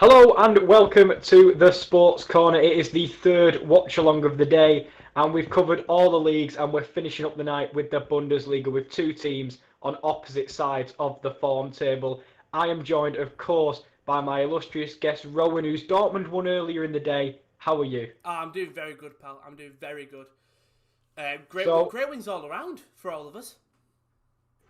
Hello and welcome to the Sports Corner. It is the third watch-along of the day, and we've covered all the leagues, and we're finishing up the night with the Bundesliga with two teams on opposite sides of the form table. I am joined, of course, by my illustrious guest Rowan, whose Dortmund won earlier in the day. How are you? I'm doing very good, pal. I'm doing very good. So, Great wins all around for all of us.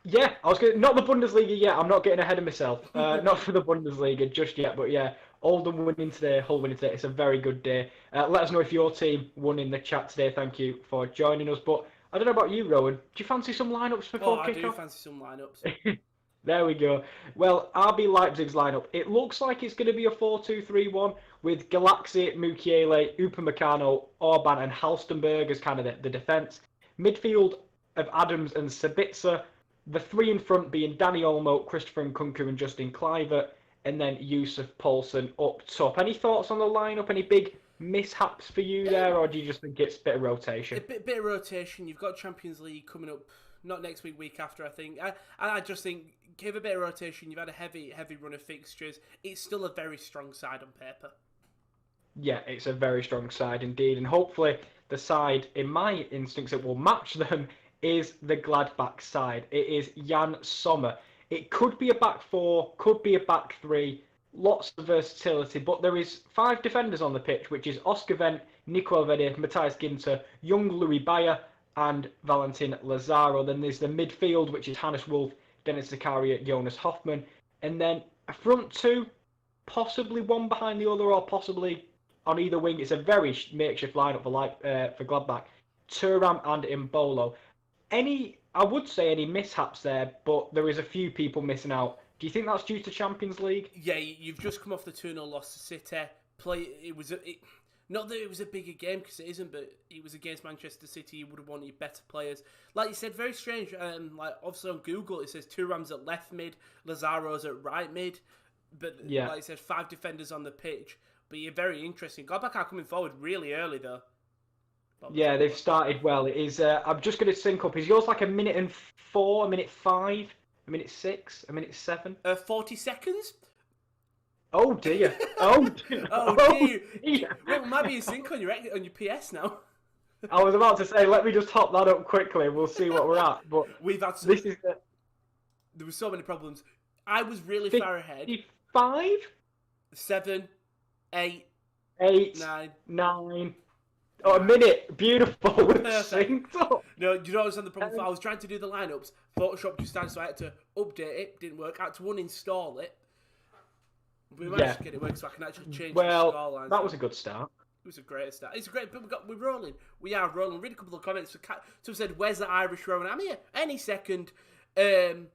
yeah, I was going not the Bundesliga yet. I'm not getting ahead of myself. Not for the Bundesliga just yet, but yeah, Oldham winning today, Hull winning today. It's a very good day. Let us know if your team won in the chat today. Thank you for joining us. But I don't know about you, Rowan. Do you fancy some lineups Oh, before I do kick-off? fancy some lineups. There we go. Well, RB Leipzig's lineup. It looks like it's going to be a 4-2-3-1 with Galaxy, Mukiele, Upamecano, Orban, and Halstenberg as kind of the defence. Midfield of Adams and Sabitzer. The three in front being Danny Olmo, Christopher Nkunku, and Justin Kluivert, and then Yusuf Poulsen up top. Any thoughts on the lineup? Any big mishaps for you there, or do you just think it's a bit of rotation? A bit of rotation. You've got Champions League coming up, not next week, week after. I think. I just think give a bit of rotation. You've had a heavy run of fixtures. It's still a very strong side on paper. Yeah, it's a very strong side indeed, and hopefully the side, in my instincts, that will match them is the Gladbach side. It is Jan Sommer. It could be a back four, could be a back three, lots of versatility, but there is five defenders on the pitch, which is Oscar Wendt, Nico Elvedi, Matthias Ginter, young Louis Bayer, and Valentin Lazaro. Then there's the midfield, which is Hannes Wolf, Dennis Zakaria, Jonas Hoffman, and then a front two, possibly one behind the other, or possibly on either wing. It's a very makeshift lineup for Gladbach. Thuram and Imbolo. I would say any mishaps there, but there is a few people missing out. Do you think that's due to Champions League? Yeah, you've just come off the 2-0 loss to City. Not that it was a bigger game, because it isn't, but it was against Manchester City. You would have wanted better players. Like you said, very strange. Like obviously on Google, it says Thuram's at left mid, Lazaro's at right mid. But Yeah. like I said, five defenders on the pitch. But you're very interesting. Gladbach are coming forward really early, though. Yeah, they've started well. It is. I'm just going to sync up. Is yours like a minute and 4, a minute 5, a minute 6, a minute 7? 40 seconds? Oh dear. Oh dear. Oh, dear. Well, it might be a sync on your PS now. I was about to say, let me just hop that up quickly. We'll see what we're at. But We've had this is there were so many problems. I was really far ahead. 55, 7, 8, 8, 9. 9. Oh, a minute. Beautiful. Perfect. Up. No, you know what was on the problem? I was trying to do the lineups. Photoshop just started, so I had to update it. Didn't work. I had to uninstall it. We managed to get it working, so I can actually change the scorelines. That was a good start. It was a great start. It's great, but we're rolling. We are rolling. Read a couple of comments. Someone said, "Where's the Irish Rowan?" I'm here any second. Hello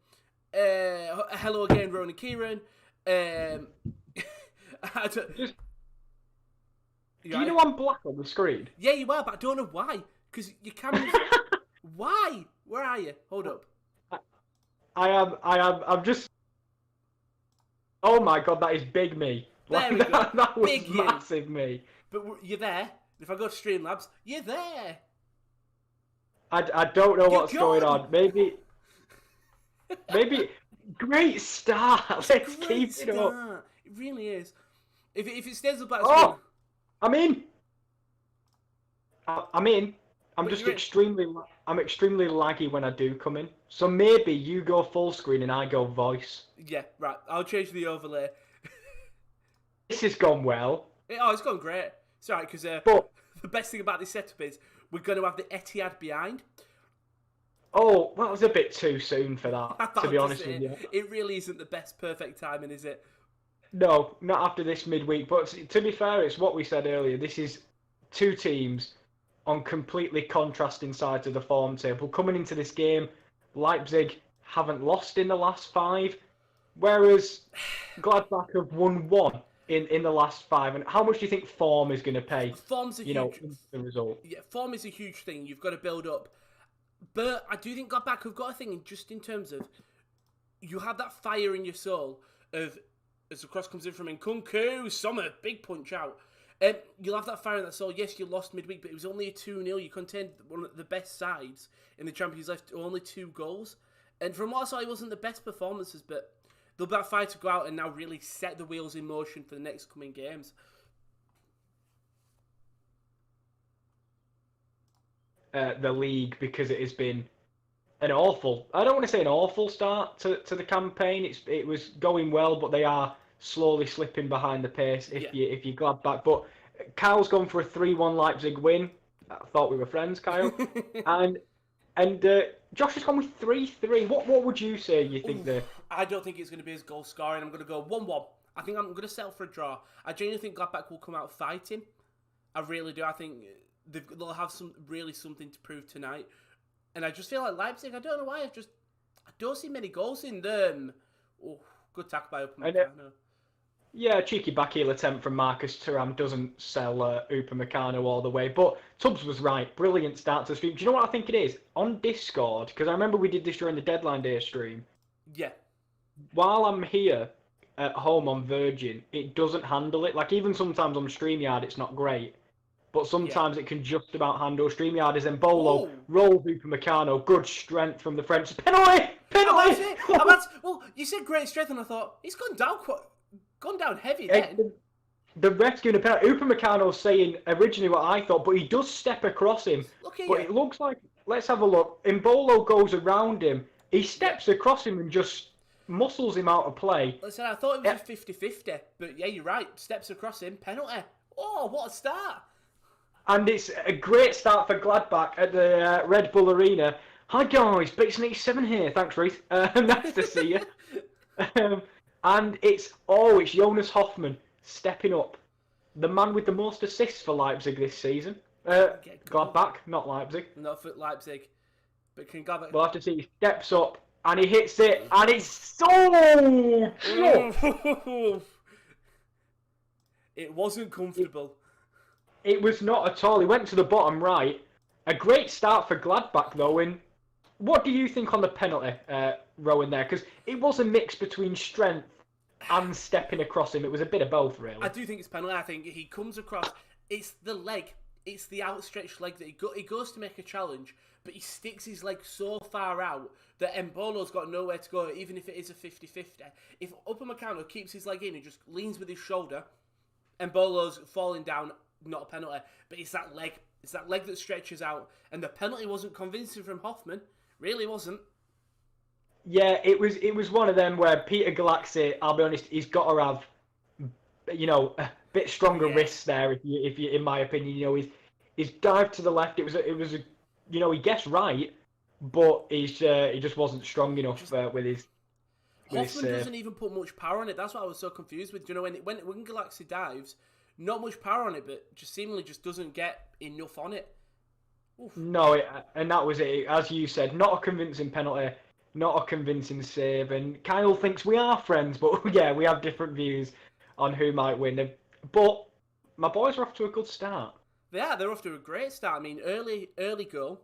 again, Rowan Kieran. Do you know I'm black on the screen? Yeah, you are, but I don't know why. Because your camera's... Why? Where are you? Hold up. I am. I'm just... Oh my god, that is big me. There we go. That was Big massive me. But you're there. If I go to Streamlabs, you're there. I don't know what's going on. Maybe... Great start. Let's keep it up. It really is. If it stays up that screen... screen... I'm in. I'm just extremely laggy when I do come in. So maybe you go full screen and I go voice. Yeah, right. I'll change the overlay. This has gone well. It's gone great. It's alright, because the best thing about this setup is we're going to have the Etihad behind. Oh, well, it was a bit too soon for that, to be honest with you. It really isn't the best perfect timing, is it? No, not after this midweek. But to be fair, it's what we said earlier. This is two teams on completely contrasting sides of the form table. Coming into this game, Leipzig haven't lost in the last 5, whereas Gladbach have won 1 in the last 5. And how much do you think form is going to pay? Form's a huge the result. Yeah, form is a huge thing. You've got to build up. But I do think Gladbach have got a thing just in terms of you have that fire in your soul of as the cross comes in from Nkunku, Sommer, big punch out. You'll have that fire in that soul. Yes, you lost midweek, but it was only a 2-0. You contained one of the best sides in the Champions League, only 2 goals. And from what I saw, it wasn't the best performances, but they'll be that fire to go out and now really set the wheels in motion for the next coming games. The league, because it has been an awful, I don't want to say an awful start to the campaign. It was going well, but they are slowly slipping behind the pace if you're Gladbach. But Kyle's gone for a 3-1 Leipzig win. I thought we were friends, Kyle. and Josh has gone with 3-3. What would you say you think I don't think it's going to be his goal scoring. I'm going to go 1-1. I think I'm going to settle for a draw. I genuinely think Gladbach will come out fighting. I really do. I think they'll have something to prove tonight. And I just feel like Leipzig, I don't know why, I don't see many goals in them. Oh, good tackle by Upamecano. Yeah, cheeky backheel attempt from Marcus Thuram doesn't sell Upamecano all the way. But Tubbs was right. Brilliant start to the stream. Do you know what I think it is? On Discord, because I remember we did this during the deadline day stream. Yeah. While I'm here at home on Virgin, it doesn't handle it. Like, even sometimes on StreamYard, it's not great. But sometimes it can just about handle StreamYard. As Embolo rolls Upamecano. Good strength from the French. Penalty! Well, you said great strength, and I thought, he's gone down heavy then. The ref's giving a penalty. Upamecano saying originally what I thought, but he does step across him. But it looks like, let's have a look. Embolo goes around him. He steps across him and just muscles him out of play. Listen, I thought it was a 50-50, but yeah, you're right. Steps across him, penalty. Oh, what a start. And it's a great start for Gladbach at the Red Bull Arena. Hi guys, Beats 87 here. Thanks, Reece. Nice to see you. And it's Jonas Hoffmann stepping up. The man with the most assists for Leipzig this season. Gladbach, not Leipzig. Not for Leipzig. But can Gladbach... We'll have to see. He steps up and he hits it. And it's so... It wasn't comfortable. It was not at all. He went to the bottom right. A great start for Gladbach, though. And what do you think on the penalty, Rowan, there? Because it was a mix between strength and stepping across him. It was a bit of both, really. I do think it's penalty. I think he comes across. It's the leg. It's the outstretched leg that he goes to make a challenge, but he sticks his leg so far out that Embolo's got nowhere to go, even if it is a 50-50. If Upamecano keeps his leg in and just leans with his shoulder, Embolo's falling down. Not a penalty, but it's that leg. It's that leg that stretches out, and the penalty wasn't convincing from Hoffmann. Really wasn't. Yeah, it was one of them where Peter Galaxy, I'll be honest, he's got to have, a bit stronger wrists there. If you, in my opinion, he's dived to the left. It was he guessed right, but he just wasn't strong enough with his. Hoffmann doesn't even put much power on it. That's what I was so confused with. When Galaxy dives. Not much power on it, but just seemingly just doesn't get enough on it. Oof. No, and that was it. As you said, not a convincing penalty, not a convincing save. And Kyle thinks we are friends, but yeah, we have different views on who might win. But my boys are off to a good start. They're off to a great start. I mean, early goal.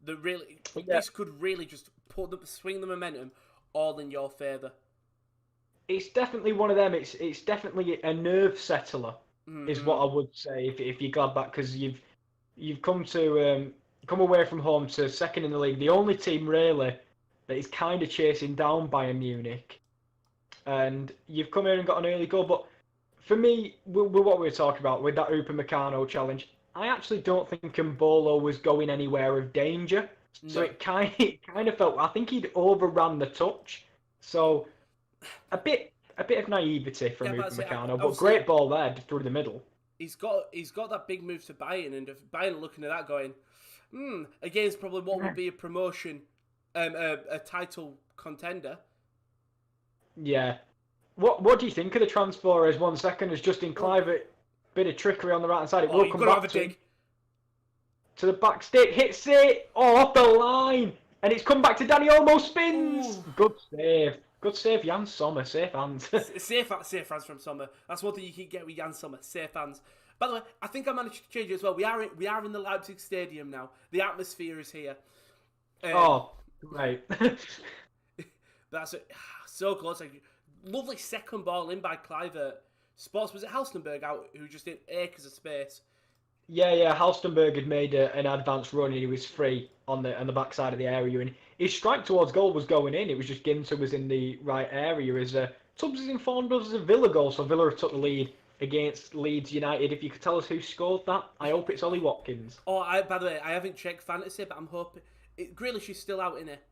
This could really just swing the momentum all in your favour. It's definitely one of them. It's definitely a nerve settler, is what I would say if you're Gladbach, because you've come away from home to second in the league, the only team really that is kind of chasing down Bayern Munich, and you've come here and got an early goal. But for me, with what we were talking about with that Upamecano challenge, I actually don't think Embolo was going anywhere of danger. No. So it kind of felt, I think he'd overrun the touch. So. A bit of naivety from Upamecano, but great ball there through the middle. He's got that big move to Bayern, and if Bayern are looking at that going, against probably what would be a promotion, a title contender. Yeah. What do you think of the transfer as 1 second as Justin Kluivert, bit of trickery on the right hand side. It will come back to the back stick, hits it, off the line, and it's come back to Danny Olmo, spins. Ooh. Good save. Good save, Jan Sommer. Safe hands. safe hands from Sommer. That's one thing you can get with Jan Sommer. Safe hands. By the way, I think I managed to change it as well. We are in the Leipzig Stadium now. The atmosphere is here. Right. That's it. So close. Like, lovely second ball in by Kluivert. Was it Halstenberg out who just did acres of space? Yeah. Halstenberg had made an advanced run and he was free on the backside of the area, and his strike towards goal was going in. It was just Ginter was in the right area. As Tubbs has informed us of a Villa goal, so Villa have took the lead against Leeds United. If you could tell us who scored that, I hope it's Ollie Watkins. Oh, by the way, I haven't checked fantasy, but I'm hoping Grealish is still out in it.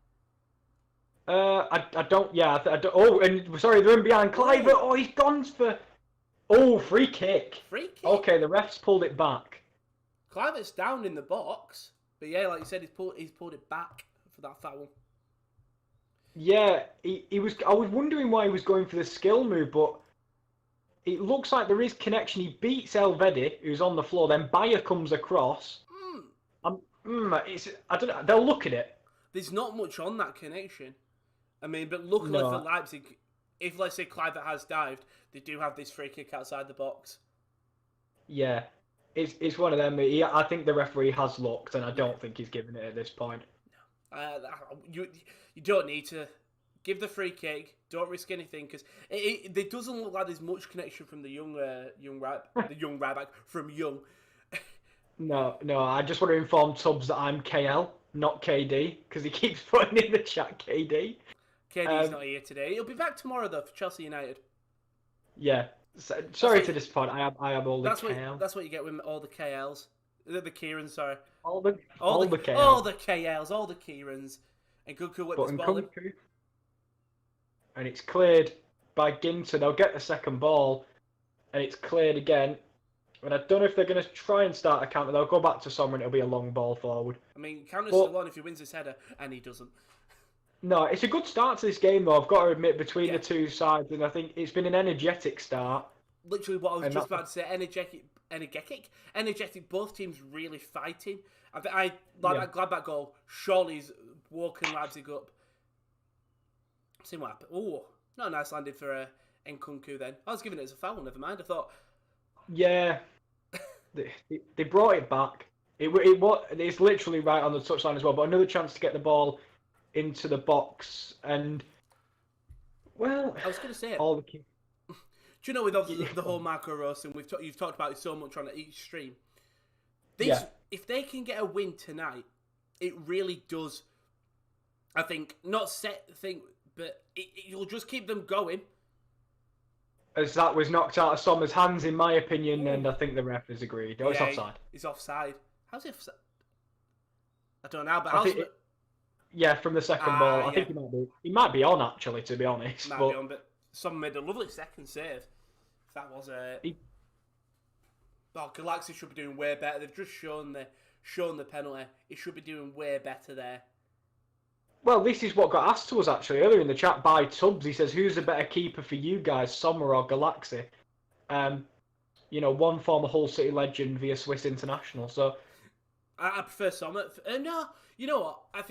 I don't. Yeah, I don't. Oh, and sorry, they're in behind Clive. Oh, he's gone for. Oh, free kick. Free kick. Okay, the refs pulled it back. Clive's down in the box, but yeah, like you said, he's pulled it back for that foul. Yeah, he was. I was wondering why he was going for the skill move, but it looks like there is connection. He beats Elvedi, who's on the floor. Then Bayer comes across. I don't know. They'll look at it. There's not much on that connection. I mean, but luckily for Leipzig, if let's say Clive has dived, they do have this free kick outside the box. Yeah, it's one of them. I think the referee has looked, and I don't think he's given it at this point. You don't need to give the free kick. Don't risk anything because it doesn't look like there's much connection from the young right back from Young. No. I just want to inform Tubbs that I'm KL, not KD, because he keeps putting in the chat KD. KD's not here today. He'll be back tomorrow though for Chelsea United. Yeah. Sorry to disappoint. I have all the KL. That's what you get with all the KLs. The Kierans, sorry. All the KLs. All the KLs, all the Kierans. And good whip this ball in. And it's cleared by Ginter. They'll get the second ball. And it's cleared again. And I don't know if they're going to try and start a counter. They'll go back to Sommer and it'll be a long ball forward. I mean, counter's still on if he wins his header, and he doesn't. No, it's a good start to this game, though. I've got to admit, between the two sides, and I think it's been an energetic start. Literally what I was just about to say, energetic, both teams really fighting. That Gladbach goal, surely's woken Leipzig up. See what happened. Oh, not a nice landing for Nkunku then. I was giving it as a foul, never mind. I thought... Yeah, they brought it back. It's literally right on the touchline as well, but another chance to get the ball into the box, and well, I was going to say all the do you know with the whole Marco Rose, and you've talked about it so much on each stream. If they can get a win tonight, it really does. I think not set thing, but you'll just keep them going. As that was knocked out of Sommer's hands, in my opinion, and I think the ref has agreed. Oh, it's offside. He's offside. How's he offside? I don't know, but yeah, from the second ball. I think he might be on, actually, to be honest. Be on, but someone made a lovely second save. That was Galaxy should be doing way better. They've just shown the penalty. He should be doing way better there. Well, this is what got asked to us, actually, earlier in the chat by Tubbs. He says, who's the better keeper for you guys, Sommer or Galaxy? One former Hull City legend via Swiss international, so... I prefer Sommer. No, you know what? I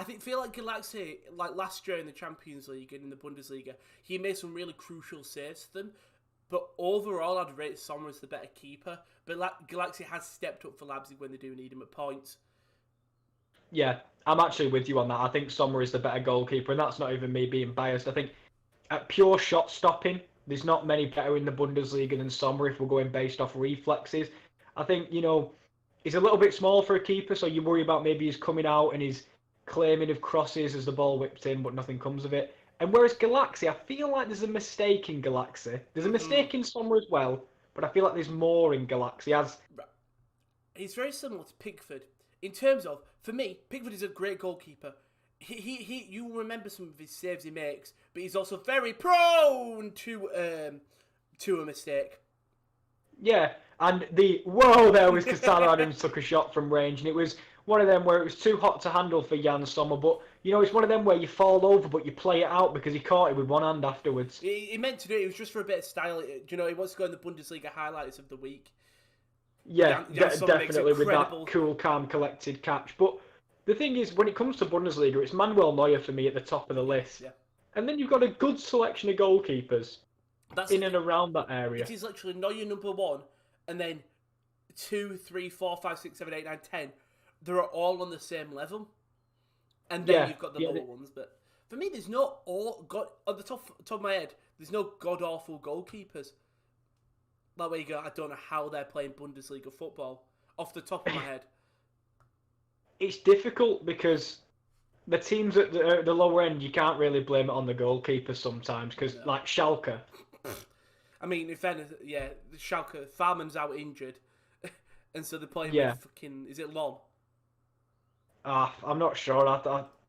feel like Galaxy, like last year in the Champions League and in the Bundesliga, he made some really crucial saves for them. But overall, I'd rate Sommer as the better keeper. But Galaxy has stepped up for Leipzig when they do need him at points. Yeah, I'm actually with you on that. I think Sommer is the better goalkeeper, and that's not even me being biased. I think at pure shot stopping, there's not many better in the Bundesliga than Sommer if we're going based off reflexes. I think, he's a little bit small for a keeper, so you worry about maybe he's coming out and he's claiming of crosses as the ball whipped in, but nothing comes of it. And whereas Galaxy, I feel like there's a mistake in Galaxy. There's a mistake in Sommer as well, but I feel like there's more in Galaxy. He's very similar to Pickford. In terms of, for me, Pickford is a great goalkeeper. You remember some of his saves he makes, but he's also very prone to a mistake. Yeah, and there was Cassano Adams took a shot from range, and it was one of them where it was too hot to handle for Jan Sommer, but it's one of them where you fall over, but you play it out because he caught it with one hand afterwards. He meant to do it. It was just for a bit of style. He wants to go in the Bundesliga highlights of the week. Yeah, definitely with that cool, calm, collected catch. But the thing is, when it comes to Bundesliga, it's Manuel Neuer for me at the top of the list. Yeah. And then you've got a good selection of goalkeepers in and around that area. It is literally Neuer number 1, and then 2, 3, 4, 5, 6, 7, 8, 9, 10. They're all on the same level. And then you've got the lower ones. But for me, there's no on the top of my head, there's no god-awful goalkeepers. That way you go, I don't know how they're playing Bundesliga football off the top of my head. It's difficult because the teams at the lower end, you can't really blame it on the goalkeeper sometimes because, No. like Schalke. I mean, if anything, yeah, the Schalke, Farman's out injured, and so they're playing Yeah. with fucking, is it Lon? I'm not sure.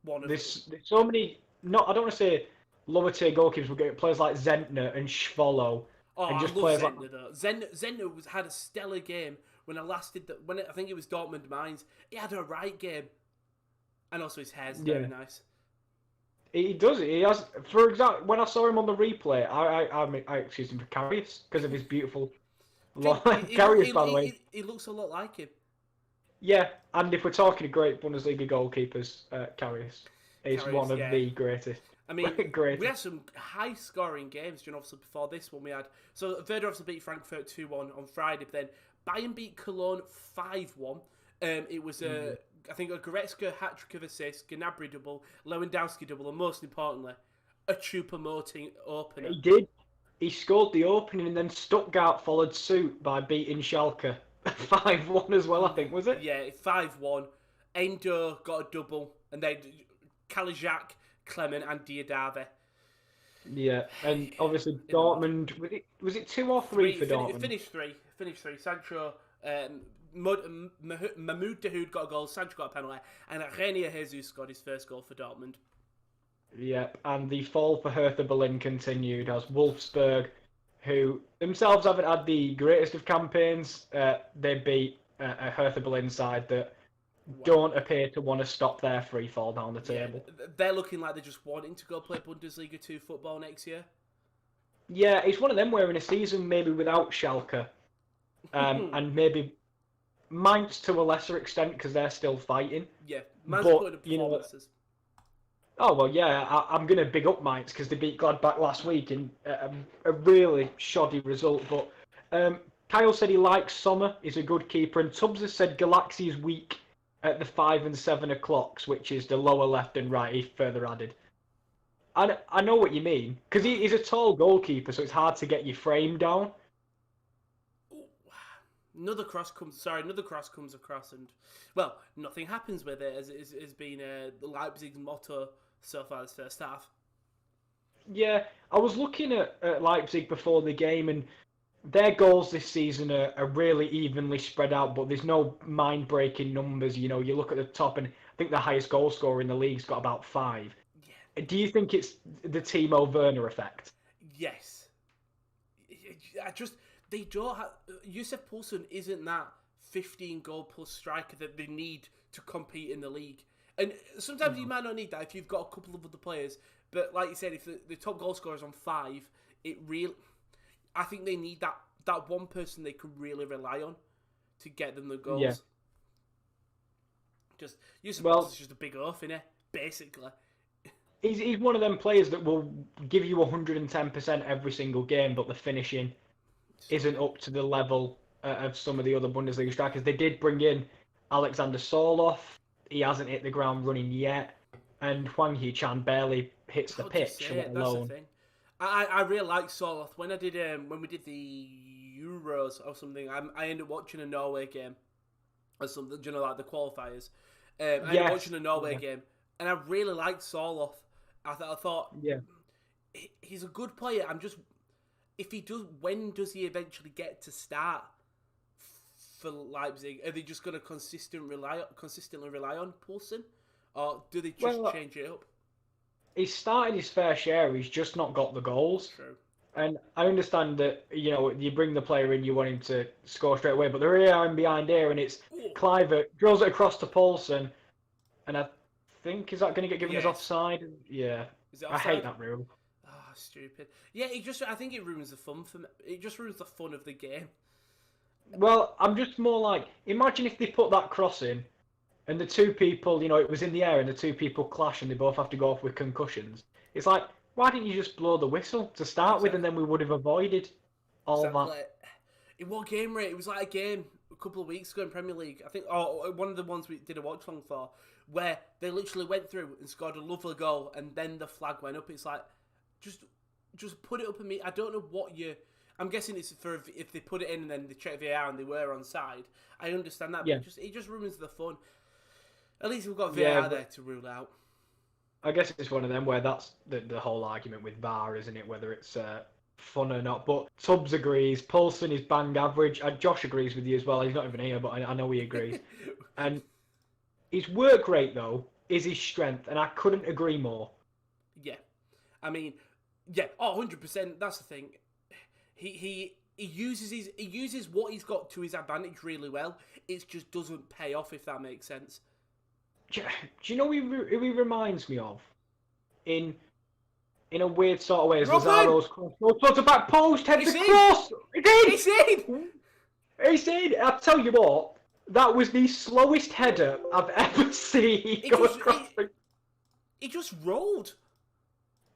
One of There's so many. Not I don't want to say lower tier goalkeepers. We'll get players like Zentner and Schwolo, Oh, and I just love players like Zentner though. Zentner had a stellar game when I last did that. I think it was Dortmund Mainz. He had a right game, and also his hair's very nice. he does it. He has, for example, when I saw him on the replay, I excused him for Karius because of his beautiful Karius, by the way. He looks a lot like him. Yeah, and if we're talking great Bundesliga goalkeepers, Karius is Karius, one of yeah. the greatest. I mean, great. we had some high-scoring games, obviously, before this one we had. So, Werder obviously beat Frankfurt 2-1 on Friday, but then Bayern beat Cologne 5-1. It was, I think, a Goretzka hat-trick of assists, Gnabry double, Lewandowski double, and most importantly, a Choupo-Moting opener. He did. He scored the opening, and then Stuttgart followed suit by beating Schalke 5-1 as well, I think, was it? Yeah, 5-1. Endo got a double, and then Kalajak, Clement, and Diadave. Yeah, and obviously Dortmund, was it 2 or 3 for Dortmund? Finished three. Sancho, Mahmoud Dahoud got a goal, Sancho got a penalty, and Renier Jesus scored his first goal for Dortmund. Yep, and the fall for Hertha Berlin continued as Wolfsburg, who themselves haven't had the greatest of campaigns, they beat a Hertha Berlin side that don't appear to want to stop their free fall down the table. Yeah, they're looking like they're just wanting to go play Bundesliga 2 football next year. Yeah, it's one of them where in a season maybe without Schalke, and maybe Mainz to a lesser extent because they're still fighting. Yeah, Mainz putting up performances. Oh, well, yeah, I'm going to big up Mainz because they beat Gladbach last week in a really shoddy result. But Kyle said he likes Sommer, he's a good keeper, and Tubbs has said Galaxy is weak at the 5 and 7 o'clocks, which is the lower left and right, he further added. I know what you mean, because he's a tall goalkeeper, so it's hard to get your frame down. Another cross comes across, and well, nothing happens with it, as it has been Leipzig's motto so far this first half. Yeah, I was looking at Leipzig before the game, and their goals this season are really evenly spread out, but there's no mind-breaking numbers. You look at the top, and I think the highest goal scorer in the league's got about 5. Yeah. Do you think it's the Timo Werner effect? Yes. They don't have... Yusuf Poulsen isn't that 15-goal-plus striker that they need to compete in the league. And sometimes you might not need that if you've got a couple of other players. But like you said, if the top goal scorer is on 5, I think they need that one person they can really rely on to get them the goals. Yeah. Yusuf Poulsen's just a big oaf, innit? Basically. He's one of them players that will give you 110% every single game, but the finishing isn't up to the level of some of the other Bundesliga strikers. They did bring in Alexander Soloff. He hasn't hit the ground running yet. And Hwang Hee-chan barely hits the pitch, let alone. That's the thing. I really like Soloff. When we did the Euros or something, I ended up watching a Norway game or something, like the qualifiers. I ended up watching a Norway game, and I really liked Soloff. I thought he's a good player. When does he eventually get to start for Leipzig? Are they just going to consistently rely on Poulsen, or do they just change it up? He's started his fair share. He's just not got the goals. True. And I understand that you bring the player in, you want him to score straight away, but they're here and behind here, and it's Kluivert drills it across to Poulsen, and I think is that going to get given as offside? Yeah. Is it offside? I hate that rule. Stupid. Yeah, I think it ruins the fun for me. It just ruins the fun of the game. Well, I'm just more like, imagine if they put that cross in, and the two people, it was in the air, and the two people clash, and they both have to go off with concussions. It's like, why didn't you just blow the whistle to start with, and then we would have avoided all that. In what game rate? It was like a game a couple of weeks ago in Premier League. I think, one of the ones we did a watch-along for, where they literally went through and scored a lovely goal, and then the flag went up. It's like, just put it up and me. I don't know what you... I'm guessing it's for if they put it in and then they check VAR and they were onside. I understand that, but it just ruins the fun. At least we've got VAR there to rule out. I guess it's one of them where that's the whole argument with VAR, isn't it? Whether it's fun or not. But Tubbs agrees. Poulsen is bang average. Josh agrees with you as well. He's not even here, but I know he agrees. And his work rate, though, is his strength, and I couldn't agree more. Yeah. I mean, yeah, 100%. That's the thing. He uses what he's got to his advantage really well. It just doesn't pay off, if that makes sense. Do you know who he reminds me of? In a weird sort of way, as Lazaro's cross. Towards the back post, head the cross! He's in! He's in! I'll tell you what, that was the slowest header I've ever seen go across the... He just rolled.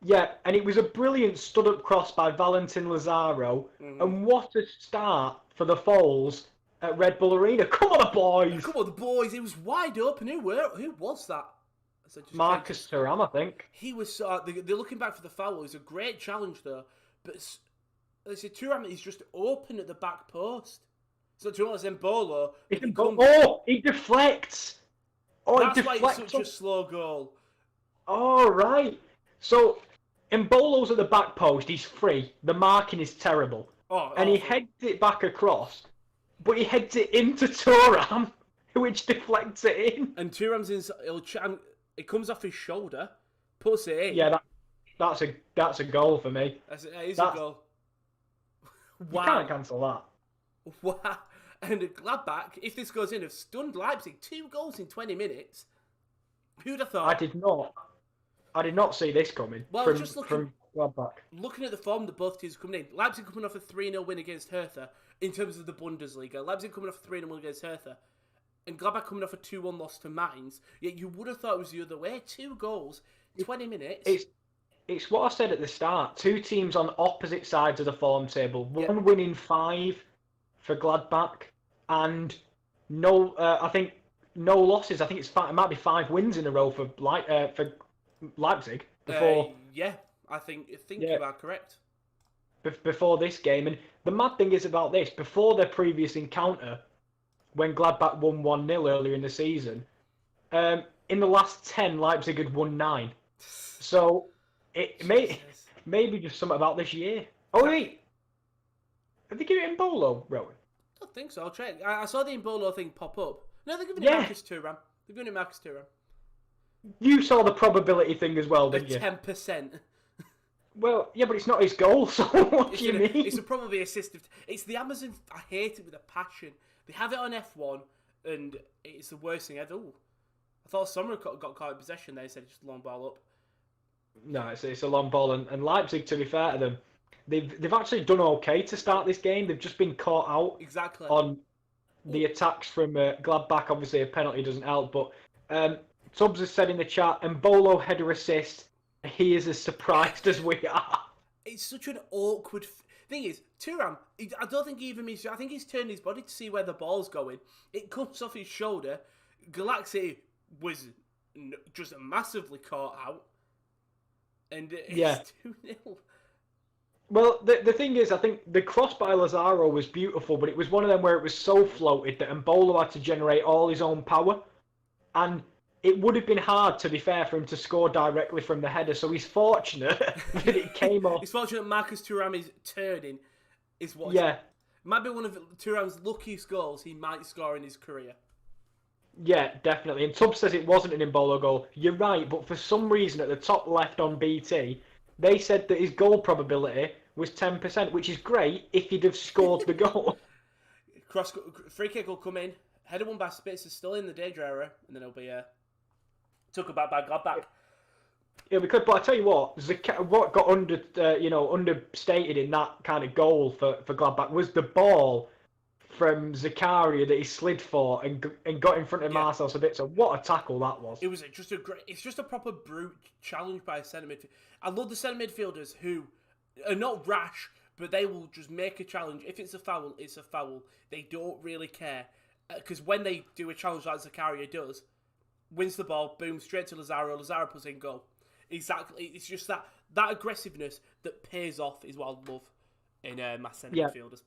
Yeah, and it was a brilliant stood-up cross by Valentin Lazaro. And what a start for the Foals at Red Bull Arena. Come on, the boys! Come on, the boys. It was wide open. Who was that? Marcus Thuram, I think. He was... they're looking back for the foul. It was a great challenge, though. But they say Thuram is just open at the back post. So Thuram is Embolo. He deflects! That's why it's such a slow goal. Oh, right. So, Embolo's at the back post. He's free. The marking is terrible. And he heads it back across. But he heads it into Thuram, which deflects it in. And Thuram's it comes off his shoulder, puts it in. Yeah, that's a goal for me. It is a goal. Wow. You can't cancel that. Wow. And Gladbach, if this goes in, have stunned Leipzig. 2 goals in 20 minutes. Who'd have thought? I did not see this coming from Gladbach. Looking at the form that both teams are coming in, Leipzig coming off a 3-0 win against Hertha in terms of the Bundesliga. Leipzig coming off a 3-0 win against Hertha. And Gladbach coming off a 2-1 loss to Mainz. Yet you would have thought it was the other way. 2 goals, 20 minutes. It's what I said at the start. 2 teams on opposite sides of the form table. One winning 5 for Gladbach, and I think no losses. I think it might be 5 wins in a row for Leipzig before. I think you are correct. Before this game, and the mad thing is about this: before their previous encounter, when Gladbach won 1-0 earlier in the season, in the last 10, Leipzig had won 9. So it may be just something about this year. Oh wait, have they given it Embolo, Rowan? I don't think so. I'll check. I saw the Embolo thing pop up. No, they're giving it Marcus Thuram. They're giving it Marcus Thuram. You saw the probability thing as well, didn't you? 10%. Well, yeah, but it's not his goal, so what do you mean? It's probably assistive. It's the Amazon. I hate it with a passion. They have it on F1, and it's the worst thing ever. Ooh. I thought Sommer got caught in possession there. He said just long ball up. No, it's a long ball, and Leipzig, to be fair to them, they've actually done okay to start this game. They've just been caught out on the attacks from Gladbach. Obviously, a penalty doesn't help, but Tubbs has said in the chat, Embolo header assist. He is as surprised as we are. It's such an awkward thing. Is Thuram? I don't think he even means. I think he's turned his body to see where the ball's going. It comes off his shoulder. Galaxy was just massively caught out, and it's 2-0. Well, the thing is, I think the cross by Lazaro was beautiful, but it was one of them where it was so floated that Embolo had to generate all his own power, and it would have been hard, to be fair, for him to score directly from the header. So he's fortunate that it came off. He's fortunate Marcus Thuram is turning. Might be one of Thuram's luckiest goals he might score in his career. Yeah, definitely. And Tubbs says it wasn't an Embolo goal. You're right, but for some reason at the top left on BT, they said that his goal probability was 10%, which is great if he'd have scored the goal. Free kick will come in. Header won by Spitz is still in the danger area, and then it'll be took about by Gladbach. Yeah, because, but I tell you what, what got understated in that kind of goal for Gladbach was the ball from Zakaria that he slid for and got in front of Marcel Sabitzer. What a tackle that was! It was it's just a proper brute challenge by a centre midfielder. I love the centre midfielders who are not rash, but they will just make a challenge. If it's a foul, it's a foul. They don't really care. Because when they do a challenge like Zakaria does, wins the ball, boom, straight to Lazaro puts in goal. Exactly. It's just that aggressiveness that pays off is what I love in my centre midfielders.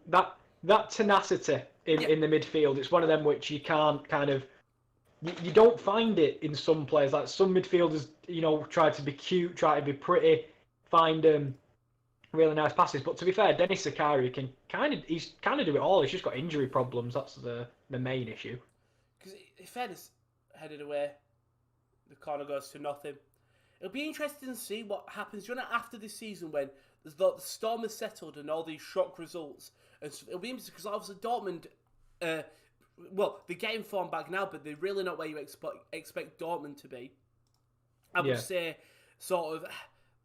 That tenacity in the midfield, it's one of them which you can't kind of you don't find it in some players. Like some midfielders, try to be cute, try to be pretty, find really nice passes. But to be fair, Denis Zakaria can he's kind of do it all. He's just got injury problems. That's the main issue. Because if Fed's headed away, the corner goes to nothing. It'll be interesting to see what happens after this season when the storm has settled and all these shock results. And it'll be interesting because obviously Dortmund, they're getting form back now, but they're really not where you expect Dortmund to be. I would say sort of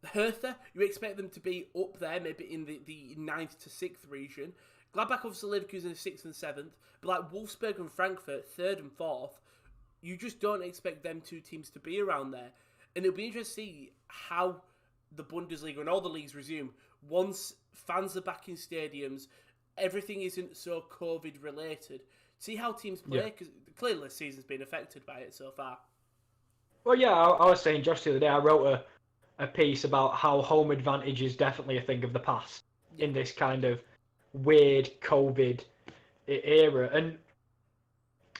Hertha, you expect them to be up there, maybe in the 9th to 6th region. Gladbach, obviously, Leverkusen is 6th and 7th. But like Wolfsburg and Frankfurt, 3rd and 4th, you just don't expect them two teams to be around there. And it'll be interesting to see how the Bundesliga and all the leagues resume once fans are back in stadiums, everything isn't so COVID related. See how teams play, because clearly this season's been affected by it so far. Well, yeah, I was saying just the other day, I wrote a piece about how home advantage is definitely a thing of the past in this kind of weird COVID era. And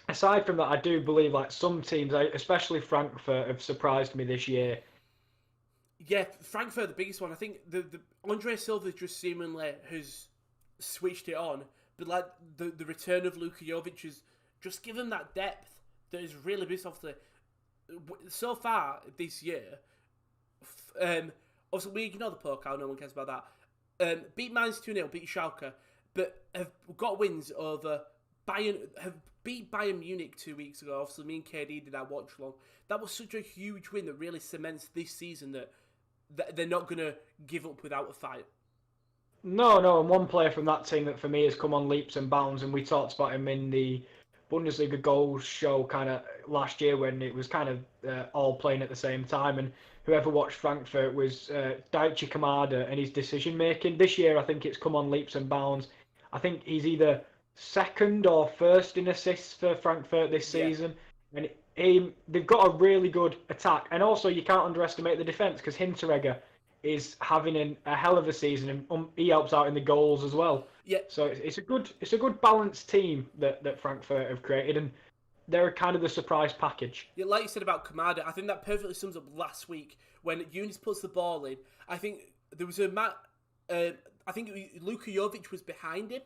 aside from that, I do believe like some teams, especially Frankfurt, have surprised me this year. Yeah, Frankfurt, the biggest one. I think the Andre Silva just seemingly has switched it on, but like the return of Luka Jovic has just given that depth that is really been obviously so far this year. Obviously, we ignore the Pokal, no one cares about that. Beat Mainz 2-0, beat Schalke, but have got wins over Bayern, have beat Bayern Munich 2 weeks ago. Obviously, me and KD did our watch-along. That was such a huge win that really cements this season that they're not going to give up without a fight. No, and one player from that team that for me has come on leaps and bounds, and we talked about him in the Bundesliga goals show kind of last year when it was kind of all playing at the same time, and whoever watched Frankfurt was Daichi Kamada and his decision making. This year I think it's come on leaps and bounds. I think he's either second or first in assists for Frankfurt this season, and they've got a really good attack, and also you can't underestimate the defence because Hinteregger is having a hell of a season, and he helps out in the goals as well. Yeah. So it's a good balanced team that Frankfurt have created, and they're kind of the surprise package. Yeah, like you said about Kamada, I think that perfectly sums up last week when Eunice puts the ball in. I think there was I think Luka Jovic was behind him,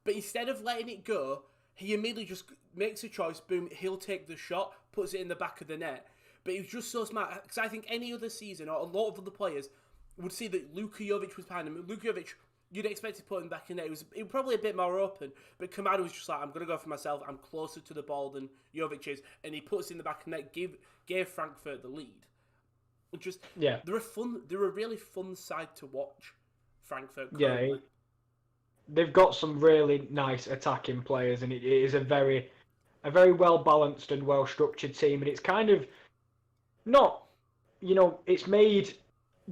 but instead of letting it go, he immediately just makes a choice. Boom, he'll take the shot, puts it in the back of the net. But he was just so smart, because I think any other season, or a lot of other players, would see that Luka Jovic was behind him. Luka Jovic, you'd expect to put him back in there. It was probably a bit more open, but Kamada was just like, I'm going to go for myself. I'm closer to the ball than Jovic is. And he puts it in the back of the net, gave Frankfurt the lead. They're a really fun side to watch, Frankfurt currently. Yeah, they've got some really nice attacking players, and it is a very well balanced and well structured team, and it's kind of not, it's made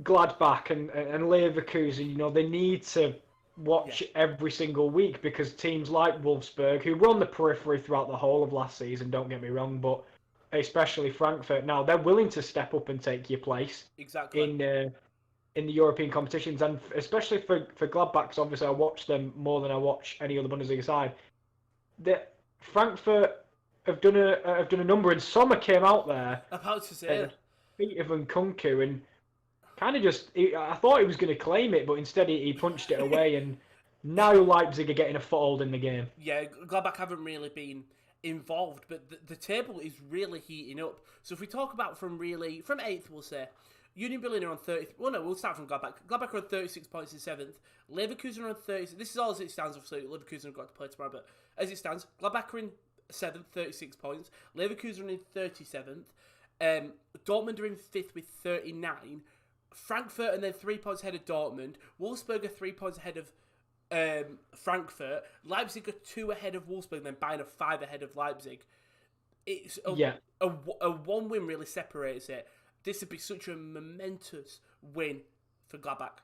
Gladbach and Leverkusen, they need to watch every single week, because teams like Wolfsburg, who were on the periphery throughout the whole of last season, don't get me wrong, but especially Frankfurt now, they're willing to step up and take your place in the European competitions, and especially for Gladbach, because obviously I watch them more than I watch any other Bundesliga side. Frankfurt have done a number, and Sommer came out there. About to say, feet of Nkunku, and kind of I thought he was going to claim it, but instead he punched it away, and now Leipzig are getting a foothold in the game. Yeah, Gladbach haven't really been involved, but the table is really heating up. So if we talk about from 8th, we'll say, Union Berlin are on 30. Well, no, we'll start from Gladbach. Gladbach are on 36 points in 7th. Leverkusen are on 30. This is all as it stands, obviously. Leverkusen have got to play tomorrow, but as it stands, Gladbach are in 7th, 36 points. Leverkusen are in 37th. Dortmund are in 5th with 39. Frankfurt and then 3 points ahead of Dortmund. Wolfsburg are 3 points ahead of Frankfurt. Leipzig are 2 ahead of Wolfsburg, and then Bayern are 5 ahead of Leipzig. It's a one win really separates it. This would be such a momentous win for Gladbach.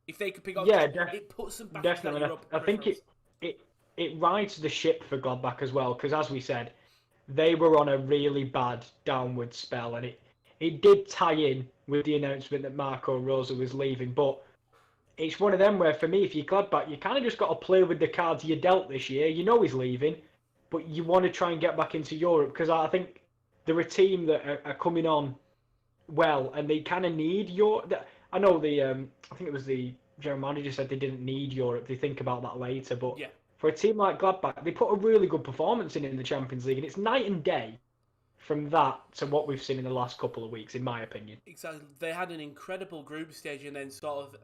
If they could pick up, it puts them back in that Europe. I think it rides the ship for Gladbach as well, because as we said, they were on a really bad downward spell, and it did tie in with the announcement that Marco Rose was leaving, but it's one of them where, for me, if you're Gladbach, you kind of just got to play with the cards you dealt this year. You know he's leaving, but you want to try and get back into Europe, because I think they're a team that are coming on well, and they kind of need Europe. I know I think it was the general manager said they didn't need Europe. They think about that later, but Yeah. for a team like Gladbach, they put a really good performance in the Champions League, and it's night and day from that to what we've seen in the last couple of weeks, in my opinion. Exactly. They had an incredible group stage, and then sort of,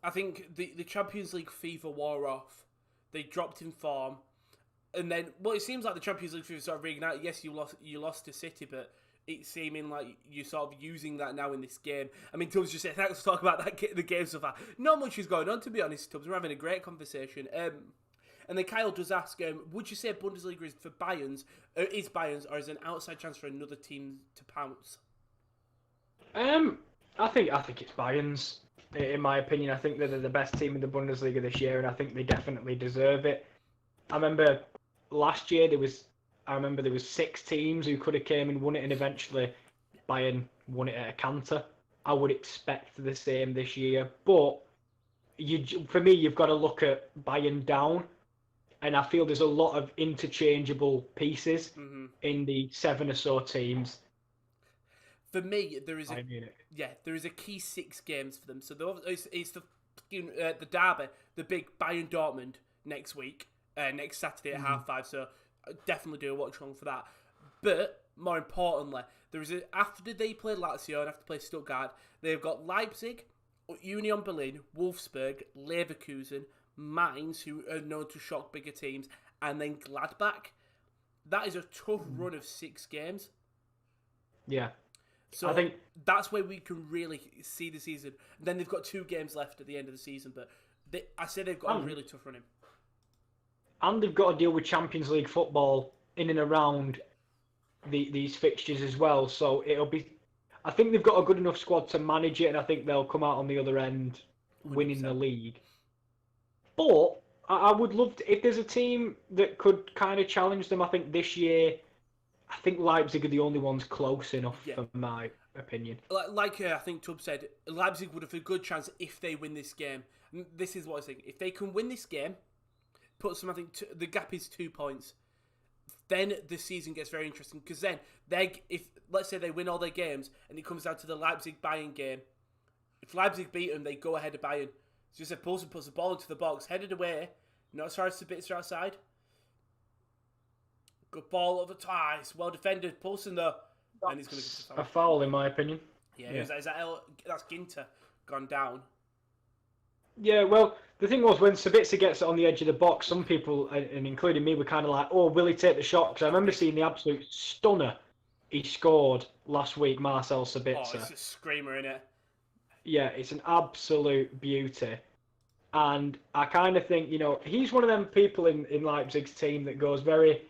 I think the Champions League fever wore off. They dropped in form, and then it seems like the Champions League fever sort of reignited. Yes, you lost to City, but it's seeming like you're sort of using that now in this game. I mean, Tubbs just said, thanks for talking about the game so far. Not much is going on, to be honest, Tubbs. We're having a great conversation. And then Kyle does ask, would you say Bundesliga is for Bayern's, or is an outside chance for another team to pounce? I think it's Bayern's. In my opinion, I think that they're the best team in the Bundesliga this year, and I think they definitely deserve it. I remember last year there was 6 teams who could have came and won it, and eventually Bayern won it at a canter. I would expect the same this year, but for me, you've got to look at Bayern down, and I feel there's a lot of interchangeable pieces in the 7 or so teams. For me, there is a key 6 games for them. So it's the derby, the big Bayern Dortmund next week, next Saturday at 5:30. So definitely do a watch along for that. But more importantly, after they play Lazio and after they play Stuttgart, they've got Leipzig, Union Berlin, Wolfsburg, Leverkusen, Mainz, who are known to shock bigger teams, and then Gladbach. That is a tough run of 6 games. Yeah. So I think that's where we can really see the season. Then they've got 2 games left at the end of the season, but I say they've got a really tough run in. And they've got to deal with Champions League football in and around these fixtures as well. So I think they've got a good enough squad to manage it, and I think they'll come out on the other end winning 100%. The league. But I would love to, if there's a team that could kind of challenge them, I think this year, I think Leipzig are the only ones close enough, for my opinion. Like I think Tubb said, Leipzig would have a good chance if they win this game. This is what I was thinking. If they can win this game, I think the gap is 2 points. Then the season gets very interesting, because then if let's say they win all their games and it comes down to the Leipzig-Bayern game, if Leipzig beat them, they go ahead of Bayern. It's just Poulsen puts the ball into the box, headed away, not as far as Sabitzer outside. Good ball over ties, well defended. Poulsen though, and he's going to get a foul in my opinion. Yeah. That's Ginter gone down. Yeah, well, the thing was, when Sabitzer gets it on the edge of the box, some people, and including me, were kind of like, oh, will he take the shot? Because I remember seeing the absolute stunner he scored last week, Marcel Sabitzer. Oh, it's a screamer, innit? Yeah, it's an absolute beauty. And I kind of think, he's one of them people in Leipzig's team that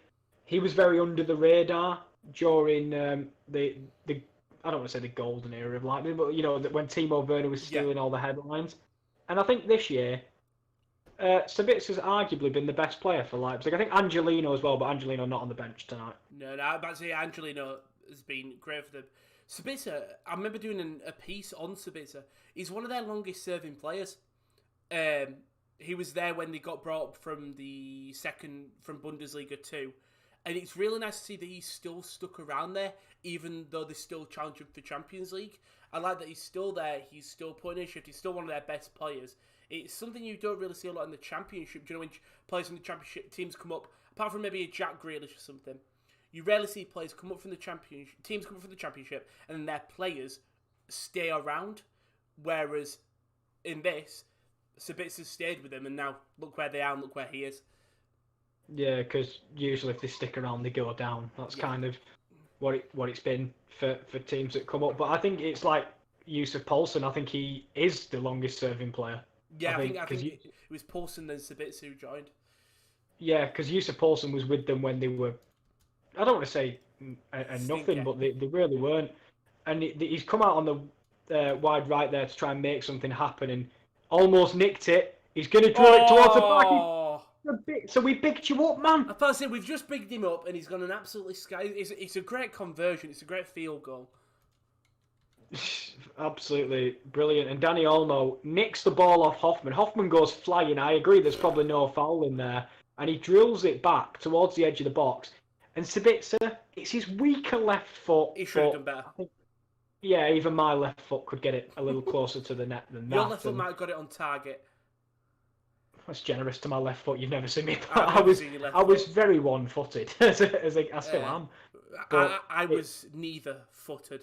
he was very under the radar during the I don't want to say the golden era of Leipzig, but, when Timo Werner was stealing all the headlines. And I think this year, Sabitzer's arguably been the best player for Leipzig. I think Angelino as well, but Angelino not on the bench tonight. No, I'm about to say Angelino has been great for them. Sabitzer, I remember doing a piece on Sabitzer. He's one of their longest serving players. He was there when they got brought up from Bundesliga 2. And it's really nice to see that he's still stuck around there, even though they're still challenging for Champions League. I like that he's still there, he's still putting in shift, he's still one of their best players. It's something you don't really see a lot in the Championship. Do you know when players in the Championship teams come up, apart from maybe a Jack Grealish or something, you rarely see players come up from the Championship, teams come up from the Championship, and then their players stay around. Whereas in this, Sabitzer stayed with them, and now look where they are and look where he is. Yeah, because usually if they stick around, they go down. That's kind of what it's been for teams that come up. But I think it's like Yusuf Poulsen. I think he is the longest serving player. Yeah, I think it was Poulsen then Sabitzer who joined. Yeah, because Yusuf Poulsen was with them when they were, I don't want to say nothing, but they really weren't. And he's come out on the wide right there to try and make something happen and almost nicked it. He's going to drill it towards the back. So we bigged you up, man. I thought I said we've just bigged him up and he's gone an absolutely sky. It's a great conversion. It's a great field goal. Absolutely brilliant. And Danny Olmo nicks the ball off Hoffman. Hoffman goes flying. I agree, there's probably no foul in there. And he drills it back towards the edge of the box. And Sabitzer, it's his weaker left foot. He should have done better. Yeah, even my left foot could get it a little closer to the net than that. Your left foot might have got it on target. That's generous to my left foot. You've never seen me. I was very one-footed, I still am. I was neither footed.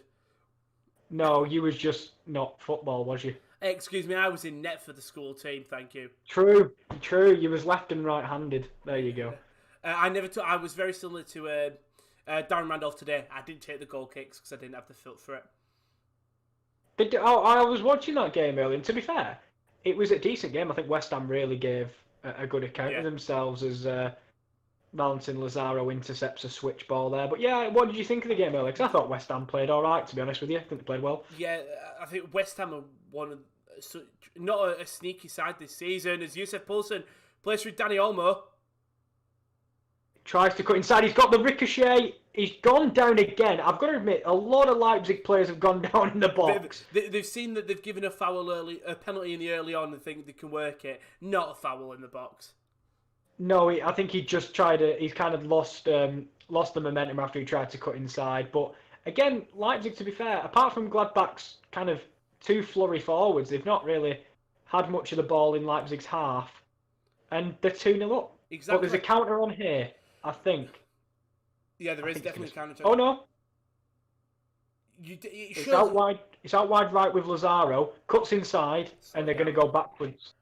No, you was just not football, was you? Excuse me, I was in net for the school team. Thank you. True. You was left and right-handed. There you go. I was very similar to Darren Randolph today. I didn't take the goal kicks because I didn't have the foot for it. I was watching that game earlier, and to be fair, it was a decent game. I think West Ham really gave a good account of themselves as Valentin Lazaro intercepts a switch ball there. But yeah, what did you think of the game earlier? Because I thought West Ham played all right, to be honest with you. I think they played well. Yeah, I think West Ham are not a sneaky side this season. As Yusuf Poulsen plays through Danny Olmo. Tries to cut inside. He's got the ricochet. He's gone down again. I've got to admit, a lot of Leipzig players have gone down in the box. They've seen that they've given a penalty in the early on, and think they can work it. Not a foul in the box. No, I think he just tried to. He's kind of lost the momentum after he tried to cut inside. But again, Leipzig, to be fair, apart from Gladbach's kind of two flurry forwards, they've not really had much of the ball in Leipzig's half, and they're 2-0 up. Exactly. But there's a counter on here, I think. Yeah, there is definitely a counter. Oh no! It's out wide. It's out wide right with Lazaro. Cuts inside, and they're going to go backwards.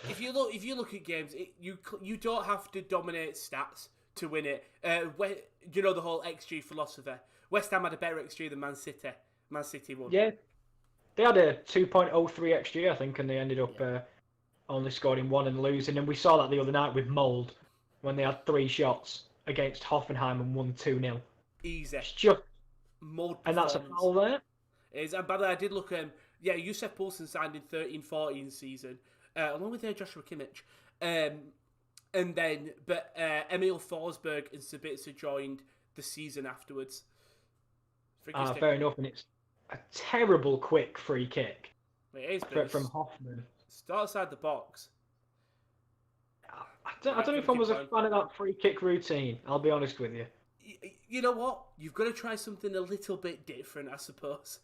If you look at games, you don't have to dominate stats to win it. You know the whole XG philosophy. West Ham had a better XG than Man City. Man City won. Yeah, they had a 2.03 XG, I think, and they ended up only scoring one and losing. And we saw that the other night with Mould when they had 3 shots against Hoffenheim and won 2-0. Easy. It's just Mould, and that's a foul there. And by the way, I did look. Yusuf Poulsen signed in 13-14 season. Along with Joshua Kimmich. But Emil Forsberg and Sabitzer joined the season afterwards. Fair enough, and it's a terrible quick free kick. It is from Hoffman. Start outside the box. I don't know if I was a fan of that free kick routine, I'll be honest with you. You know what? You've got to try something a little bit different, I suppose.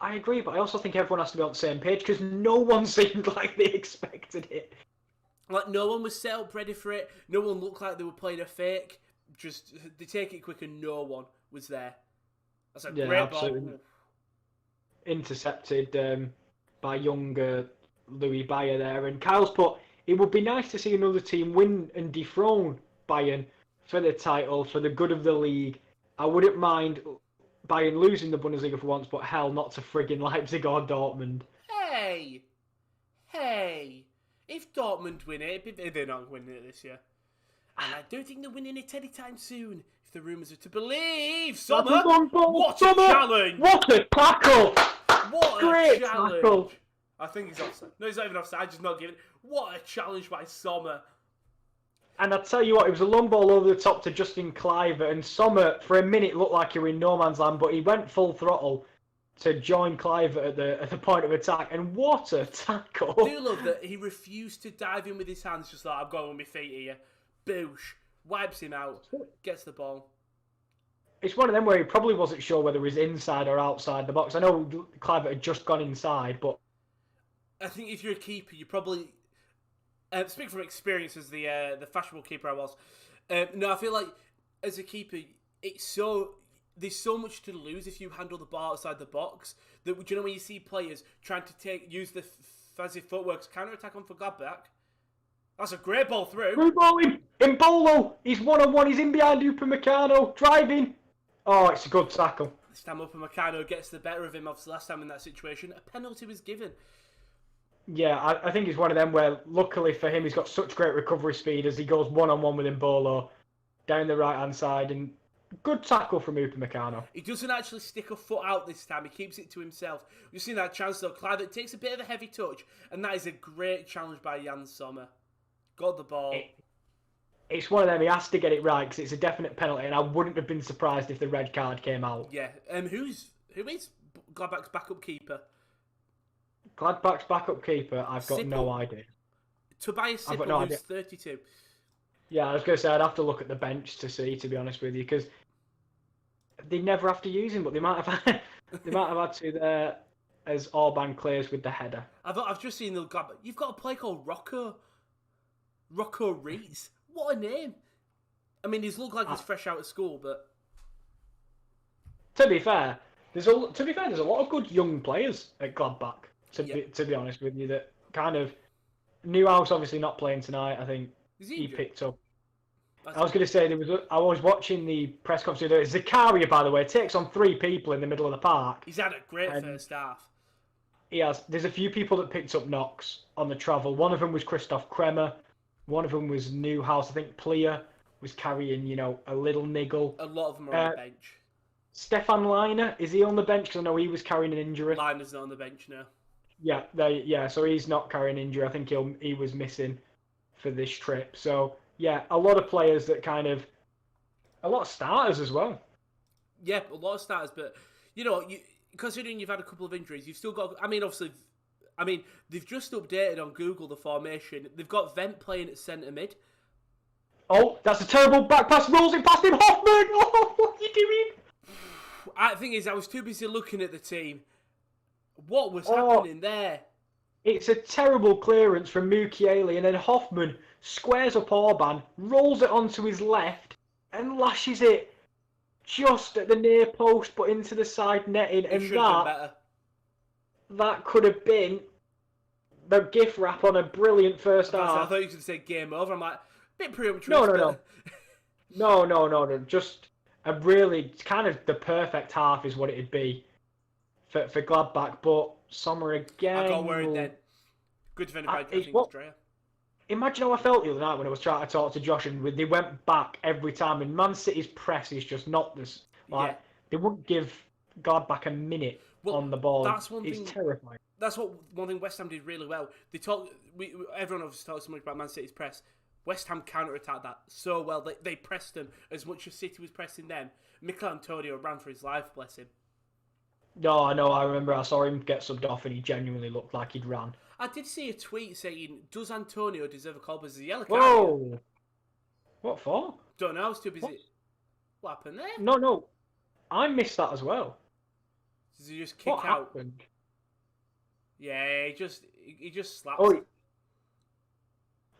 I agree, but I also think everyone has to be on the same page because no one seemed like they expected it. Like, no one was set up ready for it. No one looked like they were playing a fake. Just, they take it quick and no one was there. That's a great ball. Intercepted by younger Louis Bayer there. And Kyle's put, it would be nice to see another team win and dethrone Bayern for the title, for the good of the league. I wouldn't mind Bayern losing the Bundesliga for once, but hell, not to friggin' Leipzig or Dortmund. Hey! If Dortmund win it, they're not winning it this year. And I don't think they're winning it anytime soon, if the rumours are to believe. Sommer! What a challenge! What a tackle! What a challenge! Tackle. I think he's offside. No, he's not even offside, just not giving. What a challenge by Sommer. And I'll tell you what, it was a long ball over the top to Justin Kluivert, and Sommer, for a minute, looked like he were in no man's land, but he went full throttle to join Kluivert at the point of attack, and what a tackle! I do love that he refused to dive in with his hands, just like, I'm going with my feet here. Boosh. Wipes him out. Gets the ball. It's one of them where he probably wasn't sure whether he was inside or outside the box. I know Kluivert had just gone inside, but I think if you're a keeper, you probably... speaking from experience as the fashionable keeper I was, I feel like as a keeper, there's so much to lose if you handle the ball outside the box. That, do you know when you see players trying to use the fuzzy footwork to counter attack on for Gladbach? That's a great ball through. Through ball in Bolo. He's 1-on-1. He's in behind Upamecano, driving. Oh, it's a good tackle. This time Upamecano gets the better of him. Obviously, last time in that situation, a penalty was given. Yeah, I think it's one of them where, luckily for him, he's got such great recovery speed as he goes 1-on-1 with Mbolo down the right-hand side, and good tackle from Upamecano. He doesn't actually stick a foot out this time. He keeps it to himself. We've seen that chance, though. Kluivert takes a bit of a heavy touch, and that is a great challenge by Jan Sommer. Got the ball. It's one of them. He has to get it right because it's a definite penalty, and I wouldn't have been surprised if the red card came out. Yeah. Who is Gladbach's backup keeper? Gladbach's backup keeper, I've got Sippel. No idea. Tobias Sippel, who's 32. Yeah, I was going to say I'd have to look at the bench to see, to be honest with you, because they never have to use him, but they might have had to there as Orban clears with the header. I've just seen the Gladbach. You've got a player called Rocco Rees. What a name! I mean, he's looked like he's fresh out of school, but to be fair, there's a lot of good young players at Gladbach. To be honest with you, that kind of Newhouse obviously not playing tonight. I think he picked up. I was going to say I was watching the press conference. Zakaria, by the way, takes on 3 people in the middle of the park. He's had a great first half. He has. There's a few people that picked up knocks on the travel. One of them was Christoph Kremer. One of them was Newhouse. I think Plea was carrying, a little niggle. A lot of them are on the bench. Stefan Leiner, is he on the bench? Because I know he was carrying an injury. Leiner's not on the bench now. Yeah, so he's not carrying injury. I think he was missing for this trip. So, yeah, a lot of players that a lot of starters as well. Yeah, a lot of starters, but, considering you've had a couple of injuries, you've still got, they've just updated on Google the formation. They've got Vent playing at centre mid. Oh, that's a terrible back pass. Rolls it past him. Hoffman! Oh, what are you doing? The thing is, I was too busy looking at the team. What was happening there? It's a terrible clearance from Mukiele, and then Hoffman squares up Orban, rolls it onto his left, and lashes it just at the near post, but into the side netting. And that could have been the gift wrap on a brilliant first half. I thought you were going to say game over. I'm like, a bit premature. No. Just a really kind of the perfect half is what it'd be for Gladbach, but Sommer again. I got worried then. Good defended by Dreyer. Imagine how I felt the other night when I was trying to talk to Josh, and they went back every time, and Man City's press is just not this. They wouldn't give Gladbach a minute on the ball. That's one thing. It's terrifying. That's one thing West Ham did really well. Everyone obviously talks so much about Man City's press. West Ham counter-attacked that so well. They pressed them as much as City was pressing them. Mikel Antonio ran for his life, bless him. No, I know. I remember I saw him get subbed off, and he genuinely looked like he'd ran. I did see a tweet saying, "Does Antonio deserve a call because he's a yellow card?" Whoa! What for? Don't know. I was too busy. What happened there? No. I missed that as well. Does he just kick out? What happened? Yeah, he just slaps. Oh,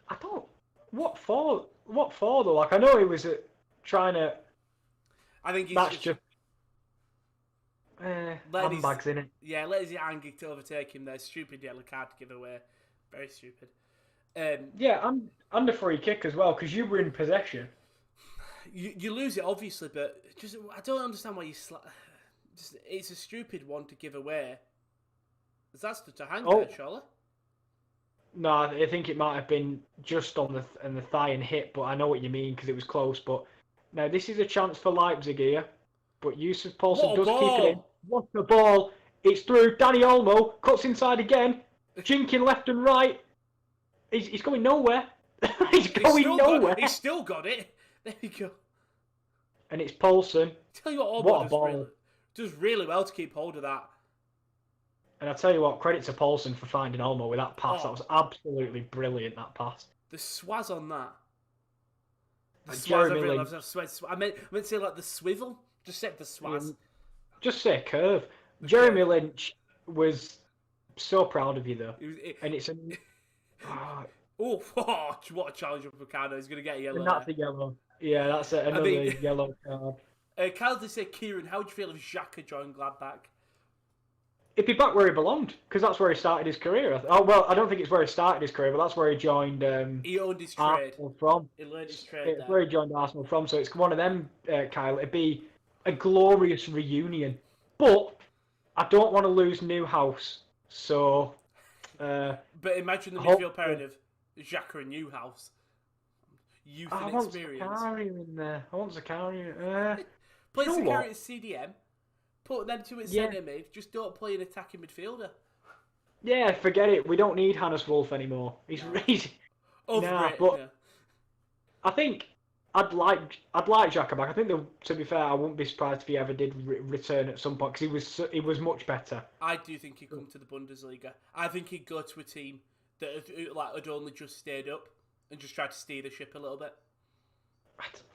I don't. What for? What for though? Like I know he was trying to. I think he's just handbags in it. Yeah, let his anger to overtake him there. Stupid yellow card to give away. Very stupid. Yeah, and the free kick as well because you were in possession. You lose it obviously, but just I don't understand why you it's a stupid one to give away. That's to hang there, surely. No, I think it might have been just on the thigh and hip, but I know what you mean because it was close. But now this is a chance for Leipzig here, but Yusuf Poulsen does keep it in. What a ball! It's through. Danny Olmo cuts inside again, jinking left and right. He's going nowhere. He's going nowhere. He's still got it. There you go. And it's Poulsen. Tell you what a ball! Does really well to keep hold of that. And I tell you what, credit to Poulsen for finding Olmo with that pass. That was absolutely brilliant, that pass. The swaz on that. The swaz, I meant to say like the swivel. Just said the swaz. Just say curve. Jeremy Lynch was so proud of you, though. And it's a... what a challenge from Ricardo. He's going to get a yellow. And that's a yellow. Yeah, that's another yellow card. Kyle did say, Kieran, how do you feel if Xhaka joined Gladbach? He'd be back where he belonged, because that's where he started his career. I don't think it's where he started his career, but that's where he joined he owned his trade. Arsenal from. He learned his trade It's where he joined Arsenal from, so it's one of them, Kyle. It'd be a glorious reunion. But I don't want to lose Newhouse, so... but imagine the midfield pairing of Xhaka and Newhouse. Youth and experience. I want Zakaria in there. I want Zakaria. Play Zakaria at CDM. Put them two at centre mid. Just don't play an attacking midfielder. Yeah, forget it. We don't need Hannes Wolf anymore. He's overrated. I think I'd like Xhaka back. I think to be fair, I wouldn't be surprised if he ever did return at some point because he was much better. I do think he'd come to the Bundesliga. I think he'd go to a team that had only just stayed up and just tried to steer the ship a little bit.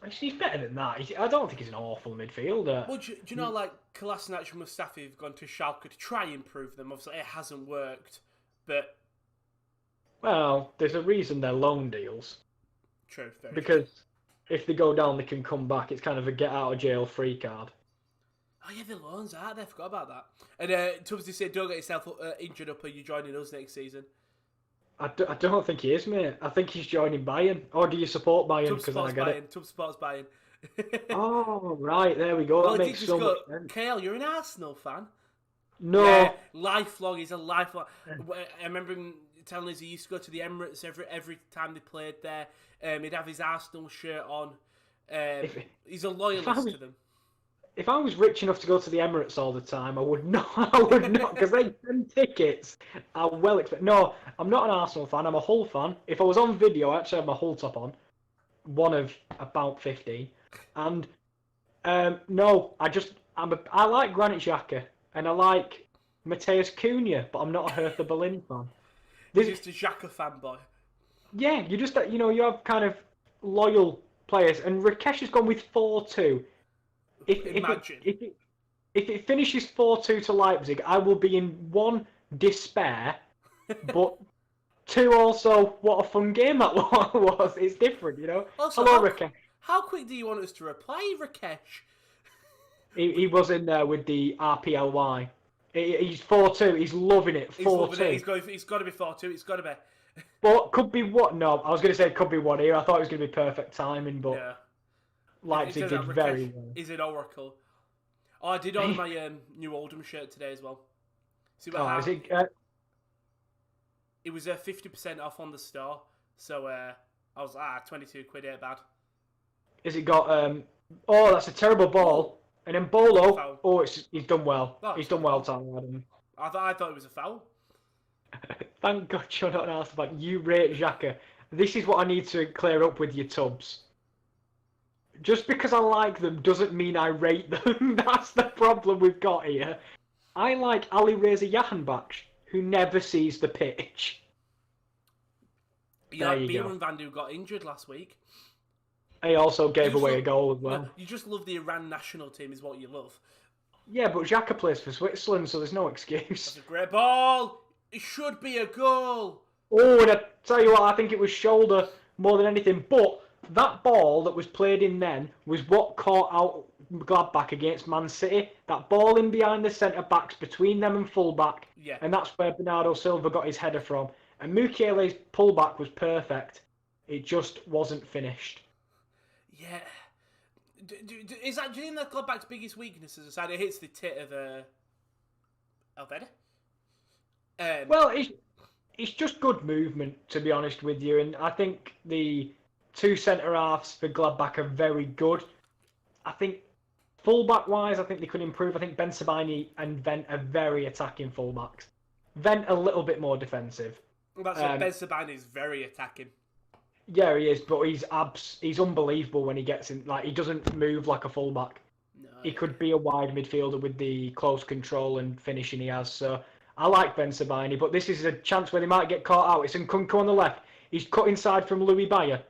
He's better than that. I don't think he's an awful midfielder. Well, do you know, like, Kolasinac and Mustafi have gone to Schalke to try and improve them. Obviously, it hasn't worked, but... Well, there's a reason they're loan deals. True, very because true. if they go down, they can come back. It's kind of a get-out-of-jail-free card. Oh, yeah, the loans, aren't they? I forgot about that. And Tubbsy said, don't get yourself injured up or you're joining us next season. I don't think he is, mate. I think he's joining Bayern. Or do you support Bayern? Tubbs supports Bayern. Tubbs supports Bayern. Oh, right. There we go. Well, that makes so much sense. Kale, you're an Arsenal fan? No. Yeah, lifelong. He's a lifelong. I remember him telling us he used to go to the Emirates every time they played there. He'd have his Arsenal shirt on. He's a loyalist to them. If I was rich enough to go to the Emirates all the time, I would not. I would not, because they send tickets are well expensive. No, I'm not an Arsenal fan. I'm a Hull fan. If I was on video, I actually have my Hull top on. One of about 15. And no, I like Granit Xhaka and I like Mateus Cunha, but I'm not a Hertha Berlin fan. You're just a Xhaka fanboy. Yeah, you have kind of loyal players, and Rakesh has gone with 4-2. Imagine. If it finishes 4-2 to Leipzig, I will be in one, despair, but two, also, what a fun game that was. It's different, you know. Also, hello, Rakesh. How quick do you want us to reply, Rakesh? He was in there with the RPLY. He's 4-2. He's loving it. 4-2. He's got to be 4-2. It's got to be. But could be what? No, I was going to say it could be 1 here. I thought it was going to be perfect timing, but Yeah. Leipzig did very well. He's an oracle. Oh, I did order my new Oldham shirt today as well. See what happened? It was 50% off on the store, so I was 22 quid, ain't bad. Has it got oh, that's a terrible ball. And then Bolo, he's done well. He's done well, Tom. I thought it was a foul. Thank God you're not an Arsenal fan. You rate Xhaka. This is what I need to clear up with your Tubbs. Just because I like them doesn't mean I rate them. That's the problem we've got here. I like Ali Reza Jahanbakhsh, who never sees the pitch. Yeah, Bieran Van Doo got injured last week. He also gave away a goal as well. No, you just love the Iran national team is what you love. Yeah, but Xhaka plays for Switzerland, so there's no excuse. That's a great ball. It should be a goal. Oh, and I tell you what, I think it was shoulder more than anything. But that ball that was played in then was what caught out Gladbach against Man City. That ball in behind the centre-backs, between them and full-back. Yeah. And that's where Bernardo Silva got his header from. And Mukiele's pullback was perfect. It just wasn't finished. Yeah. Do you think that's Gladbach's biggest weakness as a side? It hits the tit of Alveda? Well, it's just good movement, to be honest with you. And I think the two centre-halves for Gladbach are very good. I think full-back-wise, I think they could improve. I think Ben Sebaini and Vent are very attacking full-backs. Vent a little bit more defensive. That's what Ben Sebaini is very attacking. Yeah, he is, but he's unbelievable when he gets in. Like, he doesn't move like a fullback. No, he could be a wide midfielder with the close control and finishing he has. So I like Ben Sebaini, but this is a chance where they might get caught out. It's Nkunku on the left. He's cut inside from Louis Bayer,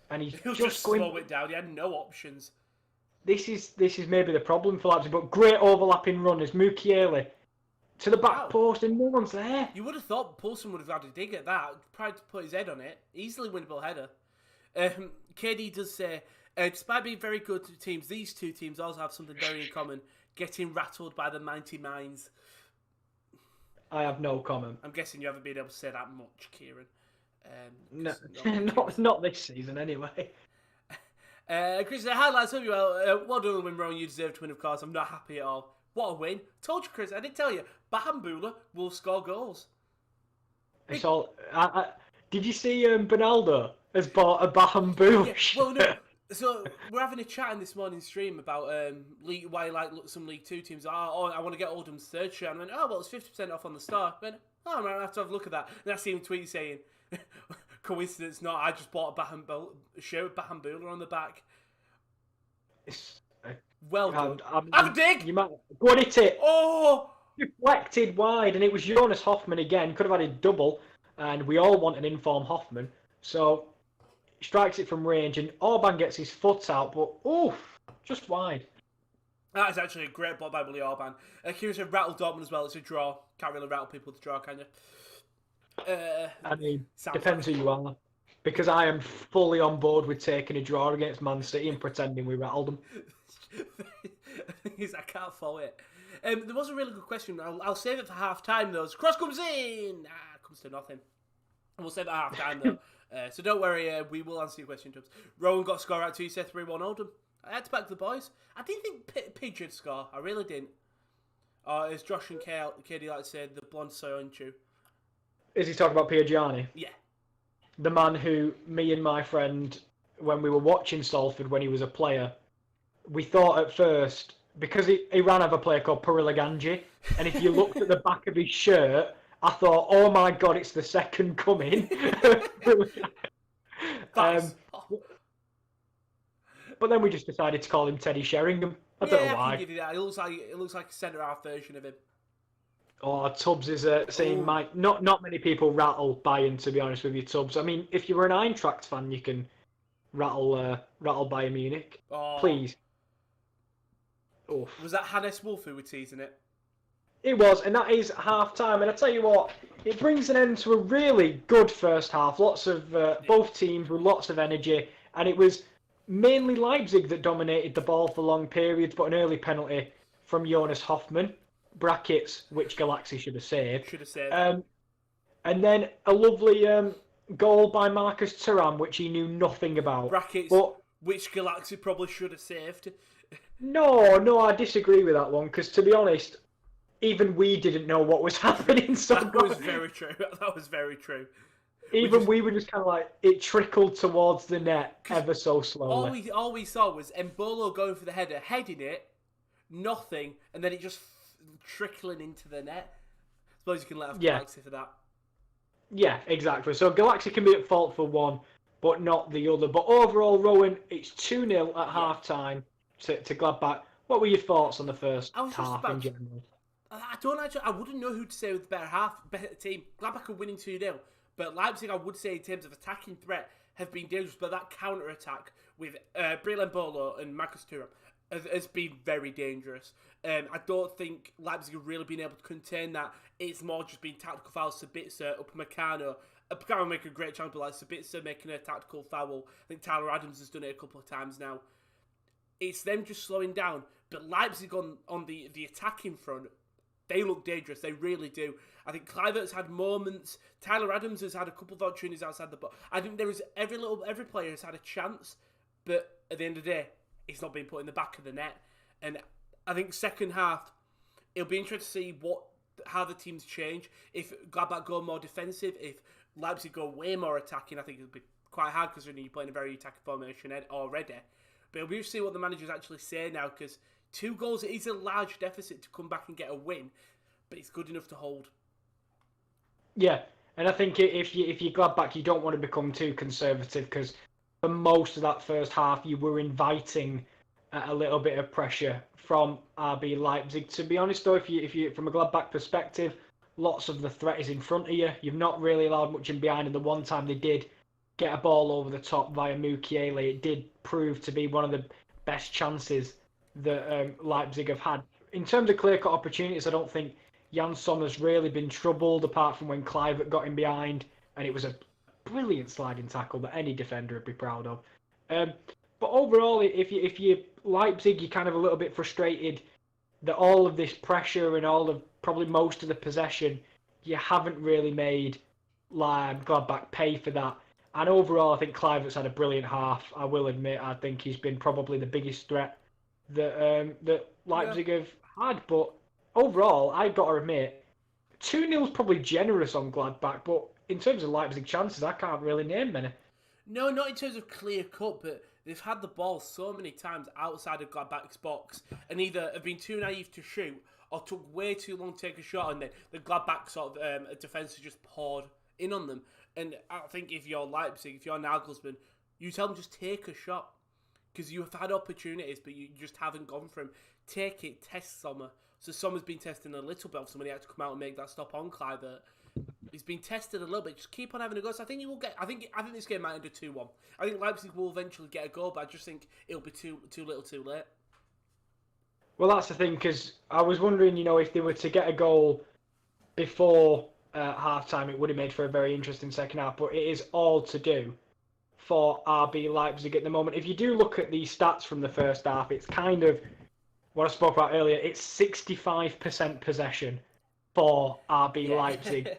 and he'll just slow it down. He had no options. This is maybe the problem for Leipzig, but great overlapping run as Mukiele to the back post, and no one's there. You would have thought Poulsen would have had a dig at that. Tried to put his head on it. Easily winnable header. KD does say, despite being very good teams, these two teams also have something very in common: getting rattled by the mighty minds. I have no comment. I'm guessing you haven't been able to say that much, Kieran. No, not this season anyway. Chris, the highlights of you. Well done, win, Rowan. You deserve to win, of course. I'm not happy at all. What a win. Told you, Chris. I did tell you. Bahambula will score goals. It's all... did you see Bonaldo has bought a Bahambula shirt? Well, no. So, we're having a chat in this morning's stream about why you like some League 2 teams. Oh, I want to get Oldham's third shirt. And I went, oh, well, it's 50% off on the store. I went, oh, I'm going to have to have a look at that. And I see him tweet saying, coincidence not, I just bought a shirt with Bahambula on the back. Well done. Have a dig! You might go at it. Oh! Deflected wide, and it was Jonas Hoffman again. Could have had a double, and we all want an informed Hoffman. So strikes it from range, and Orban gets his foot out, but oof, just wide. That is actually a great block by Willi Orban. Kieran said rattle Dortmund as well. It's a draw. Can't really rattle people to draw, can you? I mean, like depends who you are. Because I am fully on board with taking a draw against Man City and pretending we rattled them. The thing is, I can't follow it. There was a really good question. I'll save it for half time, though. Cross comes in! Comes to nothing. We'll save it at half time, though. So don't worry, we will answer your question, Tubbs. Rowan got a score out too. He said 3-1 Oldham. I had to back the boys. I didn't think Pidge would score. I really didn't. As Josh and Katie like to say, the blonde so untrue. Is he talking about Piergiani? Yeah. The man who, me and my friend, when we were watching Salford when he was a player, we thought at first, because he ran over a player called Purilaganji, and if you looked at the back of his shirt, I thought, oh my God, it's the second coming. But then we just decided to call him Teddy Sheringham. I don't know why. I can give you that. It looks like a centre-half version of him. Oh, Tubbs is saying, Mike, not many people rattle Bayern, to be honest with you, Tubbs. I mean, if you were an Eintracht fan, you can rattle Bayern Munich. Oh. Please. Oof. Was that Hannes Wolf who were teasing it? It was, and that is half-time. And I tell you what, it brings an end to a really good first half. Lots of both teams with lots of energy, and it was mainly Leipzig that dominated the ball for long periods, but an early penalty from Jonas Hoffmann, brackets, which Galaxy should have saved. And then a lovely goal by Marcus Thuram, which he knew nothing about. Brackets, which Galaxy probably should have saved. No, I disagree with that one, because to be honest, even we didn't know what was happening. That was very true. That was very true. Even we were just kind of like, it trickled towards the net ever so slowly. All we saw was Mbolo going for the header, heading it, nothing, and then it just trickling into the net. I suppose you can let off Galaxy for that. Yeah, exactly. So Galaxy can be at fault for one, but not the other. But overall, Rowan, it's 2-0 at half-time to Gladbach. What were your thoughts on the first half in general? I wouldn't know who to say with the better team. Gladbach are winning 2-0. But Leipzig, I would say, in terms of attacking threat, have been dangerous. But that counter-attack with Breel Mbolo and Marcus Thuram has been very dangerous. I don't think Leipzig have really been able to contain that. It's more just been tactical fouls. Sabitzer, Upamecano. Upamecano make a great chance, but like Sabitzer making a tactical foul. I think Tyler Adams has done it a couple of times now. It's them just slowing down. But Leipzig on the attacking front, they look dangerous. They really do. I think Kluivert's had moments. Tyler Adams has had a couple of opportunities outside the box. I think there is every player has had a chance, but at the end of the day, it's not been put in the back of the net. And I think second half, it'll be interesting to see how the teams change. If Gladbach go more defensive, if Leipzig go way more attacking, I think it'll be quite hard because you're playing a very attacking formation already. But it'll be interesting to see what the managers actually say now, because 2 goals, it is a large deficit to come back and get a win, but it's good enough to hold. Yeah, and I think if you're Gladbach, you don't want to become too conservative, because for most of that first half, you were inviting a little bit of pressure from RB Leipzig. To be honest, though, if you from a Gladbach perspective, lots of the threat is in front of you. You've not really allowed much in behind, and the one time they did get a ball over the top via Mukiele, it did prove to be one of the best chances that Leipzig have had. In terms of clear-cut opportunities, I don't think Jan Sommer's really been troubled, apart from when Kluivert got in behind, and it was a brilliant sliding tackle that any defender would be proud of. But overall, if you Leipzig, you're kind of a little bit frustrated that all of this pressure and probably most of the possession, you haven't really made Gladbach pay for that. And overall, I think Kluivert's had a brilliant half. I will admit, I think he's been probably the biggest threat that Leipzig have had. But overall, I've got to admit, 2-0 is probably generous on Gladbach, but in terms of Leipzig chances, I can't really name many. No, not in terms of clear cut, but they've had the ball so many times outside of Gladbach's box and either have been too naive to shoot or took way too long to take a shot, and then the Gladbach sort of defence has just poured in on them. And I think if you're Leipzig, if you're Nagelsmann, you tell them just take a shot, because you have had opportunities, but you just haven't gone for them. Take it, test Sommer. So Sommer's been testing a little bit. Somebody had to come out and make that stop on Kluivert. He's been tested a little bit. Just keep on having a go. So I think he will get. I think this game might end at 2-1. I think Leipzig will eventually get a goal, but I just think it'll be too little, too late. Well, that's the thing, because I was wondering, if they were to get a goal before half-time, it would have made for a very interesting second half, but it is all to do for RB Leipzig at the moment. If you do look at the stats from the first half, it's kind of what I spoke about earlier. It's 65% possession for RB Leipzig.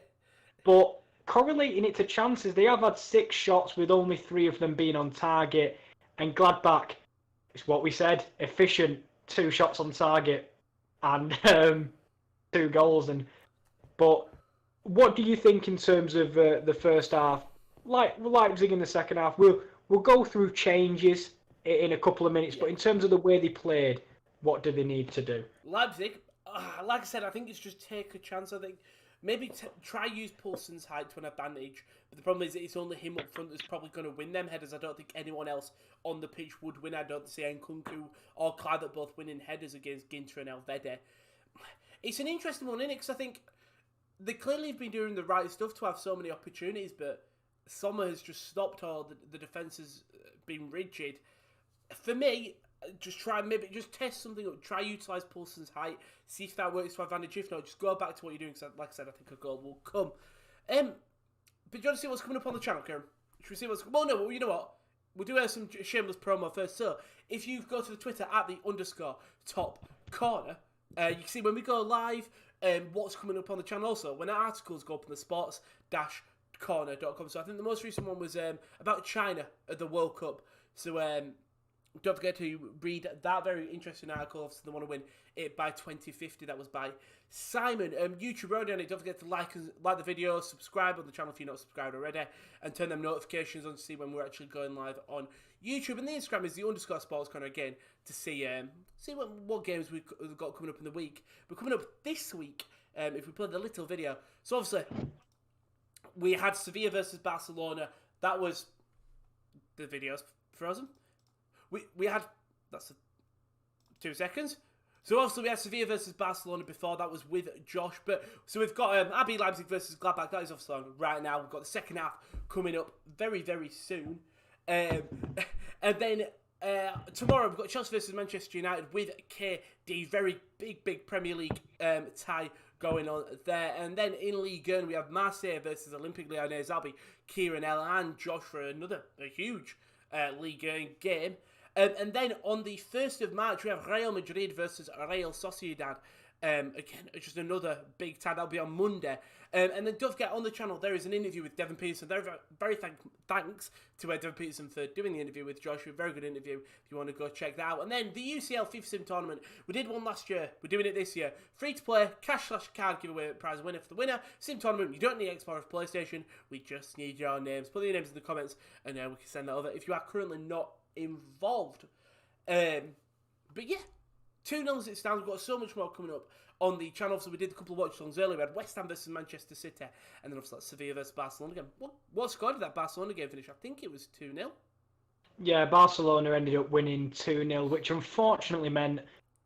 But correlating it to chances, they have had 6 shots with only 3 of them being on target. And Gladbach, it's what we said, efficient, 2 shots on target and 2 goals. But what do you think in terms of the first half? Leipzig in the second half, we'll go through changes in a couple of minutes. But in terms of the way they played, what do they need to do? Leipzig, like I said, I think it's just take a chance. I think maybe try use Poulsen's height to an advantage. But the problem is it's only him up front that's probably going to win them headers. I don't think anyone else on the pitch would win. I don't see Nkunku or Kluivert both winning headers against Ginter and Elvede. It's an interesting one, isn't it? Because I think they clearly have been doing the right stuff to have so many opportunities, but Sommer has just stopped, or the defence has been rigid. For me, just test something up. Try utilise Poulsen's height. See if that works to advantage. If not, just go back to what you're doing. Because, like I said, I think a goal will come. But do you want to see what's coming up on the channel, Kieran? Should we see what's... Well, no, you know what? We'll do some shameless promo first. So, if you go to the Twitter at _top_corner, you can see when we go live, what's coming up on the channel. Also, when our articles go up on the sports-corner.com. So, I think the most recent one was about China at the World Cup. So, don't forget to read that very interesting article. Obviously, they want to win it by 2050. That was by Simon. YouTube, already on it. Don't forget to like the video, subscribe on the channel if you're not subscribed already, and turn them notifications on to see when we're actually going live on YouTube. And the Instagram is the _sportscorner again to see what games we've got coming up in the week. But coming up this week, if we play the little video. So obviously, we had Sevilla versus Barcelona. That was the video's frozen. We had, that's 2 seconds. So obviously we had Sevilla versus Barcelona before. That was with Josh. But so we've got RB Leipzig versus Gladbach. That is obviously on right now. We've got the second half coming up very, very soon. And then tomorrow we've got Chelsea versus Manchester United with KD. Very big Premier League tie going on there. And then in Ligue 1 we have Marseille versus Olympique Lyonnais. RB Kieran L and Josh for a huge Ligue 1 game. And then on the 1st of March, we have Real Madrid versus Real Sociedad. Again, just another big tie. That'll be on Monday. And then don't forget, on the channel, there is an interview with Devon Peterson. Very thanks to Devon Peterson for doing the interview with Joshua. Very good interview if you want to go check that out. And then the UCL FIFA Sim Tournament. We did one last year. We're doing it this year. Free to play, cash/card giveaway, prize winner for the winner. Sim Tournament, you don't need Xbox or PlayStation. We just need your names. Put your names in the comments and we can send that over if you are currently not involved. But yeah, 2-0 as it stands. We've got so much more coming up on the channel. So we did a couple of watch-alongs earlier. We had West Ham versus Manchester City, and then obviously Sevilla versus Barcelona again. What score did that Barcelona game finish? I think it was 2-0. Yeah, Barcelona ended up winning 2-0, which unfortunately meant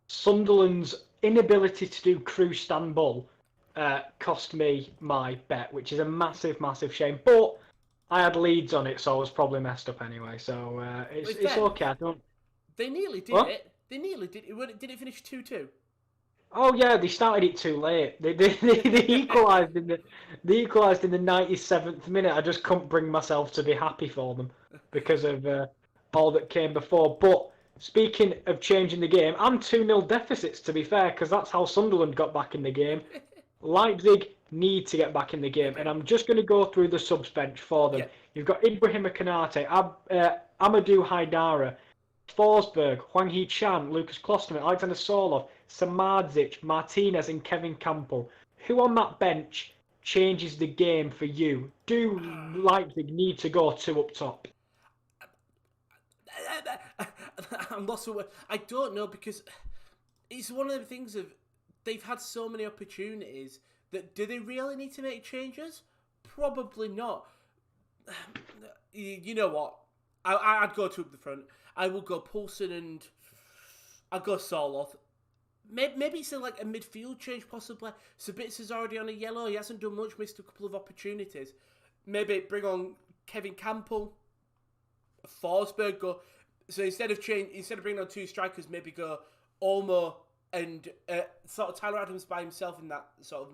Sunderland's inability to do Crew Istanbul cost me my bet, which is a massive shame. But I had Leeds on it, so I was probably messed up anyway. So it's okay. They nearly did it. They nearly did it. Did it finish 2-2? Oh yeah, they started it too late. They equalised in the 97th minute. I just couldn't bring myself to be happy for them because of all that came before. But speaking of changing the game, and 2-0 deficits, to be fair, because that's how Sunderland got back in the game. Leipzig need to get back in the game, and I'm just going to go through the subs bench for them. Yeah. You've got Ibrahima Konate, Amadou Haidara, Forsberg, Hwang Hee-chan, Lucas Klosterman, Alexander Solov, Samardzic, Martinez and Kevin Campbell. Who on that bench changes the game for you? Do Leipzig need to go 2 up top? I'm lost for words. I don't know, because it's one of the things of they've had so many opportunities that do they really need to make changes? Probably not. You know what? I'd go 2 up the front. I will go Poulsen and I'd go Solov. maybe it's like a midfield change, possibly. Sabitzer's already on a yellow. He hasn't done much, missed a couple of opportunities. Maybe bring on Kevin Campbell, Forsberg. Go. So instead of bringing on 2 strikers, maybe go Olmo and sort of Tyler Adams by himself in that sort of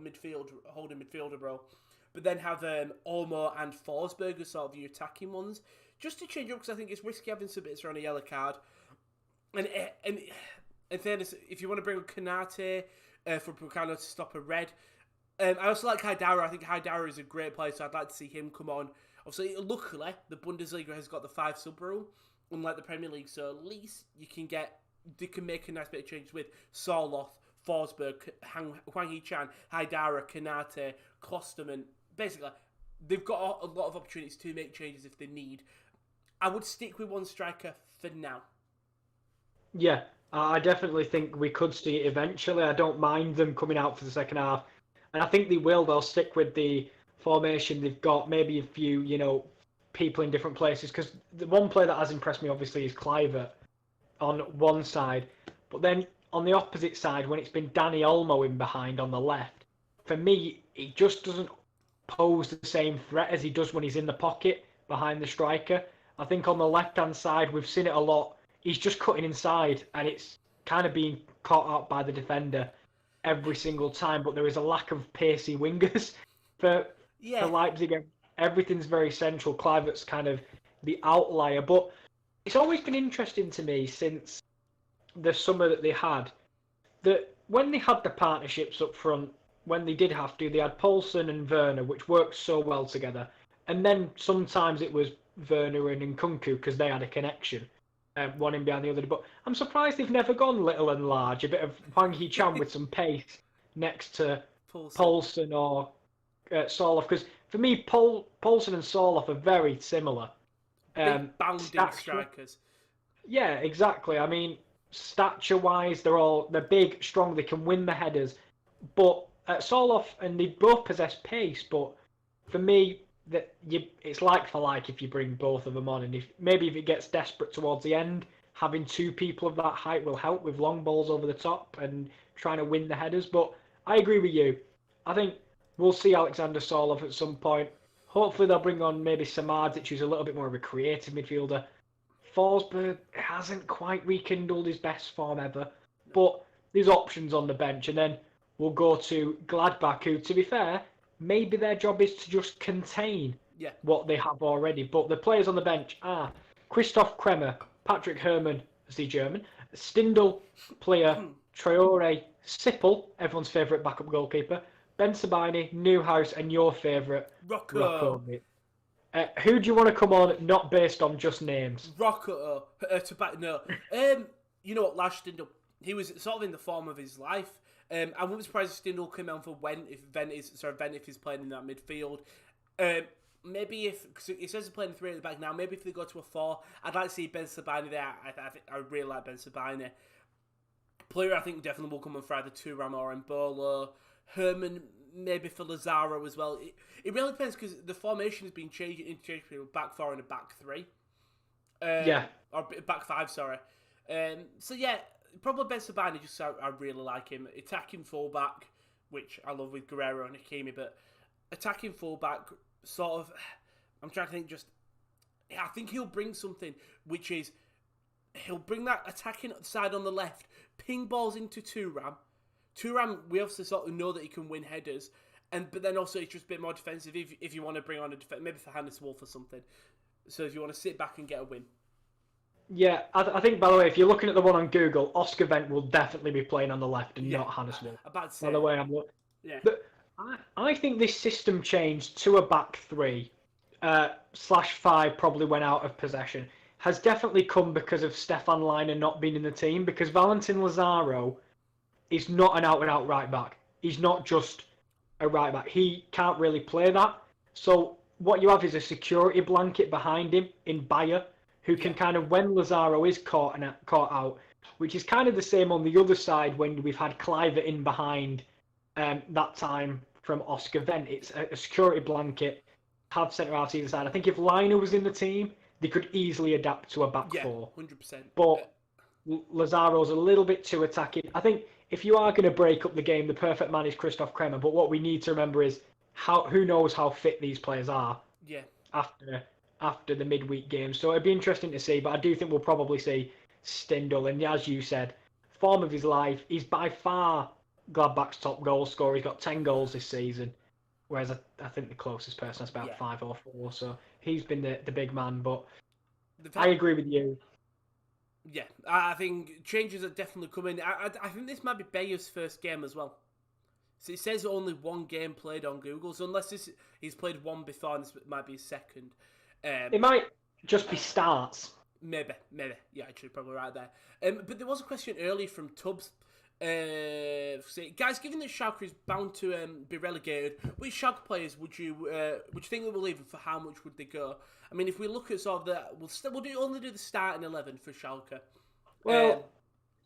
holding midfielder role. But then have Olmo and Forsberg as sort of your attacking ones. Just to change up, because I think it's risky having Sabitzer on a yellow card. And in fairness, if you want to bring on Kanate for Bucano to stop a red. I also like Haidara. I think Haidara is a great player, so I'd like to see him come on. Obviously, luckily, the Bundesliga has got the 5 sub rule, unlike the Premier League, so at least they can make a nice bit of changes with Sorloth, Forsberg, Hwang Hee-chan, Haidara, Kanate, Klosterman. Basically, they've got a lot of opportunities to make changes if they need. I would stick with 1 striker for now. Yeah, I definitely think we could see it eventually. I don't mind them coming out for the second half. And I think they will. They'll stick with the formation they've got. Maybe a few, people in different places. Because the one player that has impressed me, obviously, is Kluivert on one side. But then on the opposite side, when it's been Danny Olmo in behind on the left, for me, he just doesn't pose the same threat as he does when he's in the pocket behind the striker. I think on the left-hand side, we've seen it a lot. He's just cutting inside, and it's kind of being caught out by the defender every single time. But there is a lack of pacey wingers for Leipzig. Everything's very central. Kluivert's kind of the outlier. But it's always been interesting to me since the summer that they had, that when they had the partnerships up front, when they did have to, they had Poulsen and Werner, which worked so well together. And then sometimes it was Werner and Nkunku because they had a connection, one in behind the other. But I'm surprised they've never gone little and large. A bit of Hwang Hee-chan with some pace next to Poulsen or Sorloth. Because for me, Poulsen and Sorloth are very similar. Big bounding strikers. Yeah, exactly. I mean, stature-wise, they're big, strong. They can win the headers. But Sorloth, and they both possess pace. But for me, it's like for like if you bring both of them on. And if it gets desperate towards the end, having 2 people of that height will help with long balls over the top and trying to win the headers. But I agree with you. I think we'll see Alexander Sorloth at some point. Hopefully they'll bring on maybe Samardzic, who's a little bit more of a creative midfielder. Forsberg hasn't quite rekindled his best form ever. But there's options on the bench. And then we'll go to Gladbach, who, to be fair, maybe their job is to just contain what they have already. But the players on the bench are Christoph Kremer, Patrick Herrmann, as the German, Stindl, player, Traore, Sippel, everyone's favourite backup goalkeeper, Ben Sabini, Newhouse, and your favourite, Rocco. Who do you want to come on, not based on just names? Rocco. No. You know what, Lars Stindl, he was sort of in the form of his life. I wouldn't be surprised if Stindl came on for Vent if he's playing in that midfield. Maybe because it says they're playing 3 at the back now, maybe if they go to a 4, I'd like to see Ben Sabini there. I really like Ben Sabini. Player I think definitely will come on for either Thuram or Embolo. Herman maybe for Lazaro as well. It really depends because the formation has been interchanged between a back 4 and a back 3. Or back 5, sorry. So yeah, probably Ben Sabini, just so I really like him. Attacking fullback, which I love with Guerrero and Hakimi, but attacking fullback, sort of, I'm trying to think I think he'll bring something, which is, he'll bring that attacking side on the left, ping balls into Thuram. Thuram, we obviously sort of know that he can win headers, but then also it's just a bit more defensive if you want to bring on a defense, maybe for Hannes Wolf or something. So if you want to sit back and get a win. Yeah, I think, by the way, if you're looking at the one on Google, Oscar Wendt will definitely be playing on the left and not Hannes Wolf. About to say. By the way, I'm looking. Yeah. But I think this system changed to a back 3 /5 probably went out of possession has definitely come because of Stefan Leiner not being in the team, because Valentin Lazaro is not an out-and-out right-back. He's not just a right-back. He can't really play that. So what you have is a security blanket behind him in Bayer, who can kind of, when Lazaro is caught out, which is kind of the same on the other side when we've had Kluivert in behind that time from Oscar Wendt. It's a security blanket, have centre-halves either side. I think if Leiner was in the team, they could easily adapt to a back 4. 100%. But Lazaro's a little bit too attacking. I think if you are going to break up the game, the perfect man is Christoph Kramer. But what we need to remember is who knows how fit these players are after the midweek game. So it'd be interesting to see. But I do think we'll probably see Stindl. And as you said, form of his life. He's by far Gladbach's top goal scorer. He's got 10 goals this season. Whereas I think the closest person is about 5 or 4. So he's been the big man. But I agree with you. Yeah, I think changes are definitely coming. I think this might be Bayer's first game as well. So it says only one game played on Google. So unless he's played one before, and this might be his second. It might just be starts. Maybe. Yeah, actually, probably right there. But there was a question earlier from Tubbs. Guys, given that Schalke is bound to be relegated, which Schalke players would you think they will leave, and for how much would they go? I mean, if we look at sort of we'll only do the starting 11 for Schalke. Well,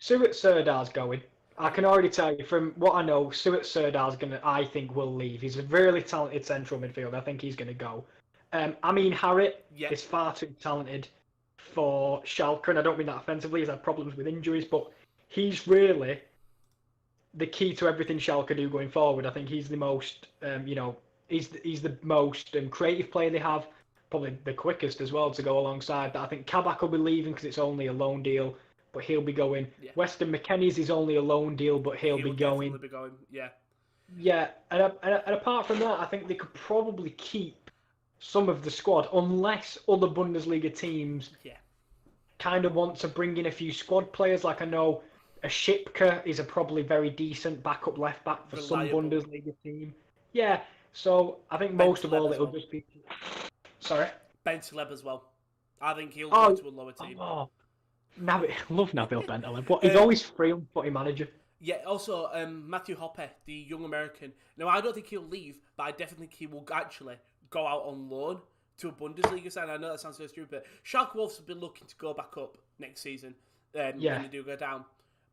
Suat Serdar's going. I can already tell you from what I know, Suat Serdar's I think will leave. He's a really talented central midfielder. I think he's going to go. Harrit is far too talented for Schalke, and I don't mean that offensively. He's had problems with injuries, but he's really the key to everything Schalke do going forward. I think he's the most, he's the most creative player they have, probably the quickest as well to go alongside that. I think Kabak will be leaving because it's only a loan deal, but he'll be going. Yeah. Weston McKennie's is only a loan deal, but he'll be going. Definitely be going. Yeah. Yeah, and apart from that, I think they could probably keep some of the squad unless other Bundesliga teams kind of want to bring in a few squad players. Like I know a Schipke is a probably very decent backup left back for some Bundesliga team. Yeah, so I think most of all it'll just be. Sorry? Bentaleb as well. I think he'll go to a lower team. Love Nabil Bentaleb, but he's always free on Footy Manager. Yeah, also Matthew Hoppe, the young American. Now, I don't think he'll leave, but I definitely think he will actually go out on loan to a Bundesliga side. I know that sounds so stupid, but Schalke Wolves have been looking to go back up next season when they do go down.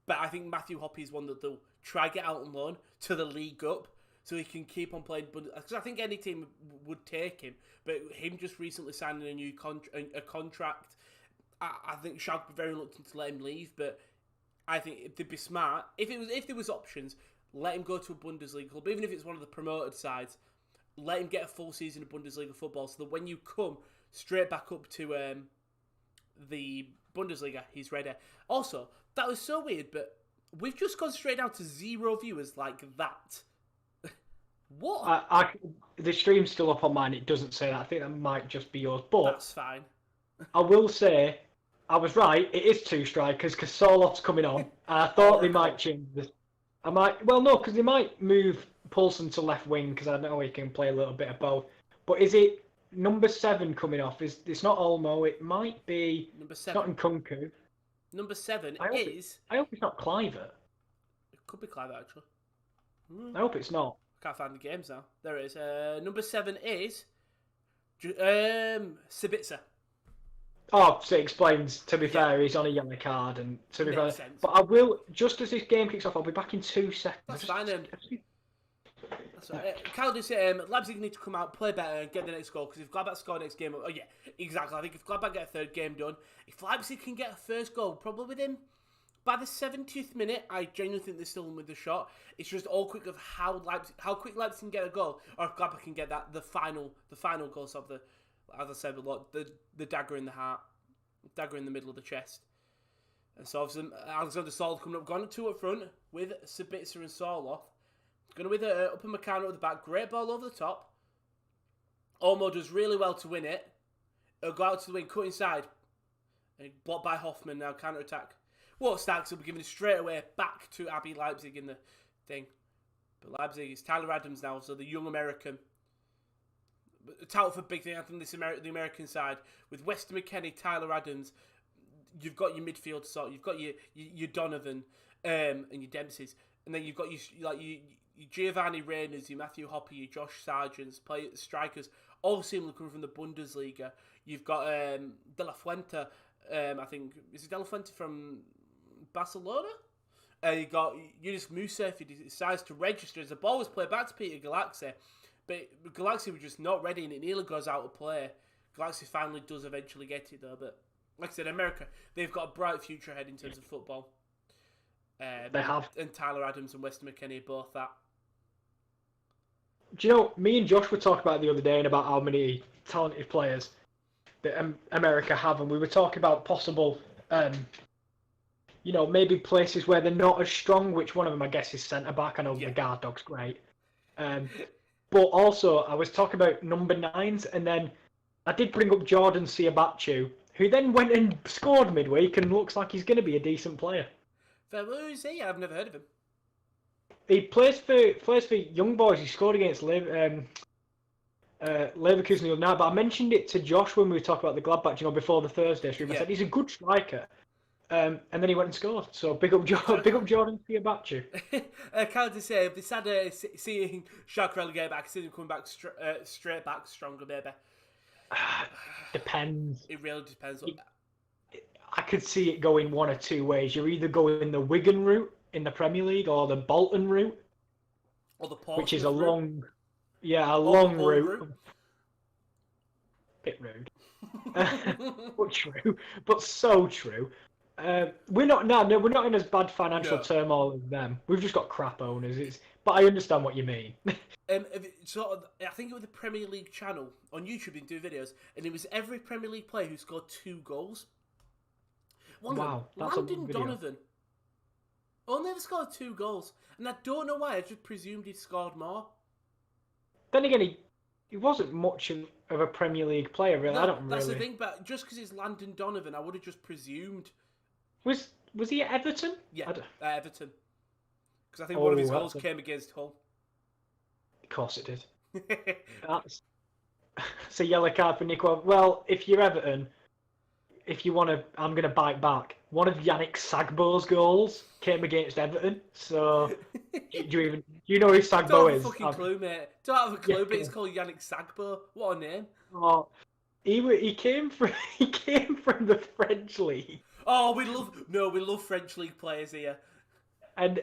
But I think Matthew Hoppe is one that they'll try get out on loan to the league up so he can keep on playing. Because I think any team would take him, but him just recently signing a new contract, I think Schalke would be very reluctant to let him leave. But I think if they'd be smart, if there was options, let him go to a Bundesliga club, even if it's one of the promoted sides. Let him get a full season of Bundesliga football, so that when you come straight back up to the Bundesliga, he's ready. Also, that was so weird, but we've just gone straight down to 0 viewers like that. What? The stream's still up on mine. It doesn't say that. I think that might just be yours. But that's fine. I will say, I was right. It is 2 strikers because Sorloth's coming on. And I thought they might change this. Because they might move Poulsen to left wing because I know he can play a little bit of both. But is it number 7 coming off? It's not Olmo. It might be. Number 7. It's not Nkunku. Number 7 is. I hope it's not Clivert. It could be Clivert actually. I hope it's not. Can't find the games now. There it is. Number 7 is Sabitzer. Oh, so it explains. To be fair, he's on a yellow card, and to be fair, but I will just as this game kicks off. I'll be back in 2 seconds. That's fine. That's right. Kyle did say Leipzig need to come out, play better, and get the next goal. Because if Gladbach score next game, oh yeah, exactly. I think if Gladbach get a third game done, if Leipzig can get a first goal, probably within by the 70th minute, I genuinely think they're still in with the shot. It's just all quick of how quick Leipzig can get a goal, or if Gladbach can get the final goal. So as I said a lot, the dagger in the heart, dagger in the middle of the chest. And so obviously Alexander Sorloth coming up, gone 2 up front with Sabitzer and Sorloth. Going with Upamecano at the back, great ball over the top. Olmo does really well to win it. He'll go out to the wing, cut inside. And blocked by Hoffman now, counter-attack. What Starks will be given it straight away back to RB Leipzig in the thing. But Leipzig is Tyler Adams now, so the young American. Tout for big thing, I think the American side. With Weston McKennie, Tyler Adams, you've got your midfield sort. You've got your Donovan and your Dempsey's. And then you've got your Giovanni Reyners, your Matthew Hoppe, your Josh Sargents, strikers, all seemingly coming from the Bundesliga. You've got De La Fuente, I think, is it De La Fuente from Barcelona? You've got Yunus Musa, if he decides to register, as the ball was played back to Peter Galaxy, but Galaxy were just not ready and it nearly goes out of play. Galaxy finally does eventually get it though, but like I said, America, they've got a bright future ahead in terms of football. They have. And Tyler Adams and Weston McKennie are both that. Do you know, me and Josh were talking about it the other day and about how many talented players that America have, and we were talking about possible, maybe places where they're not as strong, which one of them I guess is centre-back. I know the guard dog's great. But also, I was talking about number 9s, and then I did bring up Jordan Siabachu, who then went and scored midweek and looks like he's going to be a decent player. Who is he? I've never heard of him. He plays for Young Boys. He scored against Leverkusen the other night, but I mentioned it to Josh when we were talking about the Gladbach, before the Thursday stream. I said he's a good striker, and then he went and scored. So big up Jordan Siabachu. I can't just say, I've been sad seeing Schalke relegate back, seeing him coming back straight back stronger, maybe. Depends. It really depends. I could see it going one or two ways. You're either going the Wigan route in the Premier League or the Bolton route, or the Portsmouth which is a route. long route. Bit rude, but true, but so true. We're not in as bad financial turmoil as them. We've just got crap owners. But I understand what you mean. So I think it was the Premier League channel on YouTube and do videos, and it was every Premier League player who scored 2 goals. Wow, that's Landon a video. Donovan only ever scored 2 goals, and I don't know why. I just presumed he'd scored more. Then again, he wasn't much of a Premier League player, really. No, that's the thing, but just because it's Landon Donovan, I would have just presumed. Was he at Everton? Yeah, Everton. Because I think one of his goals came against Hull. Of course it did. It's a yellow card for Nico. Well, if you're Everton, if you want to, I'm going to bite back. One of Yannick Sagbo's goals came against Everton. So, do you know who Sagbo is? Don't have a fucking clue, mate. Don't have a clue, but it's called Yannick Sagbo. What a name. Oh, he came from the French league. Oh, we love French league players here. And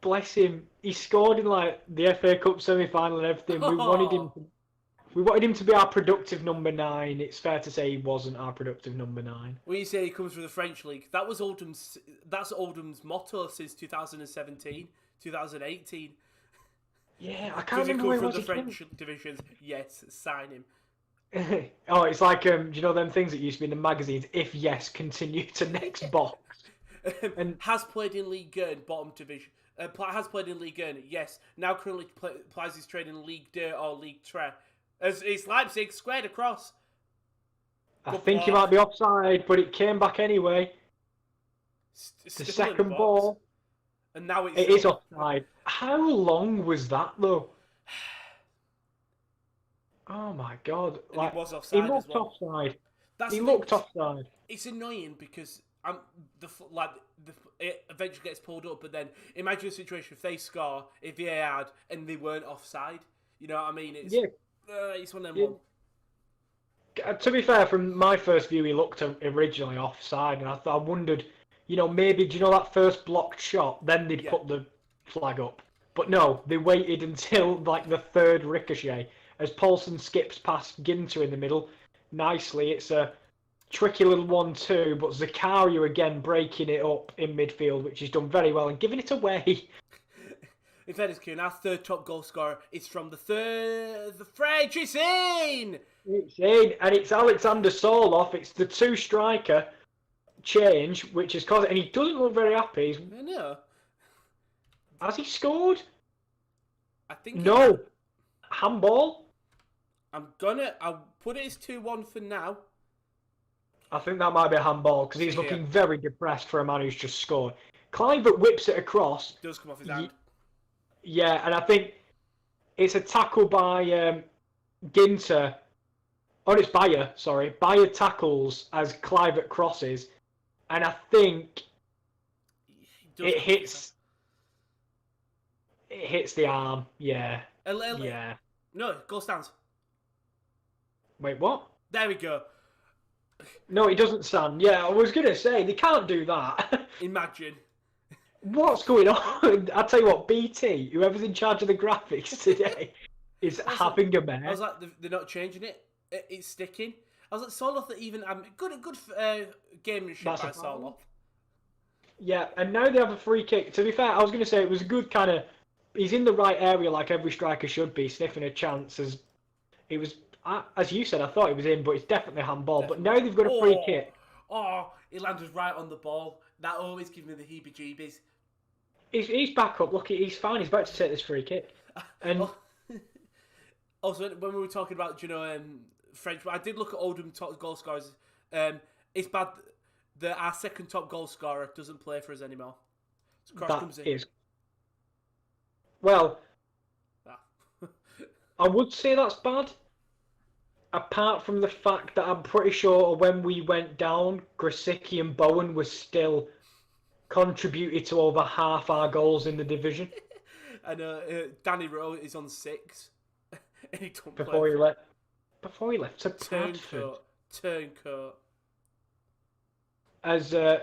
bless him, he scored in the FA Cup semi-final and everything. We wanted him to be our productive number 9. It's fair to say he wasn't our productive number 9. When you say he comes from the French league, that's Oldham's motto since 2017, 2018. Yeah, I can't remember where he was from the French divisions. Yes, sign him. Oh, it's like do you know them things that used to be in the magazines? If yes, continue to next box. And has played in Ligue 1, bottom division. Has played in Ligue 1, yes. Now currently plays his trade in Ligue 2 or Ligue 3. As it's Leipzig squared across. I think you might be offside, but it came back anyway. The second ball. And now it is offside. How long was that though? Oh my god! It was offside. He looked offside. He looked offside. It's annoying because it eventually gets pulled up, but then imagine a situation if they score, if VAR and they weren't offside. You know what I mean? It's one of them. To be fair, from my first view, he looked originally offside, and I wondered, maybe, do you know that first blocked shot? Then they'd put the flag up. But no, they waited until the third ricochet. As Paulson skips past Ginter in the middle, nicely, it's a tricky little 1-2, but Zakaria again breaking it up in midfield, which he's done very well, and giving it away. In fairness, Kieran, our third top goal scorer is from the French. It's in! It's in, and it's Alexander Soloff. It's the 2 striker change, which is caused, and he doesn't look very happy. I know. Has he scored? I think no. Handball? I'll put it as 2-1 for now. I think that might be a handball because he's looking very depressed for a man who's just scored. Kluivert whips it across. Does come off his hand. Yeah, and I think it's a tackle by Ginter. Oh, it's Bayer, sorry. Bayer tackles as Kluivert crosses, and I think it hits the arm. Yeah. Yeah. No, goal stands. Wait, what? There we go. No, it doesn't stand. Yeah, I was going to say, they can't do that. Imagine. What's going on? I'll tell you what, BT, whoever's in charge of the graphics today, is having a mare. I was like, they're not changing it. It's sticking. I was like, Soloff that even... good gamemanship by Soloff. Yeah, and now they have a free kick. To be fair, I was going to say it was a good kind of. He's in the right area, like every striker should be, sniffing a chance. As you said, I thought it was in, but it's definitely handball. Definitely. But now they've got a free kick. Oh, it landed right on the ball. That always gives me the heebie-jeebies. He's back up. Look, he's fine. He's about to take this free kick. And also, when we were talking about, French, I did look at Oldham top goal scorers. It's bad that our second top goal scorer doesn't play for us anymore. So Cross comes in. Well, I would say that's bad. Apart from the fact that I'm pretty sure when we went down, Grosicki and Bowen were still contributed to over half our goals in the division. And Danny Rowe is on 6. And he don't before play. He left to Bradford. Turncoat. As the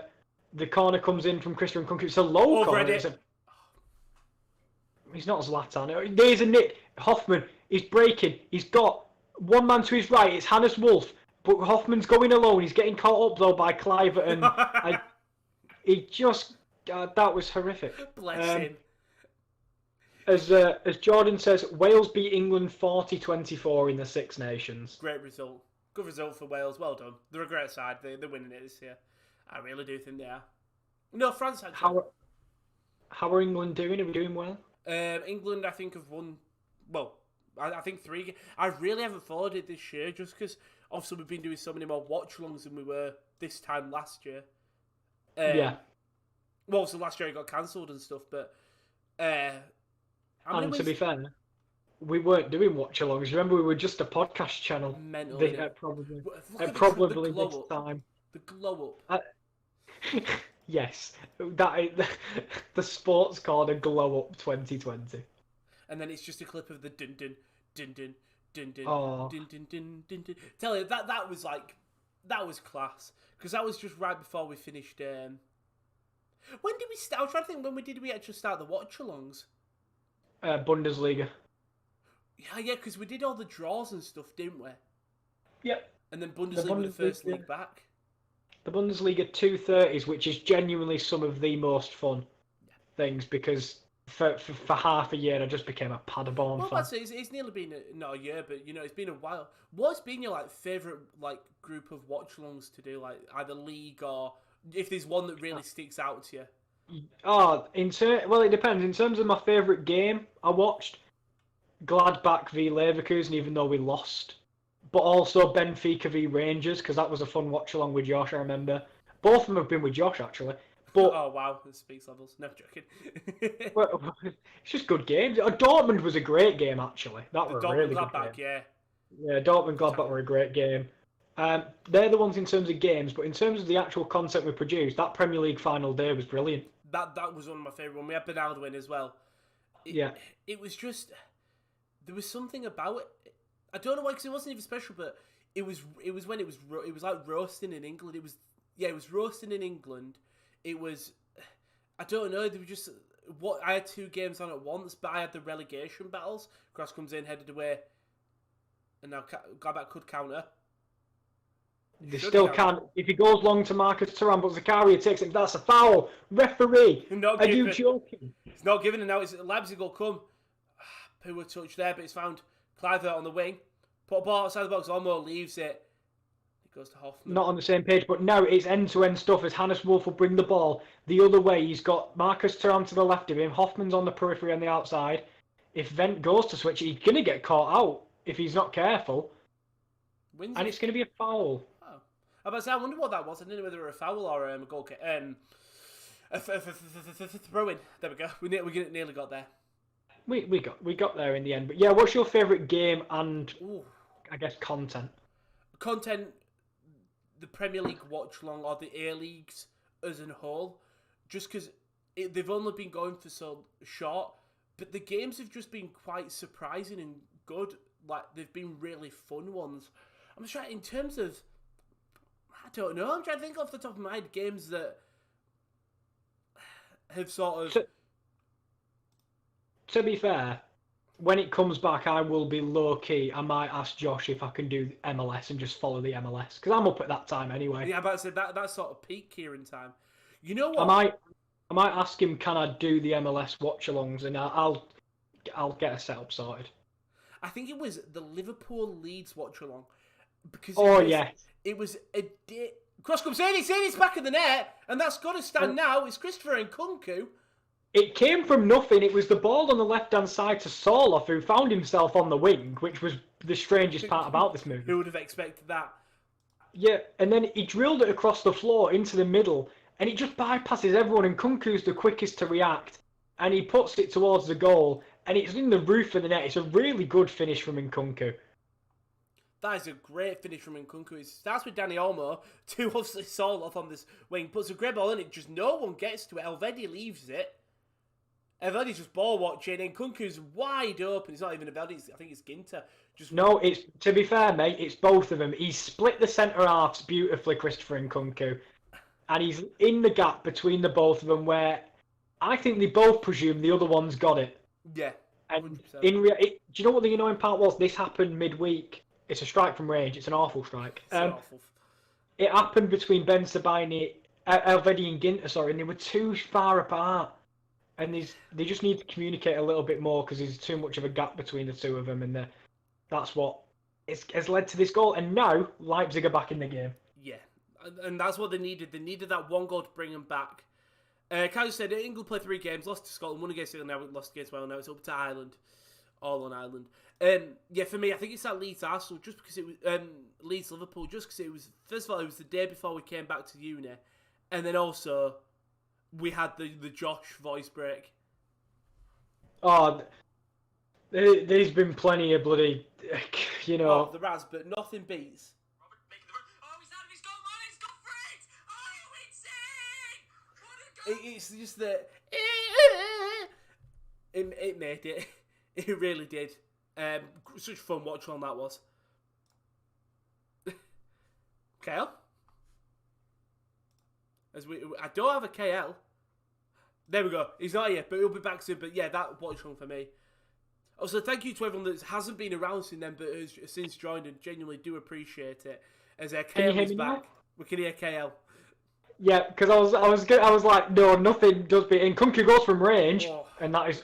corner comes in from Christian Kunku, it's a low corner. He's not Zlatan. There's a nick. Hoffman, he's breaking. He's got one man to his right. It's Hannes Wolf. But Hoffman's going alone. He's getting caught up, though, by Kluivert. And that was horrific. Bless him. As Jordan says, Wales beat England 40-24 in the Six Nations. Great result. Good result for Wales. Well done. They're a great side. They're winning it this year. I really do think they are. No, France actually. How are England doing? Are we doing well? England, I think, have won. Well, I think 3. I really haven't followed it this year, just because obviously we've been doing so many more watch-alongs than we were this time last year. Yeah. Well, so last year it got cancelled and stuff, but. And to be fair, we weren't doing watch-alongs. Remember, we were just a podcast channel. Mental. Probably this time. The glow up. Yes, the sports corner glow up 2020. And then it's just a clip of the dun dun dun dun dun dun oh. dun dun dun dun dun. Tell you that was class, because that was just right before we finished. When did we start? I was trying to think, when did we actually start the watch-alongs? Bundesliga. Yeah, because we did all the draws and stuff, didn't we? Yep. And then Bundesliga was the first league back. The Bundesliga 230s, which is genuinely some of the most fun things, because for half a year I just became a Paderborn fan. Well, it's nearly been not a year, but it's been a while. What's been your favourite group of watch-alongs to do, either league or if there's one that really sticks out to you? Oh, well, it depends. In terms of my favourite game, I watched Gladbach v Leverkusen, even though we lost. But also Benfica v Rangers, because that was a fun watch-along with Josh, I remember. Both of them have been with Josh, actually. But oh, wow. This speaks levels. No, joking. Well, it's just good games. Dortmund was a great game, actually. That was a really good game. Yeah, Dortmund-Gladbach were a great game. They're the ones in terms of games, but in terms of the actual content we produced, that Premier League final day was brilliant. That was one of my favourite ones. We had Bernardo in as well. It was just... There was something about it. I don't know why, because it wasn't even special, but it was when it was like roasting in England. It was roasting in England. It was... I don't know, they were just... I had 2 games on at once, but I had the relegation battles. Cross comes in, headed away, and now Gladbach could counter. They still can't. If he goes long to Marcus Thuram, but Zakaria takes it, that's a foul. Referee, are you joking? It's not given, and now it's Leipzig will come. Poor touch there, but it's found Kluivert on the wing. Put a ball outside the box, Olmo leaves it. It goes to Hoffman. Not on the same page, but now it's end-to-end stuff as Hannes Wolf will bring the ball the other way. He's got Marcus Thuram to the left of him. Hoffman's on the periphery on the outside. If Vent goes to switch, he's going to get caught out if he's not careful. And it's going to be a foul. I wonder what that was. I didn't know whether it was a foul or a goal kick. A throw-in. There we go. We nearly got there. We got there in the end. But yeah, what's your favourite game and I guess content? Content, the Premier League watch-along or the A-Leagues as a whole. Just because they've only been going for so short, but the games have just been quite surprising and good. They've been really fun ones. I'm trying, in terms of... I don't know. I'm trying to think off the top of my head games that have sort of... To be fair, when it comes back, I will be low-key. I might ask Josh if I can do MLS and just follow the MLS, because I'm up at that time anyway. Yeah, but I said that's sort of peak Kieran time. You know what? I might ask him, can I do the MLS watchalongs, and I'll get a setup sorted. I think it was the Liverpool Leeds watch-along. Because it was a cross comes in, it's back of the net, and that's got to stand now. It's Christopher Nkunku. It came from nothing. It was the ball on the left-hand side to Soloff, who found himself on the wing, which was the strangest part about this movie. Who would have expected that? Yeah, and then he drilled it across the floor into the middle, and it just bypasses everyone, and Nkunku's the quickest to react, and he puts it towards the goal, and it's in the roof of the net. It's a really good finish from Nkunku. That is a great finish from Nkunku. It starts with Dani Olmo to obviously Soloff on this wing, puts a great ball in it, just no one gets to it. Elvedi leaves it. Elvedi's just ball watching, and Nkunku's wide open. It's not even Elvedi, I think it's Ginter. No, it's, to be fair, mate, it's both of them. He's split the centre halves beautifully, Christopher Nkunku, and he's in the gap between the both of them where I think they both presume the other one's got it. Yeah. 100%. And do you know what the annoying part was? This happened midweek. It's a strike from range. It's an awful strike. Awful. It happened between Ben Sabini, Elvedi and Ginter, and they were too far apart. And they just need to communicate a little bit more because there's too much of a gap between the two of them, and that's what has led to this goal. And now Leipzig are back in the game. Yeah, and that's what they needed. They needed that one goal to bring them back. Kyle said England played 3 games, lost to Scotland, won against England, now lost against Wales. Now it's up to Ireland, all on Ireland. Yeah, for me, I think it's that Leeds Arsenal, just because it was Leeds Liverpool, just because it was, first of all, it was the day before we came back to uni, and then also we had the Josh voice break. Oh, there's been plenty of bloody, you know. Oh, the Raz, but nothing beats. It's just that it made it. It really did. Such fun watch on that was. KL? I don't have a KL. There we go. He's not here, but he'll be back soon. But yeah, that watch on for me. Also, thank you to everyone that hasn't been around since then, but has since joined, and genuinely do appreciate it. As KL is back, now? We can hear KL. Yeah, because I was like, no, nothing does beat. And Nkunku goes from range, and that is.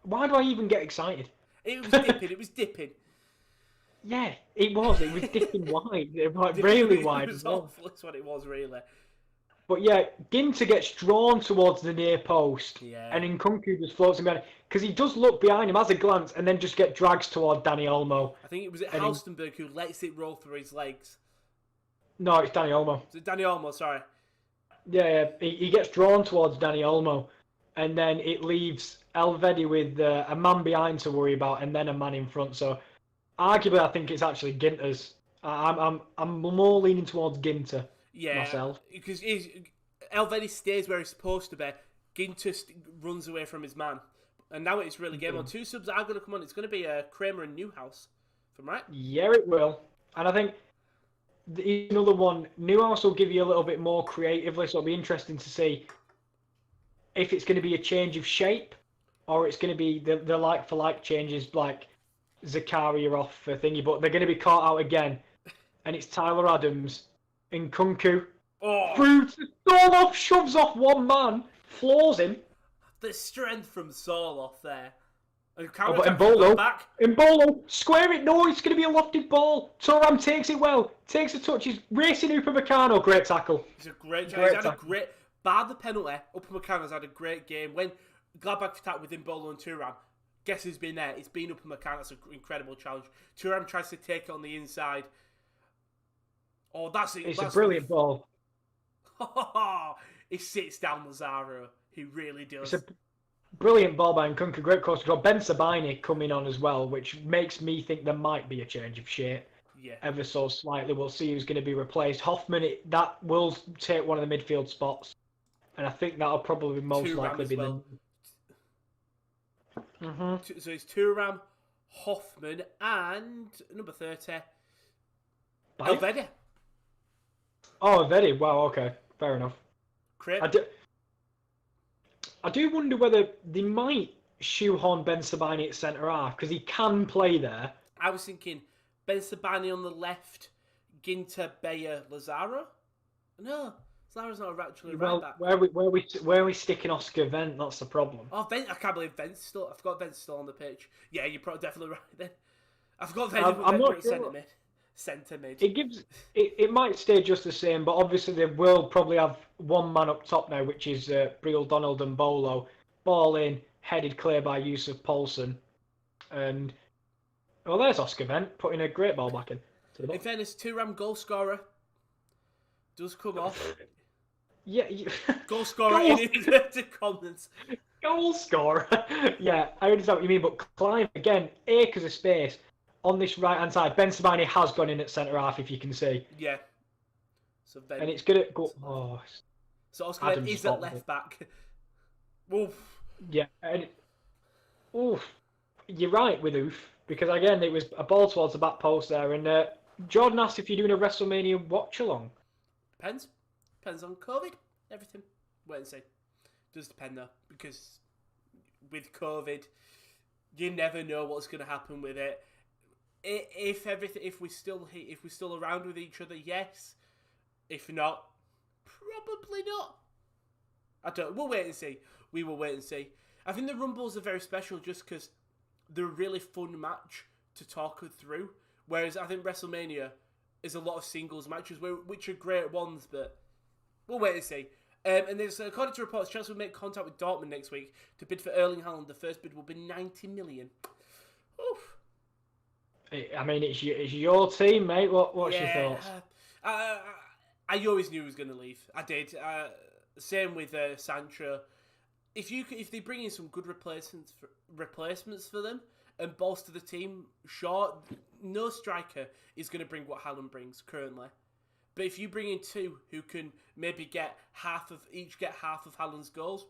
Why do I even get excited? It was dipping. It was dipping. Yeah, it was. It was dipping wide, like really wide. It was awful. That's what it was, really. But yeah, Ginter gets drawn towards the near post, and Nkunku just floats him behind, because he does look behind him, has a glance, and then just get dragged toward Dani Olmo. I think it was Halstenberg who lets it roll through his legs. No, it's Dani Olmo. Is it Dani Olmo? Sorry. Yeah, he gets drawn towards Dani Olmo, and then it leaves Elvedi with a man behind to worry about, and then a man in front. So, arguably, I think it's actually Ginter's. I'm more leaning towards Ginter. Yeah, myself. Because Elvedi stays where he's supposed to be. Ginter runs away from his man, and now it's really game on. 2 subs are going to come on. It's going to be Kramer and Newhouse, if I'm right. Yeah, it will, and I think. Another one, Newhouse will give you a little bit more creatively, so it'll be interesting to see if it's going to be a change of shape or it's going to be the like-for-like changes like Zakaria off for thingy, but they're going to be caught out again. And it's Tyler Adams, Nkunku, through to Soloff, shoves off one man, floors him. The strength from Soloff there. But Embolo, square it, no, it's going to be a lofted ball. Thuram takes it well, takes a touch, he's racing Upamecano, great tackle. He's a great bar the penalty, Upamecano's had a great game. When Gladbach attacked with Embolo and Thuram, guess who's been there? It's been Upamecano, that's an incredible challenge. Thuram tries to take it on the inside. Oh, that's it. It's a brilliant ball. He sits down Lazaro, he really does. It's a brilliant ball by Nkunku, great course control. Ben Sabini coming on as well, which makes me think there might be a change of shape. Yeah. Ever so slightly. We'll see who's going to be replaced. Hoffman, that will take one of the midfield spots. And I think that'll probably most likely be well. So it's Thuram, Hoffman, and number 30, Elvedi. Oh, Elvedi. Wow, okay. Fair enough. I do wonder whether they might shoehorn Ben Sabini at centre-half, because he can play there. I was thinking Ben Sabini on the left, Ginter, Bayer, Lazaro? No. Zara's not actually right Well, back. where we sticking Oscar Wendt? That's the problem. Oh, Wendt, I can't believe Wendt's still. I forgot Wendt's still on the pitch. Yeah, you're probably definitely right then. I forgot I'm not Wendt sure. Centre mid. It might stay just the same, but obviously they will probably have one man up top now, which is Briel Donald and Bolo. Ball in, headed clear by Yusuf Poulsen, and well, there's Oscar Wendt putting a great ball back in. In fairness, Thuram goal scorer does come off. Yeah, Goal scorer in inverted commas. Goal scorer. Yeah, I understand what you mean, but Klein again, acres of space on this right hand side. Ben Sabani has gone in at centre half, if you can see. Yeah. So and it's gonna go. Oh, so Oscar Wendt is at left back. Oof. Yeah, and oof, you're right with Oof, because again it was a ball towards the back post there, and Jordan asked if you're doing a WrestleMania watch along. Depends on COVID, everything. Wait and see. Does depend though, because with COVID, you never know what's going to happen with it. If we're still around with each other, yes. If not, probably not. We'll wait and see. We will wait and see. I think the Rumbles are very special just because they're a really fun match to talk through. Whereas I think WrestleMania is a lot of singles matches, which are great ones, but we'll wait and see. And there's, according to reports, Chelsea will make contact with Dortmund next week to bid for Erling Haaland. The first bid will be 90 million. Oof. I mean, it's your team, mate. What's your thoughts? I always knew he was going to leave. I did. Same with Sancho. If they bring in some good replacements for them and bolster the team, sure, no striker is going to bring what Haaland brings currently. But if you bring in two who can maybe get half of Haaland's goals,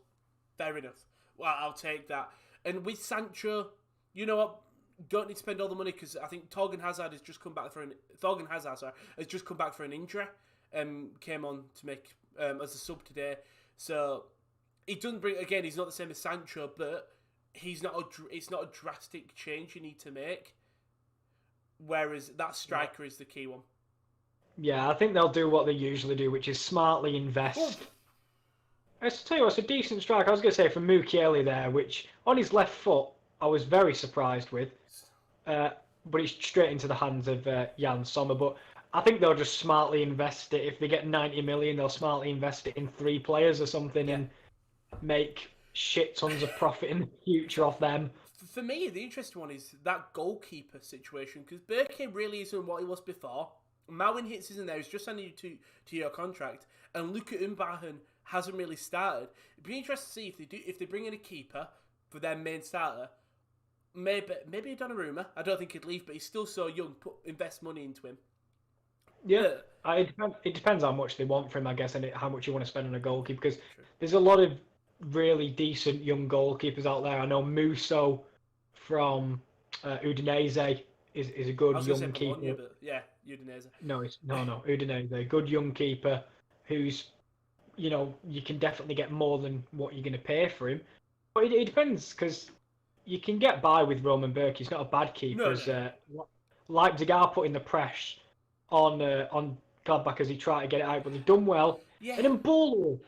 fair enough. Well, I'll take that. And with Sancho, you know what? Don't need to spend all the money because I think Thorgan Hazard has just come back for an injury. Came on to make as a sub today. So he doesn't bring, again, he's not the same as Sancho, but it's not a drastic change you need to make. Whereas that striker is the key one. Yeah, I think they'll do what they usually do, which is smartly invest. I tell you what, it's a decent strike. I was going to say from Mukiele there, which on his left foot I was very surprised with. But it's straight into the hands of Jan Sommer. But I think they'll just smartly invest it. If they get 90 million, they'll smartly invest it in 3 players or something and make shit tons of profit in the future off them. For me, the interesting one is that goalkeeper situation, because Berke really isn't what he was before. Mawin Hits isn't there, he's just signed you to your contract, and Luka Umbahan hasn't really started. It'd be interesting to see if they bring in a keeper for their main starter. Maybe Donnarumma. I don't think he'd leave, but he's still so young. Invest money into him. Yeah, it depends how much they want from him, I guess, and how much you want to spend on a goalkeeper. Because there's a lot of really decent young goalkeepers out there. I know Musso from Udinese is a good young keeper. Bologna, but yeah, Udinese. No, Udinese, good young keeper who's, you can definitely get more than what you're going to pay for him. But it depends, because you can get by with Roman Berke. He's not a bad keeper. Leipzig are putting the press on Gladbach as he tried to get it out, but they've done well. Yeah. And then Bolo,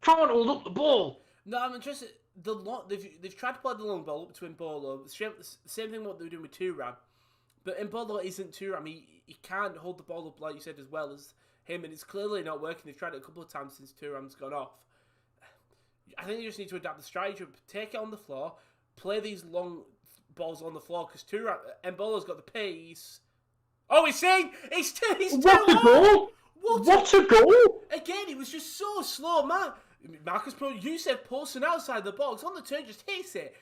trying to hold up the ball. No, I'm interested. They've tried to play the long ball up to Mbolo. Same thing what they were doing with Thuram. But Mbolo isn't Thuram. He can't hold the ball up, like you said, as well as him, and it's clearly not working. They've tried it a couple of times since Thuram's gone off. I think you just need to adapt the strategy. Take it on the floor. Play these long balls on the floor, because Mbolo's got the pace. Oh, he's saying he's too What a goal! What a goal! Again, it was just so slow, man. Marcus Yusuf Poulsen outside the box on the turn, just hits it.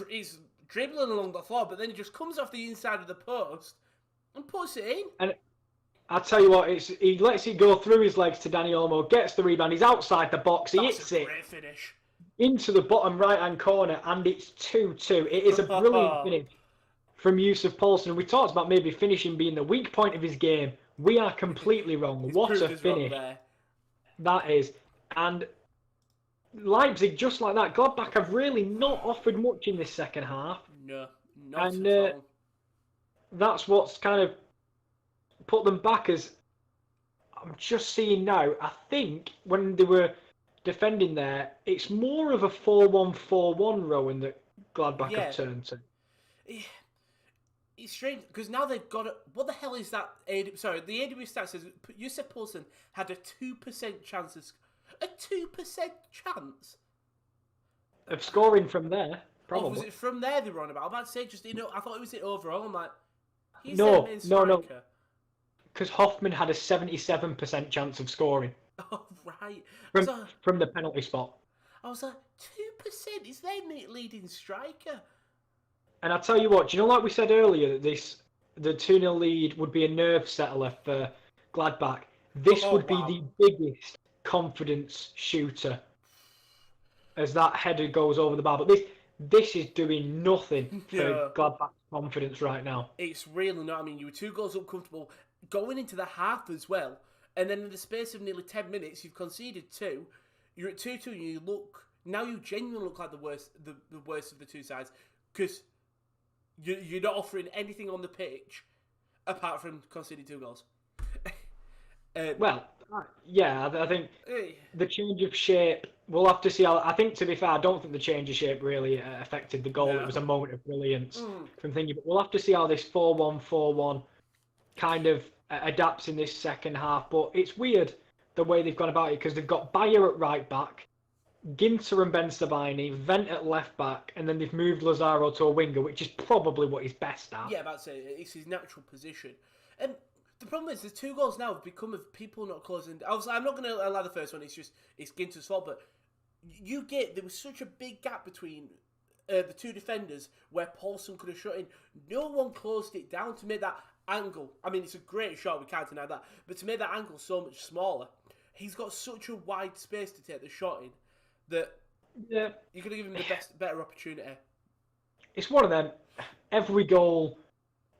He's dribbling along the floor, but then he just comes off the inside of the post and puts it in. And I tell you what, he lets it go through his legs to Dani Olmo, gets the rebound, he's outside the box, he hits it. Great finish. Into the bottom right-hand corner, and it's 2-2. It is a brilliant finish from Yusuf Poulsen. We talked about maybe finishing being the weak point of his game. We are completely wrong. What a finish that is. And Leipzig, just like that, Gladbach have really not offered much in this second half. No, not at all. That's what's kind of put them back. As I'm just seeing now. I think when they were defending there, it's more of a 4-1-4-1 Rowan that Gladbach have Yeah. turned to. It's strange because now they've got it. What the hell is that? Sorry, the AW stat says Yusuf Poulsen had a 2% chance a 2% chance Of scoring from there, probably. Oh, was it from there they were on about? I'm about to say just I thought it was it overall. I'm like, he's No, their main striker. no. Because Hoffman had a 77% chance of scoring. Oh right. From the penalty spot. I was like, 2% is their leading striker. And I'll tell you what, do you know, like we said earlier, that the 2-0 lead would be a nerve settler for Gladbach. This would be the biggest confidence shooter as that header goes over the bar. But this is doing nothing for Gladbach's confidence right now. It's really not. I mean, you were 2 goals up comfortable going into the half as well. And then in the space of nearly 10 minutes, you've conceded 2. You're at 2-2 and you genuinely look like the worst of the two sides. Because you're not offering anything on the pitch apart from conceding 2 goals. I think the change of shape, we'll have to see how. I think, to be fair, I don't think the change of shape really affected the goal. No. It was a moment of brilliance from thinking. But we'll have to see how this 4-1-4-1 kind of adapts in this second half. But it's weird the way they've gone about it because they've got Bayer at right back, Ginter and Ben Sabini, Vent at left back, and then they've moved Lazaro to a winger, which is probably what he's best at. Yeah, about to say, it's his natural position. And the problem is, the 2 goals now have become of people not closing. I'm not going to allow the first one. It's Ginter's fault. But there was such a big gap between the 2 defenders where Poulsen could have shot in. No one closed it down to make that angle. I mean, it's a great shot. We can't deny that. But to make that angle so much smaller, he's got such a wide space to take the shot in that you're going to give him the better opportunity. It's one of them. Every goal,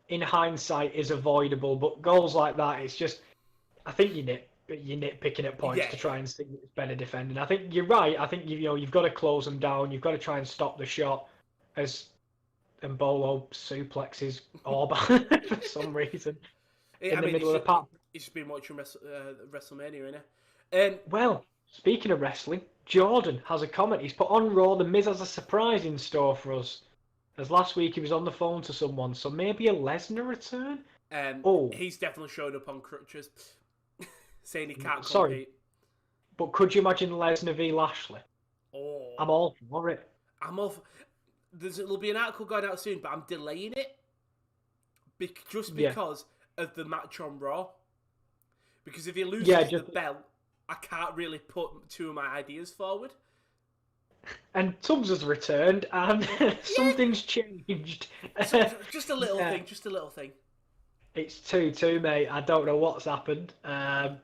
in hindsight, is avoidable, but goals like that, it's just, I think you're nitpicking at points to try and see it's better defending. I think you're right. I think you've got to close them down. You've got to try and stop the shot as Mbolo suplexes Orban for some reason in the middle of the park. He's just been watching WrestleMania, isn't he? Well, speaking of wrestling, Jordan has a comment. He's put on Raw, The Miz has a surprise in store for us. As last week he was on the phone to someone, so maybe a Lesnar return? He's definitely showed up on crutches, saying he can't compete. Sorry, but could you imagine Lesnar v Lashley? Oh, I'm all for it. There'll be an article going out soon, but I'm delaying it just because of the match on Raw. Because if he loses the belt, I can't really put 2 of my ideas forward. And Tubbs has returned, and something's changed. Just a little thing. It's 2-2, mate. I don't know what's happened. I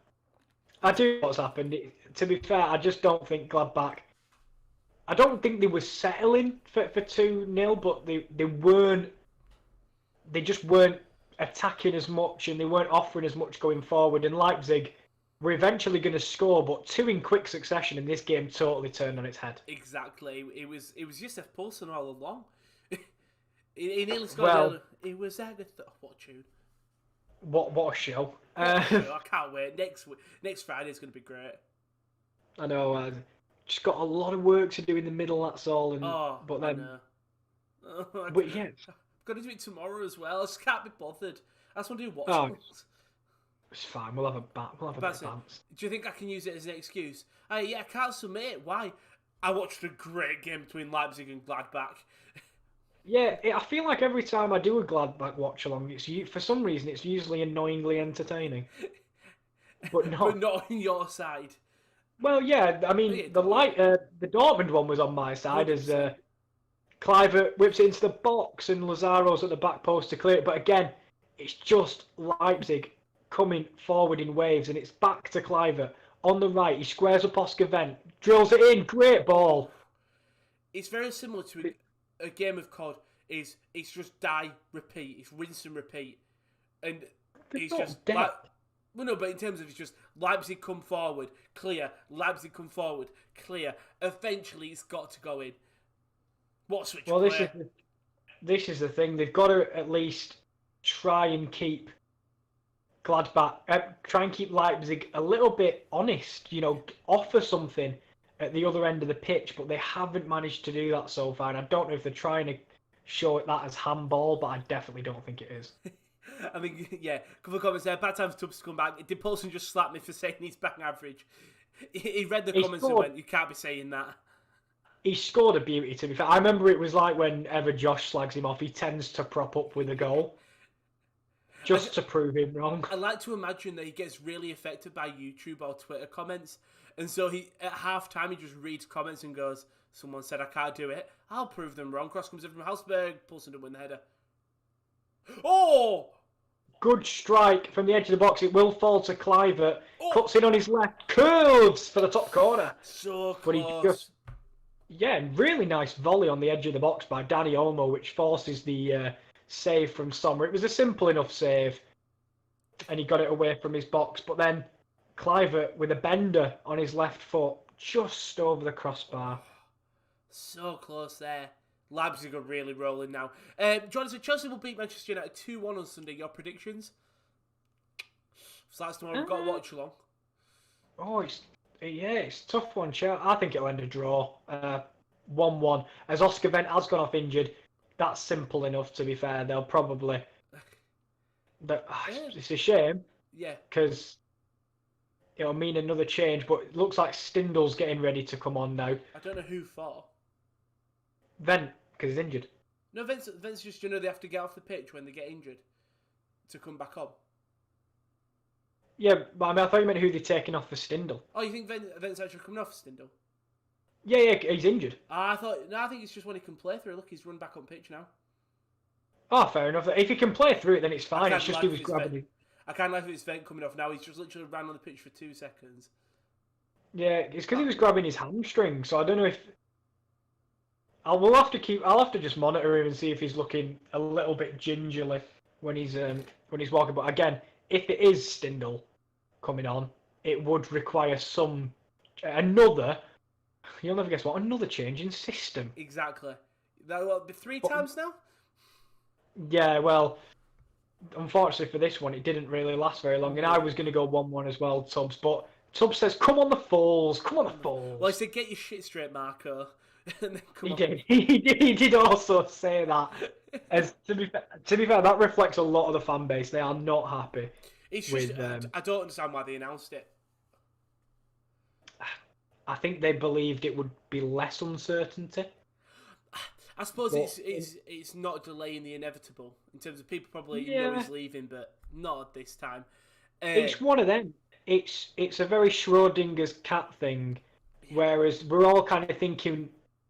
do know what's happened. To be fair, I just don't think Gladbach... I don't think they were settling for 2-0, but they weren't... They just weren't attacking as much, and they weren't offering as much going forward. And Leipzig were eventually going to score, but 2 in quick succession, and this game totally turned on its head. Exactly. It was Yusuf Poulsen all along. he nearly scored. It was Agatha. What tune? What a show! I can't wait. Next Friday is going to be great. I know. Just got a lot of work to do in the middle. That's all. And but then, but yeah, I've got to do it tomorrow as well. I just can't be bothered. I just want to do Watchalongs. It's fine. We'll have a bit of balance. Do you think I can use it as an excuse? I can't submit it. Why? I watched a great game between Leipzig and Gladbach. Yeah, I feel like every time I do a Gladbach watch along, for some reason it's usually annoyingly entertaining. But not on your side. Well, yeah. I mean, the Dortmund one was on my side 100%. As Kluivert whips it into the box and Lazaro's at the back post to clear it. But again, it's just Leipzig coming forward in waves, and it's back to Kluivert on the right. He squares up Oscar Wendt, drills it in, great ball. It's very similar to a game of COD. It's just die, repeat. It's rinse and repeat, and it's just well, no, but in terms of it's just Leipzig come forward, clear. Leipzig come forward, clear. Eventually, it's got to go in. What switch? Well, this is the thing. They've got to at least try and keep Gladbach, try and keep Leipzig a little bit honest, offer something at the other end of the pitch, but they haven't managed to do that so far. And I don't know if they're trying to show that as handball, but I definitely don't think it is. I mean, yeah, a couple of comments there. Bad time for Tubbs to come back. Did Paulson just slap me for saying he's bang average? He read the comments and went, you can't be saying that. He scored a beauty, to be fair. I remember it was like whenever Josh slags him off, he tends to prop up with a goal. Just to prove him wrong. I like to imagine that he gets really affected by YouTube or Twitter comments. And so he, at half time, he just reads comments and goes, someone said I can't do it. I'll prove them wrong. Cross comes in from Halsberg. Paulson to win the header. Oh! Good strike from the edge of the box. It will fall to Kluivert. Cuts in on his left. Curves for the top corner. So close. But he really nice volley on the edge of the box by Danny Olmo, which forces the save from Sommer. It was a simple enough save, and he got it away from his box. But then Kluivert with a bender on his left foot, just over the crossbar. So close there. Leipzig are really rolling now. Jonathan, Chelsea will beat Manchester United 2-1 on Sunday. Your predictions? So that's tomorrow. We've got a watch along. Oh, it's a tough one. I think it'll end a draw. 1-1. As Oscar Wendt has gone off injured, that's simple enough, to be fair. They'll probably... It's a shame. Yeah. Because it'll mean another change, but it looks like Stindl's getting ready to come on now. I don't know who for. Wendt, because he's injured. No, Vince just, they have to get off the pitch when they get injured to come back on. Yeah, but I thought you meant who they're taking off for Stindl. Oh, you think Vince actually coming off for Stindl? Yeah, he's injured. I think it's just when he can play through. Look, he's run back on pitch now. Oh, fair enough. If he can play through it, then it's fine. It's just he was grabbing. I can't like his Wendt coming off now. He's just literally ran on the pitch for 2 seconds. Yeah, it's because he was grabbing his hamstring. So I don't know if I'll have to just monitor him and see if he's looking a little bit gingerly when he's walking. But again, if it is Stindl coming on, it would require another. You'll never guess what, another change in system. Exactly. That will be 3 times now. Yeah, well, unfortunately for this one, it didn't really last very long, and I was going to go 1-1 as well, Tubbs. But Tubbs says, "Come on the Foals, come on the Foals." Well, he said, "Get your shit straight, Marco." And then he did. He did also say that. As to be fair, that reflects a lot of the fan base. They are not happy. It's just I don't understand why they announced it. I think they believed it would be less uncertainty. I suppose it's not delaying the inevitable in terms of people probably know he's leaving, but not at this time. It's one of them. It's a very Schrodinger's cat thing, whereas we're all kind of thinking,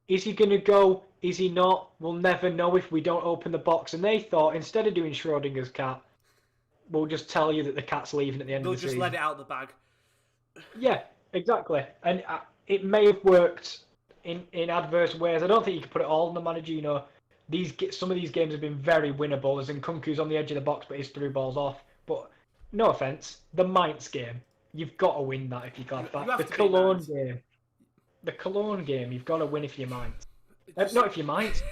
is he going to go? Is he not? We'll never know if we don't open the box. And they thought, instead of doing Schrodinger's cat, we'll just tell you that the cat's leaving at the end of the season. They'll just let it out of the bag. Yeah, exactly. And it may have worked in adverse ways. I don't think you can put it all on the manager. Some of these games have been very winnable, as in Kunku's on the edge of the box, but he's threw balls off. But no offence, the Mainz game, you've got to win that if you're Gladbach. The Cologne game, you've got to win if you're Mainz. Not if you're Mainz.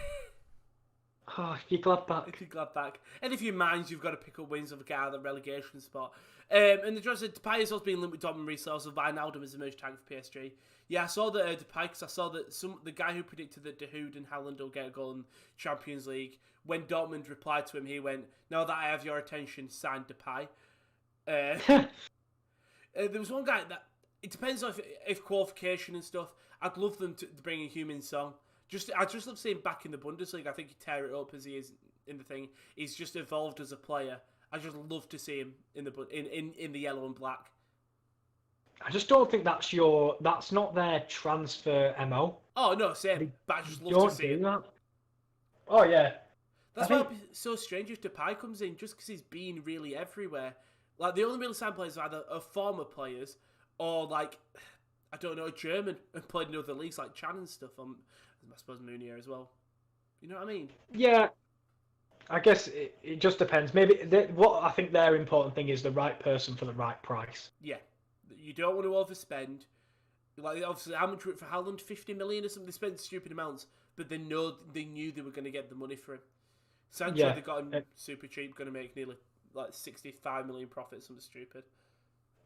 Oh, if you're Gladbach. If you're Gladbach. And if you're Mainz, you've got to pick up wins of a guy out of the relegation spot. And the judge said Depay is also being linked with Dortmund resale, so Wijnaldum has emerged target for PSG. Yeah, I saw that Depay, because I saw that the guy who predicted that De Hood and Haaland will get a goal in Champions League, when Dortmund replied to him, he went, "Now that I have your attention, sign Depay." There was one guy that, it depends on if qualification and stuff, I'd love them to bring a human song. I just love seeing him back in the Bundesliga. I think he'd tear it up as he is in the thing. He's just evolved as a player. I just love to see him in the yellow and black. I just don't think that's not their transfer MO. Oh no, same. But I just love to see him. That. Oh yeah. That's why it'd be so strange if Depay comes in, just because he's been really everywhere. Like, the only really signed players are either former players or, like, I don't know, a German and played in other leagues like Chan and stuff. I suppose Mounier as well. You know what I mean? Yeah. I guess it just depends. Maybe what I think their important thing is the right person for the right price. Yeah. You don't want to overspend. Like, obviously, how much for Haaland? 50 million or something? They spent stupid amounts, but they knew they were going to get the money for him. Sancho, they got him super cheap, going to make nearly like 65 million profit, something stupid.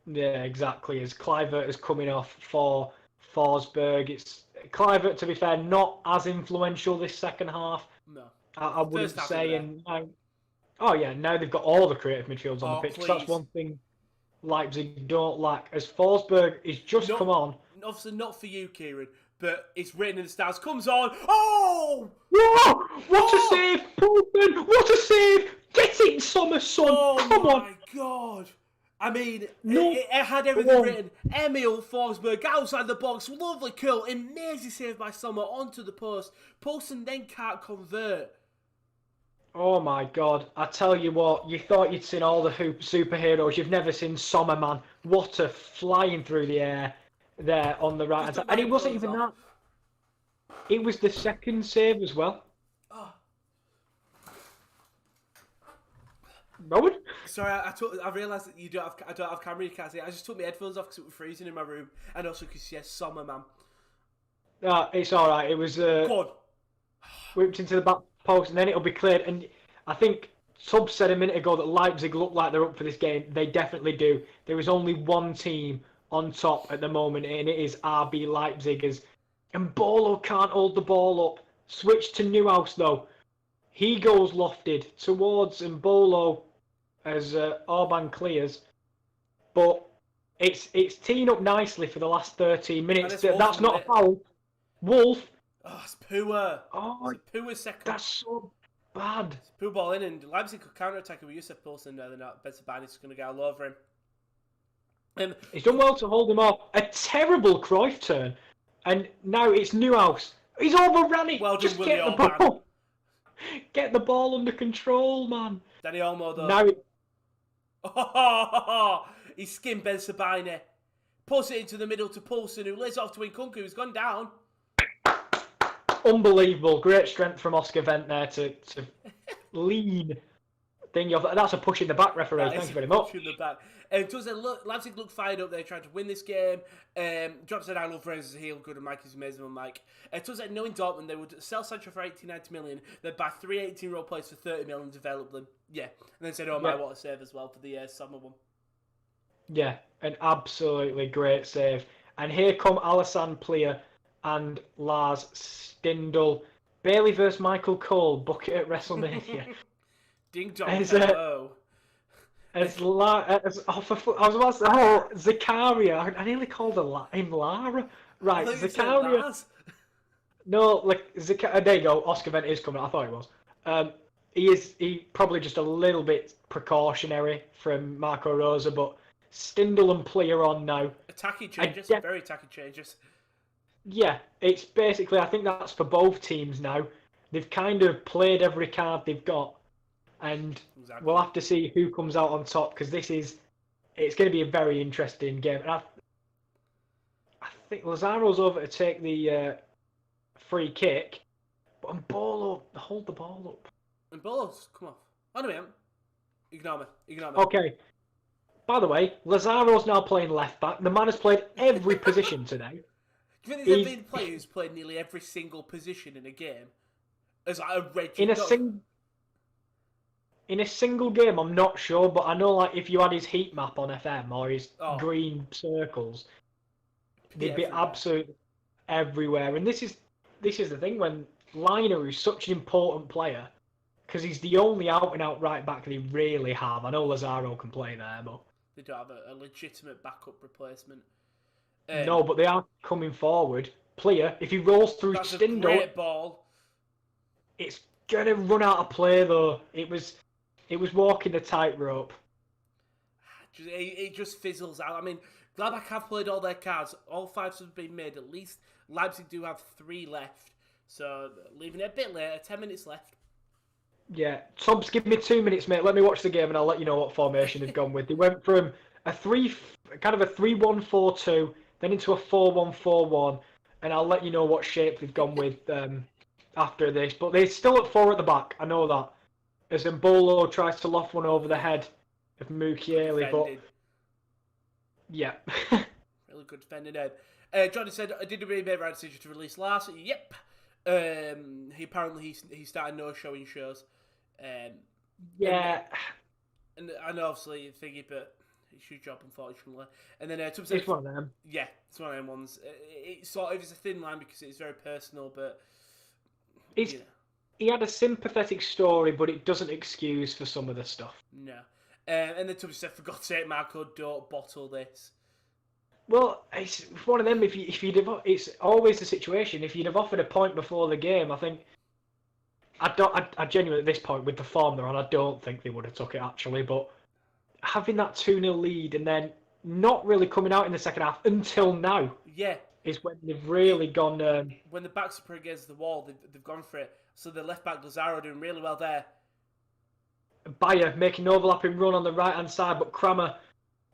Yeah, exactly. As Kluivert is coming off for Forsberg, it's Kluivert, to be fair, not as influential this second half. No. I wouldn't First half say. there. And oh yeah, now they've got all the creative midfields on the Oh, pitch. 'Cause please. that's one thing Leipzig don't lack. As Forsberg is just come on. Obviously not for you, Kieran, but it's written in the stars. Comes on. Oh! Whoa! What a save, Poulsen! What a save! Get it, Sommer, son! Oh Come my on! God! I mean, No. it had everything written. Emil Forsberg outside the box, lovely curl, amazing save by Sommer onto the post. Poulsen then can't convert. Oh my God! I tell you what, you thought you'd seen all the superheroes. You've never seen Sommer, man. What a flying through the air there on the right hand side. And it wasn't even that. It was the second save as well. Oh. Rowan? Sorry, I realised that I don't have camera. You can't see it. I just took my headphones off because it was freezing in my room, and also because yes, Sommer, man. It's all right. It was Go on. whipped into the back post, and then it'll be cleared. And I think Sub said a minute ago that Leipzig look like they're up for this game. They definitely do. There is only one team on top at the moment, and it is RB Leipzig. And Bolo can't hold the ball up. Switch to Newhouse though. He goes lofted towards Mbolo as Orban clears, but it's teeing up nicely for the last 13 minutes. That's not a foul. Wolf. Oh, it's poor. Oh, it's a poor second. That's so bad. It's poor ball in, and Leipzig could counter-attack it with Yusuf Poulsen. They're not. Benzebaini's going to get all over him. He's done well to hold him off. A terrible Cruyff turn, and now it's Newhouse. He's overrun it. Well done, Just Willie get the Orban. ball. Get the ball under control, man. Danny Olmo though. Now He skimmed Benzebaini. Pulls it into the middle to Poulsen, who lays off to Nkunku, who's gone down. Unbelievable. Great strength from Oscar Wendt there to lean thing. That's a push in the back, referee. Thank you very much. In the back. Leipzig look fired up. They're trying to win this game. Drop said, I love Rennes as a heel. Good, and Mike is amazing on Mike. It turns out knowing Dortmund, they would sell Sancho for 80-90 million. They'd buy 3 18-year-old players for 30 million and develop them. Yeah. And then said, oh, my, what a save as well for the summer one. Yeah, an absolutely great save. And here come Alassane Plia and Lars Stindl. Bailey versus Michael Cole, bucket at WrestleMania. Ding dong, hello. I was about to say, Zakaria. I nearly called him Lara. Right, Zakaria. No, like there you go. Oscar Wendt is coming. I thought he was. He probably just a little bit precautionary from Marco Rosa, but Stindl and Plia on now. Attacking changes, very attacking changes. Yeah, it's basically, I think that's for both teams now. They've kind of played every card they've got, and we'll have to see who comes out on top, because it's going to be a very interesting game. And I think Lazaro's over to take the free kick, but Mbolo, hold the ball up. Mbolo's come off. Oh no, man. Ignore me. Okay. By the way, Lazaro's now playing left back. The man has played every position today. Do you think there's been a player who's played nearly every single position in a game? As like a red in a single game, I'm not sure, but I know like if you had his heat map on FM or his green circles, they'd be absolutely everywhere. And this is the thing when Liner is such an important player, because he's the only out-and-out right back they really have. I know Lazaro can play there, but they don't have a legitimate backup replacement. No, but they are coming forward. Plia, if he rolls through Stindl, great ball. It's gonna run out of play though. It was walking the tightrope. It just fizzles out. I mean, Gladbach have played all their cards. All 5 have been made at least. Leipzig do have 3 left. So leaving it a bit later, 10 minutes left. Yeah, Subs, give me 2 minutes, mate. Let me watch the game and I'll let you know what formation they've gone with. They went from a 3-1-4-2, then into a 4-1-4-1, and I'll let you know what shape they've gone with after this. But they're still at 4 at the back, I know that. As Mbolo tries to loft one over the head of Mukiele, but yeah. Really good defending there. Johnny said, I did a really bad right decision to release Lars. Yep. He apparently he started no showing shows. Yeah. And I know obviously you're thinking, but it's your job, unfortunately. And then It's one of them. Yeah, it's one of them ones. It sort of is a thin line because it's very personal, but He had a sympathetic story, but it doesn't excuse for some of the stuff. No. And then Tubby said, for God's sake, Marco, don't bottle this. Well, it's one of them. It's always the situation. If you'd have offered a point before the game, I think I genuinely at this point with the form they're on, I don't think they would have took it actually. But having that 2-0 lead and then not really coming out in the second half until now, is when they've really gone. When the backs are against the wall, they've gone for it. So the left back Lazaro doing really well there. Bayer making an overlapping run on the right hand side, but Kramer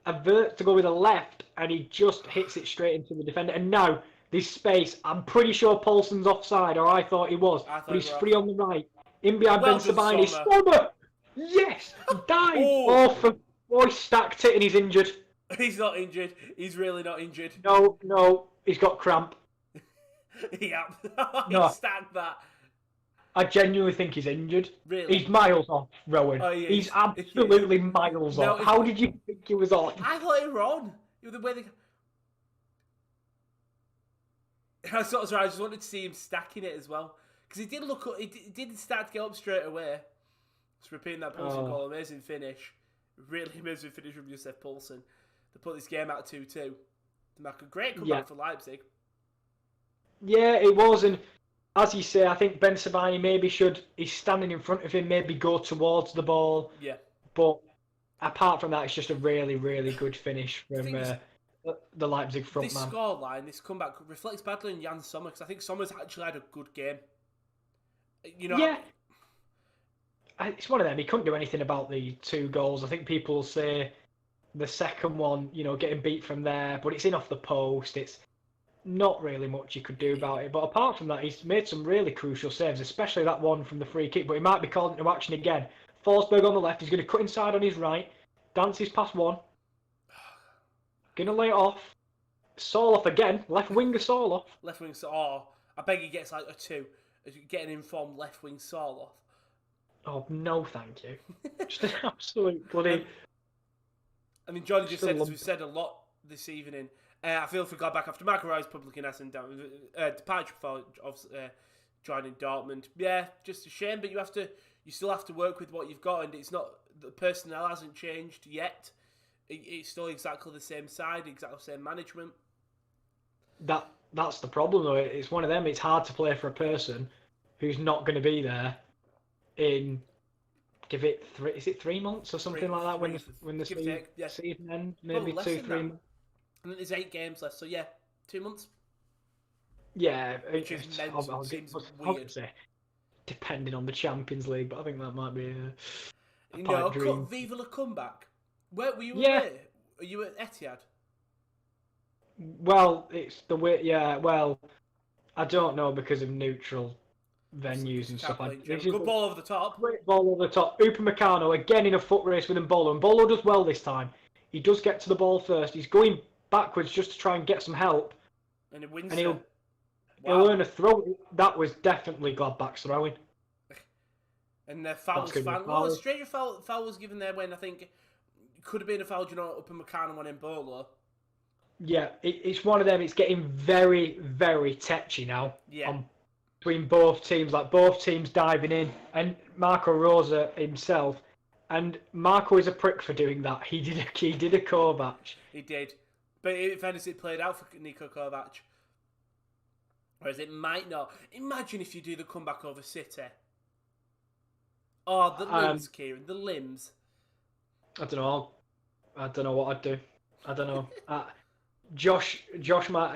averts to go with the left, and he just hits it straight into the defender. And now this space, I'm pretty sure Paulson's offside, or I thought he was, but he's free on the right, in behind Ben Sabini. Sommer, yes, dive. He stacked it, and he's injured. He's not injured. He's really not injured. No, he's got cramp. He stacked that. I genuinely think he's injured. Really? He's miles off, Rowan. Oh, yeah, he's absolutely miles off. How did you think he was on? I thought he was on. The way I just wanted to see him stacking it as well. Because he did look up, he did start to get up straight away. Just repeating that Poulsen goal, amazing finish. Really amazing finish from Josef Poulsen. They put this game out 2-2. To make a great comeback for Leipzig. Yeah, it was, and as you say, I think Ben Sabini maybe he's standing in front of him, maybe go towards the ball. Yeah. But apart from that, it's just a really, really good finish from the Leipzig front man. This scoreline, this comeback, reflects badly on Jan Sommer, because I think Sommer's actually had a good game. Yeah. It's one of them. He couldn't do anything about the 2 goals. I think people say the second one, getting beat from there, but it's in off the post. It's not really much he could do about it. But apart from that, he's made some really crucial saves, especially that one from the free kick. But he might be called into action again. Forsberg on the left. He's going to cut inside on his right. Dances past one. Going to lay it off. Soloff again. Left winger Soloff. Left wing Soloff. I beg he gets like a 2. Getting informed left wing Soloff. Oh, no, thank you. Just an absolute bloody... I mean, Johnny just said, as we said a lot this evening, I feel for Gladbach after Marco Reus publicly announcing departure for joining Dortmund. Yeah, just a shame, but you still have to work with what you've got, and it's not, the personnel hasn't changed yet. It's still exactly the same side, exactly the same management. That's the problem, though. It's one of them. It's hard to play for a person who's not going to be there in, give it 3, is it 3 months or something like that when the season ends? Maybe 2-3 months. And then there's 8 games left, so yeah, 2 months. Yeah, which is mental. Seems weird. Depending on the Champions League, but I think that might be a pipe dream. Viva la comeback. Where were you? Yeah. Are you at Etihad? Well, it's the way. Yeah, well, I don't know because of neutral venues and stuff like that. Good ball over the top. Great ball over the top. Upamecano again in a foot race with Mbolo. And Mbolo does well this time. He does get to the ball first. He's going backwards just to try and get some help. And he wins. And he'll earn a throw. That was definitely Gladbach's throwing. And the foul was found. Well, a stranger foul was given there when I think it could have been a foul, Upamecano on Mbolo. Yeah, it's one of them. It's getting very, very tetchy now. Yeah. Between both teams, like both teams diving in, and Marco Rosa himself. And Marco is a prick for doing that. He did a Kovac. He did. But in fairness, it played out for Niko Kovac. Whereas it might not. Imagine if you do the comeback over City. Oh, the limbs, Kieran. The limbs. I don't know. I don't know what I'd do. I don't know. Josh might,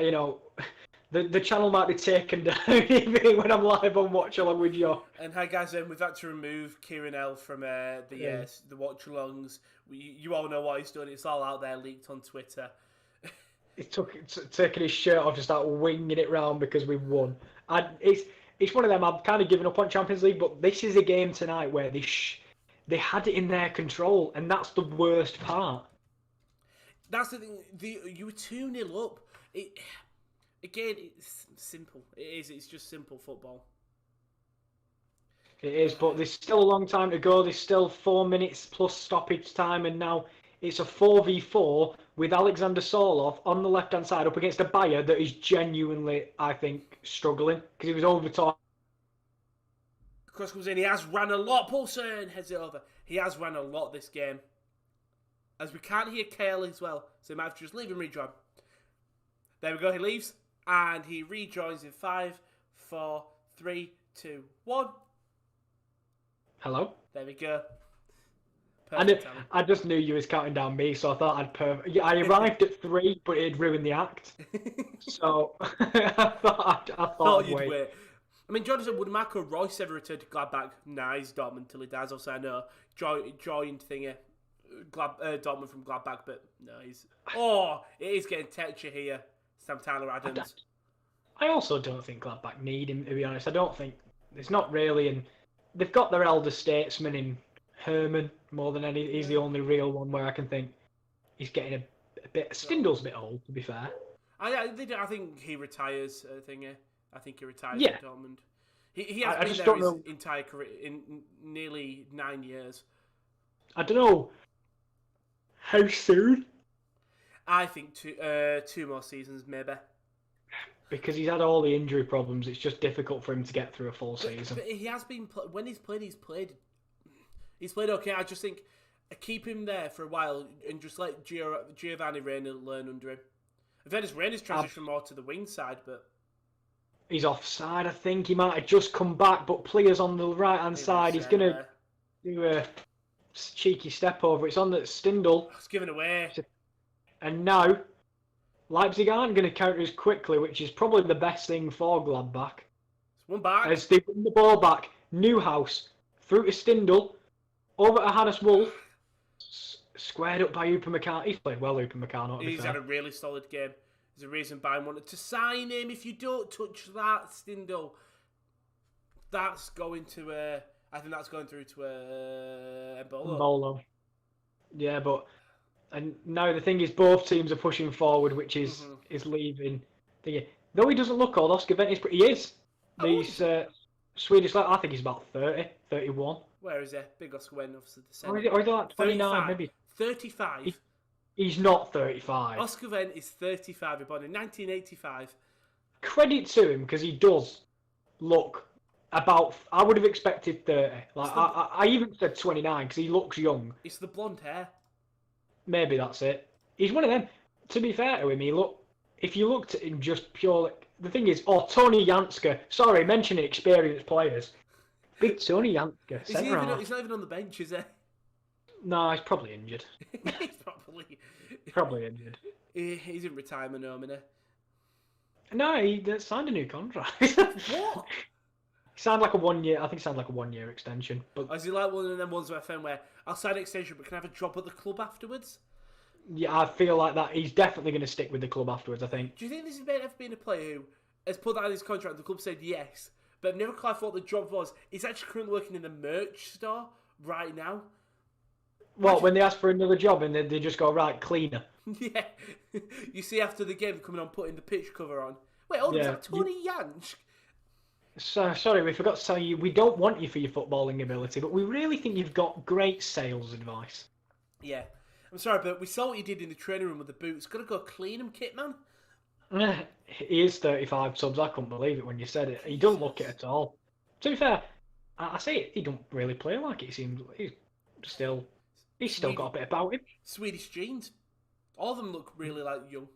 the channel might be taken down even when I'm live on Watchalong with you. And hi guys, we've had to remove Kieran L from the Watchalongs. You all know what he's done. It's all out there, leaked on Twitter. He's taking his shirt off, just start winging it round because we've won. And it's one of them. I'm kind of giving up on Champions League, but this is a game tonight where they had it in their control, and that's the worst part. That's the thing. You were 2-0 up. Again, it's simple. It is. It's just simple football. It is, but there's still a long time to go. There's still 4 minutes plus stoppage time, and now it's a 4v4 with Alexander Sorloth on the left-hand side up against a Bayer that is genuinely, I think, struggling because he was over-talking. Cross comes in, he has ran a lot. Paulson heads it over. He has ran a lot this game. As we can't hear Kale as well, so he might have to just leave him rejoin. There we go, he leaves, and he rejoins in 5, 4, 3, 2, 1. Hello? There we go. I just knew you was counting down me, so I thought I arrived at 3, but it'd ruin the act. So I thought I'd wait. I mean, Jonathan, would Marco Reus ever return to Gladbach? Nah, he's Dortmund till he dies. Also, I know joined thingy, Dortmund from Gladbach, but no, he's. Oh, it is getting texture here. Sam Tyler Adams. I also don't think Gladbach need him, to be honest. I don't think it's not really, and they've got their elder statesman in Herman more than any. He's the only real one where I can think he's getting a bit. Stindl's a bit old, to be fair. I think he retires. I think he retires Yeah. from Dortmund. He has been there his entire career, in nearly 9 years. I don't know how soon. I think two more seasons, maybe. Because he's had all the injury problems, it's just difficult for him to get through a full season. But he has been when he's played. He's played okay. I just think keep him there for a while and just let Giovanni Reina learn under him. In fairness, Reina's transitioned more to the wing side, but he's offside. I think he might have just come back, but Plia's on the right hand side. He's gonna do a cheeky step over. It's on the Stindl. It's given away. And now Leipzig aren't going to counter as quickly, which is probably the best thing for Gladbach. It's one back. As they win the ball back, Newhouse through to Stindl, over to Hannes Wolf, squared up by Upamecano. He's played well, Upamecano. He's had a really solid game. There's a reason Bayern wanted to sign him. If you don't touch that, Stindl, that's going to. I think that's going through to Embolo. Yeah, but. And now the thing is, both teams are pushing forward, which is leaving. Though he doesn't look old, Oscar Ventis, but he is. These Swedish, I think he's about 30, 31. Where is he? Big Oscar Wendt, obviously the same. Or is he like 29, maybe? 35. He's not 35. Oscar Wendt is 35, he born in 1985. Credit to him, because he does look about. I would have expected 30. Like I even said 29, because he looks young. It's the blonde hair. Maybe that's it. He's one of them. To be fair to him, if you looked at him just purely, the thing is, Tony Janska. Sorry, mentioning experienced players. Big Tony Janska. He's not even on the bench, is he? No, he's probably injured. He's probably injured. He's in retirement home, isn't he? No, he signed a new contract. What? He signed like a 1 year. I think he signed like a 1 year extension. But is he like one of them ones where I found where I'll sign an extension, but can I have a job at the club afterwards? Yeah, I feel like that. He's definitely going to stick with the club afterwards, I think. Do you think this is better for being a player who has put that in his contract? The club said yes, but never quite thought the job was. He's actually currently working in the merch store right now. What, when they ask for another job and they just go, right, cleaner? Yeah. You see after the game coming on, putting the pitch cover on. Wait, hold on, is that Tony Jansch? So, sorry, we forgot to tell you, we don't want you for your footballing ability, but we really think you've got great sales advice. Yeah. I'm sorry, but we saw what he did in the training room with the boots. Gotta go clean him, kit man. He is 35 subs. I couldn't believe it when you said it. He doesn't look it at all. To be fair, I say it, he don't really play like it. He seems he's still got a bit about him. Swedish genes. All of them look really like young.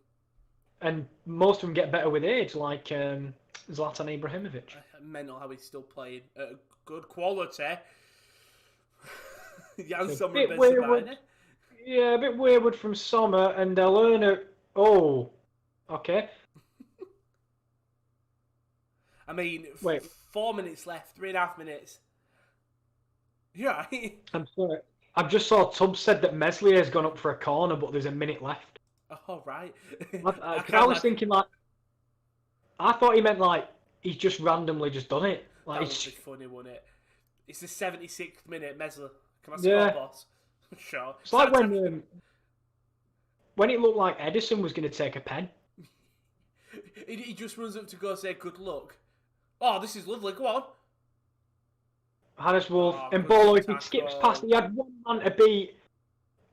And most of them get better with age, like Zlatan Ibrahimovic. Mental how he's still playing at a good quality. Jan Sommer a bit wayward from Sommer, and they'll earn it. Oh, okay. I mean, wait, 4 minutes left, 3.5 minutes. Yeah. I'm sorry. I just saw Tubbs said that Meslier has gone up for a corner, but there's a minute left. Oh, right. I was thinking, like, I thought he meant, like, he's just randomly just done it. Like, that would be funny, wouldn't it? It's the 76th minute, Meslier. Can I score, boss? Sure. It's like when it looked like Edison was going to take a pen. He just runs up to go say good luck. Oh, this is lovely. Go on. Hannes Wolf. Oh, And good Bolo, if he tackle. skips past, he had one man to beat,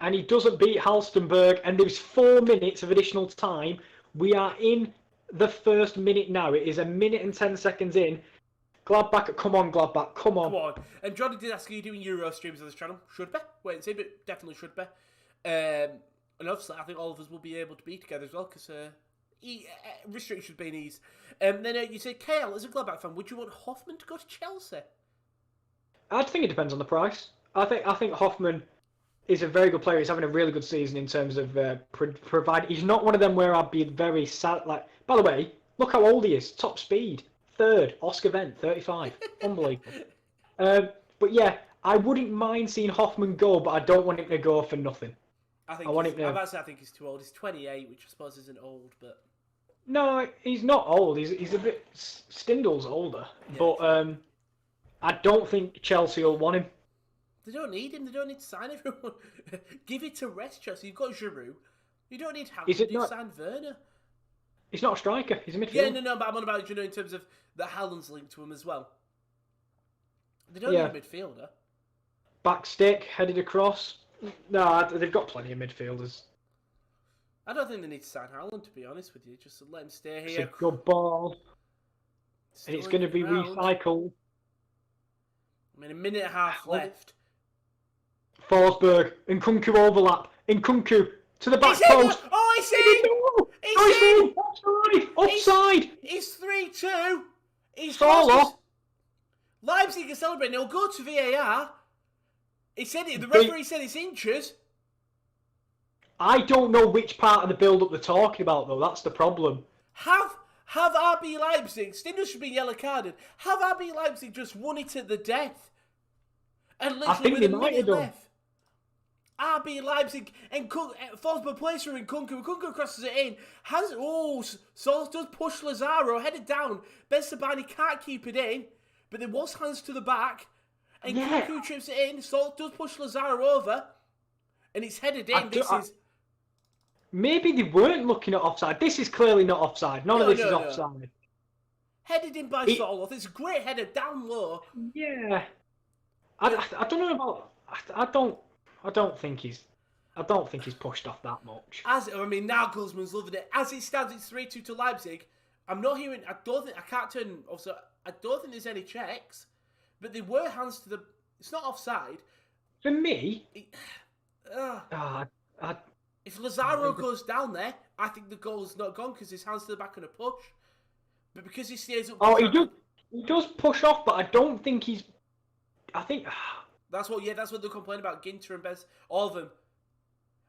and he doesn't beat Halstenberg, and there's 4 minutes of additional time. We are in the first minute now. It is 1 minute and 10 seconds in. Gladbach, come on, Gladbach, come on. Come on. And Johnny did ask, are you doing Euro streams on this channel? Should be. Wait and see, but definitely should be. And obviously, I think all of us will be able to be together as well, because restrictions being eased. Then you say, KL, as a Gladbach fan, would you want Hoffman to go to Chelsea? I think it depends on the price. I think Hoffman is a very good player. He's having a really good season in terms of provide. He's not one of them where I'd be very sad. Like, by the way, look how old he is. Top speed. 3rd. Oscar Wendt, 35. Unbelievable. But yeah, I wouldn't mind seeing Hoffman go, but I don't want him to go for nothing. I think he's too old. He's 28, which I suppose isn't old, but... No, he's not old. He's a bit... Stindl's older. Yeah, but I don't think Chelsea will want him. They don't need him. They don't need to sign everyone. Give it to rest, Chelsea. You've got Giroud. You don't need Haaland. You sign Werner. He's not a striker. He's a midfielder. Yeah, no, but I'm on about, in terms of that Haaland's linked to him as well. They don't need a midfielder. Back stick, headed across. No, they've got plenty of midfielders. I don't think they need to sign Haaland, to be honest with you. Just let him stay here. It's a good ball. And it's going to be recycled. I mean, 1.5 minutes left. Forsberg. Nkunku overlap. Nkunku to the back post. Oh, I see! He's in! Offside! He's 3-2. He's Solo. Leipzig are celebrating. He'll go to VAR. He said it. The referee said it's inches. I don't know which part of the build-up they're talking about, though. That's the problem. Have RB Leipzig, Stindl should be yellow carded, have RB Leipzig just won it at the death? And literally with a minute left. RB Leipzig and Forsberg plays through Nkunku. Nkunku crosses it in. Sol does push Lazaro, headed down. Ben Sabani can't keep it in, but there was hands to the back. And Nkunku trips it in. Sol does push Lazaro over, and it's headed in. Maybe they weren't looking at offside. This is clearly not offside. None of this is offside. Headed in by Soloth. It's a great header down low. Yeah. I don't know about. I don't think he's pushed off that much. Nagelsmann's loving it. As it stands, it's 3-2 to Leipzig. I'm not hearing. I don't think there's any checks, but there were hands to the. It's not offside. For me, if Lazaro goes down there, I think the goal's not gone because his hands to the back on a push. But because he stays up. He does push off, but I don't think he's. I think. That's what they're complaining about. Ginter and Bez, all of them.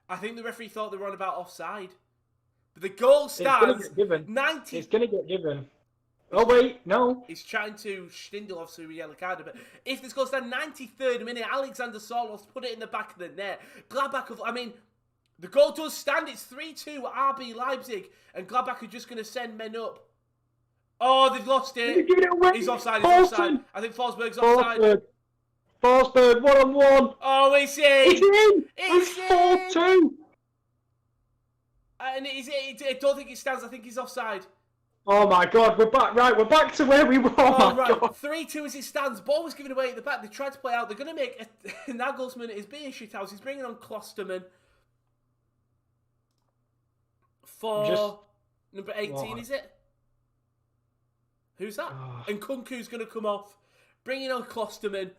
I think the referee thought they were on about offside. But the goal stands 90. It's going to get given. Oh, wait, no. He's trying to Stindl, obviously, with yellow card. But if this goal stands 93rd minute, Alexander Solos put it in the back of the net. Gladbach, the goal does stand. It's 3-2 RB Leipzig. And Gladbach are just going to send men up. Oh, they've lost it. He's offside. I think Forsberg's offside. Forsberg, 1-on-1. Oh, he's in. It's 4-2. And I don't think he stands. I think he's offside. Oh my God, we're back. Right, we're back to where we were. Oh my God. 3-2 as it stands. Ball was given away at the back. They tried to play out. They're going to make Nagelsmann is being shit house. He's bringing on Klosterman for number 18. Is it? Who's that? And Nkunku's going to come off, bringing on Klosterman.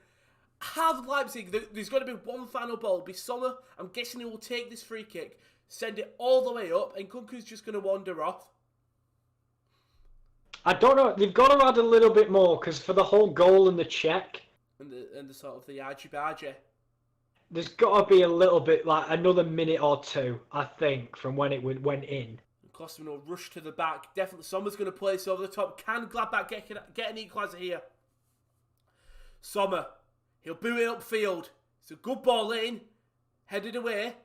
Have Leipzig. There's going to be one final ball. It'll be Sommer. I'm guessing he will take this free kick, send it all the way up, and Nkunku's just going to wander off. I don't know. They've got to add a little bit more because for the whole goal and the check and the sort of the argy-bargy, there's got to be a little bit like another minute or two. I think from when it went in. Klosterman will rush to the back. Definitely, Sommer's going to place over the top. Can Gladbach get an equaliser here? Sommer, he'll boot it upfield. It's a good ball in, headed away.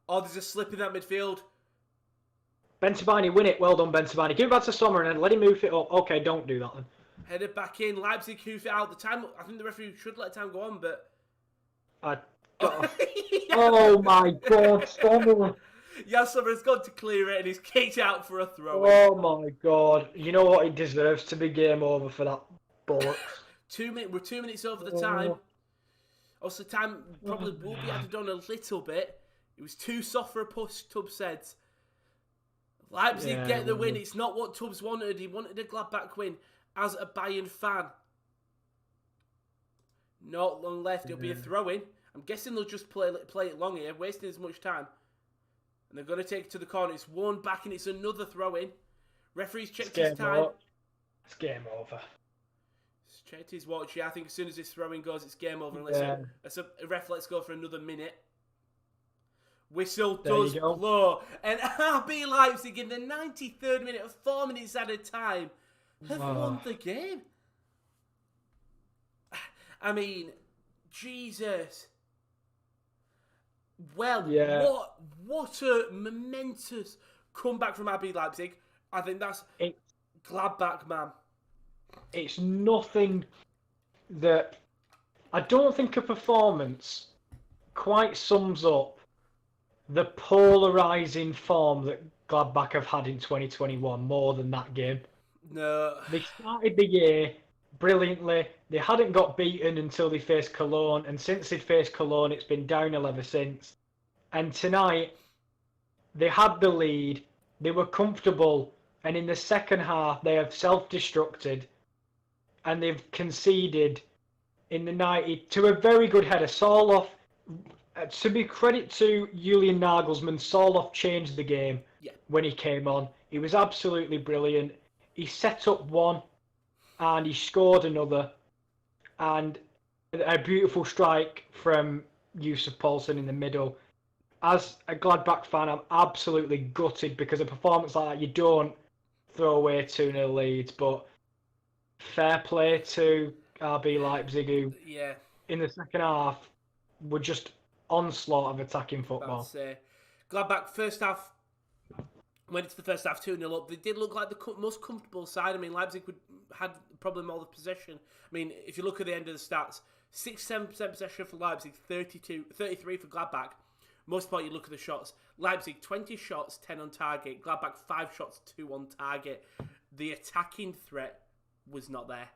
Oh, there's a slip in that midfield. Ben Sabani, win it. Well done, Ben Sabani. Give it back to Sommer and then let him move it up. Okay, don't do that then. Headed back in. Leipzig hoof it out. The time. I think the referee should let time go on, but. Oh my God, Sommer. Yeah, Sommer's gone to clear it and he's kicked out for a throw. Oh my God. You know what? He deserves to be game over for that bollocks. We're 2 minutes over the time. Oh. Also, time probably will be added on a little bit. It was too soft for a push, Tubbs said. Leipzig get the win. It's not what Tubbs wanted. He wanted a Gladbach win as a Bayern fan. Not long left. It'll be a throw-in. I'm guessing they'll just play it long here, wasting as much time. And they're going to take it to the corner. It's one back and it's another throw-in. Referee's checked his time. It's game over. He's checked his watch. Yeah, I think as soon as this throw-in goes, it's game over. Unless a ref lets go for another minute. Whistle does blow. And RB Leipzig in the 93rd minute, 4 minutes at a time, have won the game. I mean, Jesus. Well, what a momentous comeback from RB Leipzig. I think that's Gladbach, man. It's nothing that... I don't think a performance quite sums up the polarising form that Gladbach have had in 2021 more than that game. No. They started the year brilliantly. They hadn't got beaten until they faced Cologne, and since they'd faced Cologne, it's been downhill ever since. And tonight, they had the lead, they were comfortable, and in the second half, they have self-destructed, and they've conceded in the 90 to a very good header. Sorloth, to be credit to Julian Nagelsmann, Sorloth changed the game when he came on. He was absolutely brilliant. He set up one, and he scored another, and a beautiful strike from Yusuf Poulsen in the middle. As a Gladbach fan, I'm absolutely gutted because a performance like that, you don't throw away 2-0 leads, but fair play to RB Leipzig, who in the second half were just onslaught of attacking football. Gladbach first half, went into the first half 2-0 up. They did look like the most comfortable side. I mean, Leipzig had probably more of the possession. I mean, if you look at the end of the stats, 6-7% possession for Leipzig, 33 for Gladbach. Most part, you look at the shots. Leipzig, 20 shots, 10 on target. Gladbach, 5 shots, 2 on target. The attacking threat was not there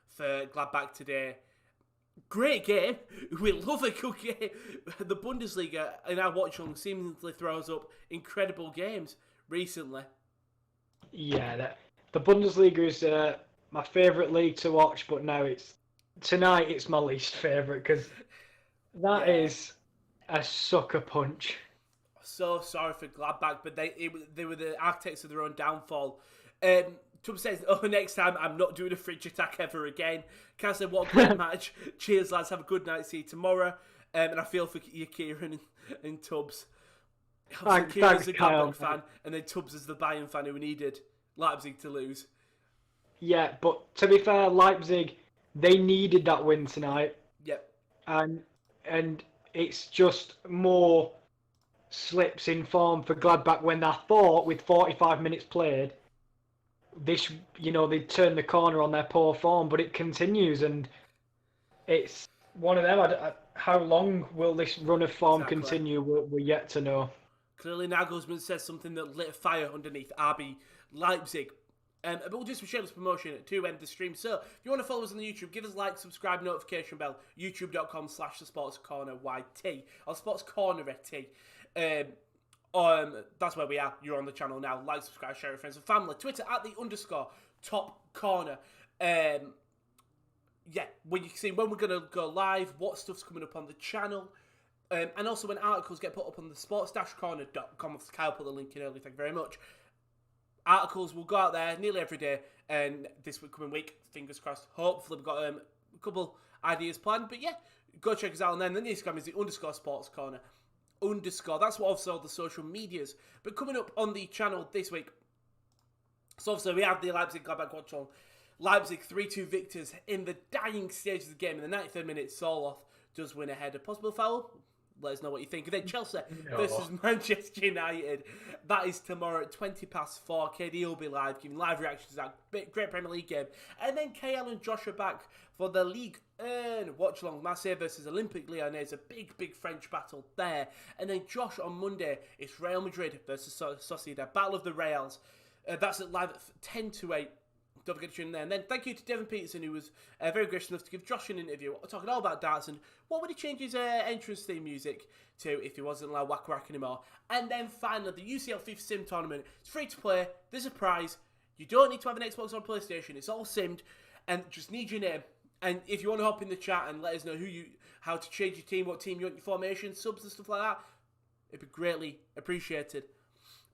for Gladbach today. Great game. We love a good game. The Bundesliga in our Watchalong seemingly throws up incredible games recently. Yeah, the Bundesliga is my favourite league to watch, but now tonight it's my least favourite because that is a sucker punch. So sorry for Gladbach, but they were the architects of their own downfall. Tubbs says, next time I'm not doing a fridge attack ever again. Can I say, what a great match. Cheers, lads. Have a good night. See you tomorrow. And I feel for you, Kieran and Tubbs. Kieran's a Gladbach fan, and then Tubbs is the Bayern fan who needed Leipzig to lose. Yeah, but to be fair, Leipzig, they needed that win tonight. Yep. And it's just more slips in form for Gladbach when they thought with 45 minutes played, they turned the corner on their poor form, but it continues, and it's one of them. How long will this run of form continue? We're yet to know. Clearly, Nagelsmann says something that lit a fire underneath RB Leipzig. But we'll do some shameless promotion to end the stream. So, if you want to follow us on the YouTube, give us a like, subscribe, notification bell, youtube.com/thesportscorneryt or sportscorneryt. That's where we are. You're on the channel now. Like, subscribe, share with friends and family. Twitter @_topcorner. When you can see when we're going to go live, what stuff's coming up on the channel. And also when articles get put up on the sports-corner.com. Kyle put the link in earlier. Thank you very much. Articles will go out there nearly every day. And this coming week, fingers crossed, hopefully we've got a couple ideas planned. But yeah, go check us out. And then the Instagram is the _sportscorner_. That's what also the social medias. But coming up on the channel this week, so obviously we have the Leipzig Gladbach Watchalong. Leipzig 3-2 victors in the dying stage of the game. In the 93rd minute, Sorloth does win ahead. A possible foul? Let us know what you think. And then Chelsea versus Manchester United. That is tomorrow at 4:20. KD will be live, giving live reactions to that great Premier League game. And then KL and Josh are back for the Ligue 1 Watchalong. Marseille versus Olympique Lyonnais. A big French battle there. And then Josh on Monday, it's Real Madrid versus Sociedad. Battle of the Reals. That's live at 10 to 8. don't forget to tune in there. And then thank you to Devin Peterson, who was very gracious enough to give Josh an interview talking all about darts and what would he change his entrance theme music to if he wasn't allowed whack whack anymore. And then finally, the UCL FIFA Sim Tournament. It's free to play. There's a prize. You don't need to have an Xbox or PlayStation. It's all simmed, and just need your name. And if you want to hop in the chat and let us know how to change your team, what team you want, your formation, subs and stuff like that, it'd be greatly appreciated.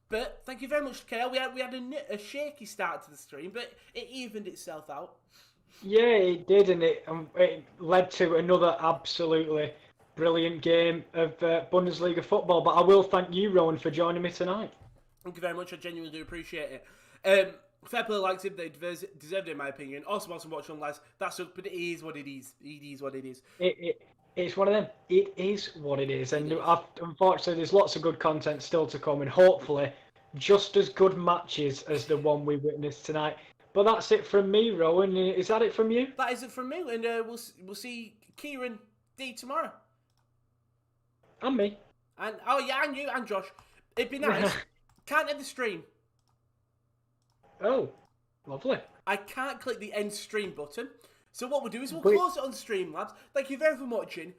But thank you very much, Kale. We had a shaky start to the stream, but it evened itself out. Yeah, it did, and it led to another absolutely brilliant game of Bundesliga football. But I will thank you, Rowan, for joining me tonight. Thank you very much. I genuinely do appreciate it. Fair play likes him. They deserved it, in my opinion. Awesome watching, lads. That's up, but it is what it is. It is what it is. It's one of them. It is what it is. And unfortunately, there's lots of good content still to come, and hopefully just as good matches as the one we witnessed tonight. But that's it from me, Rowan. Is that it from you? That is it from me, and we'll see Kieran D tomorrow. And me. And and you and Josh. It'd be nice. Can't end the stream. Oh, lovely. I can't click the end stream button. So what we'll do is we'll close it on stream, lads. Thank you very much for watching,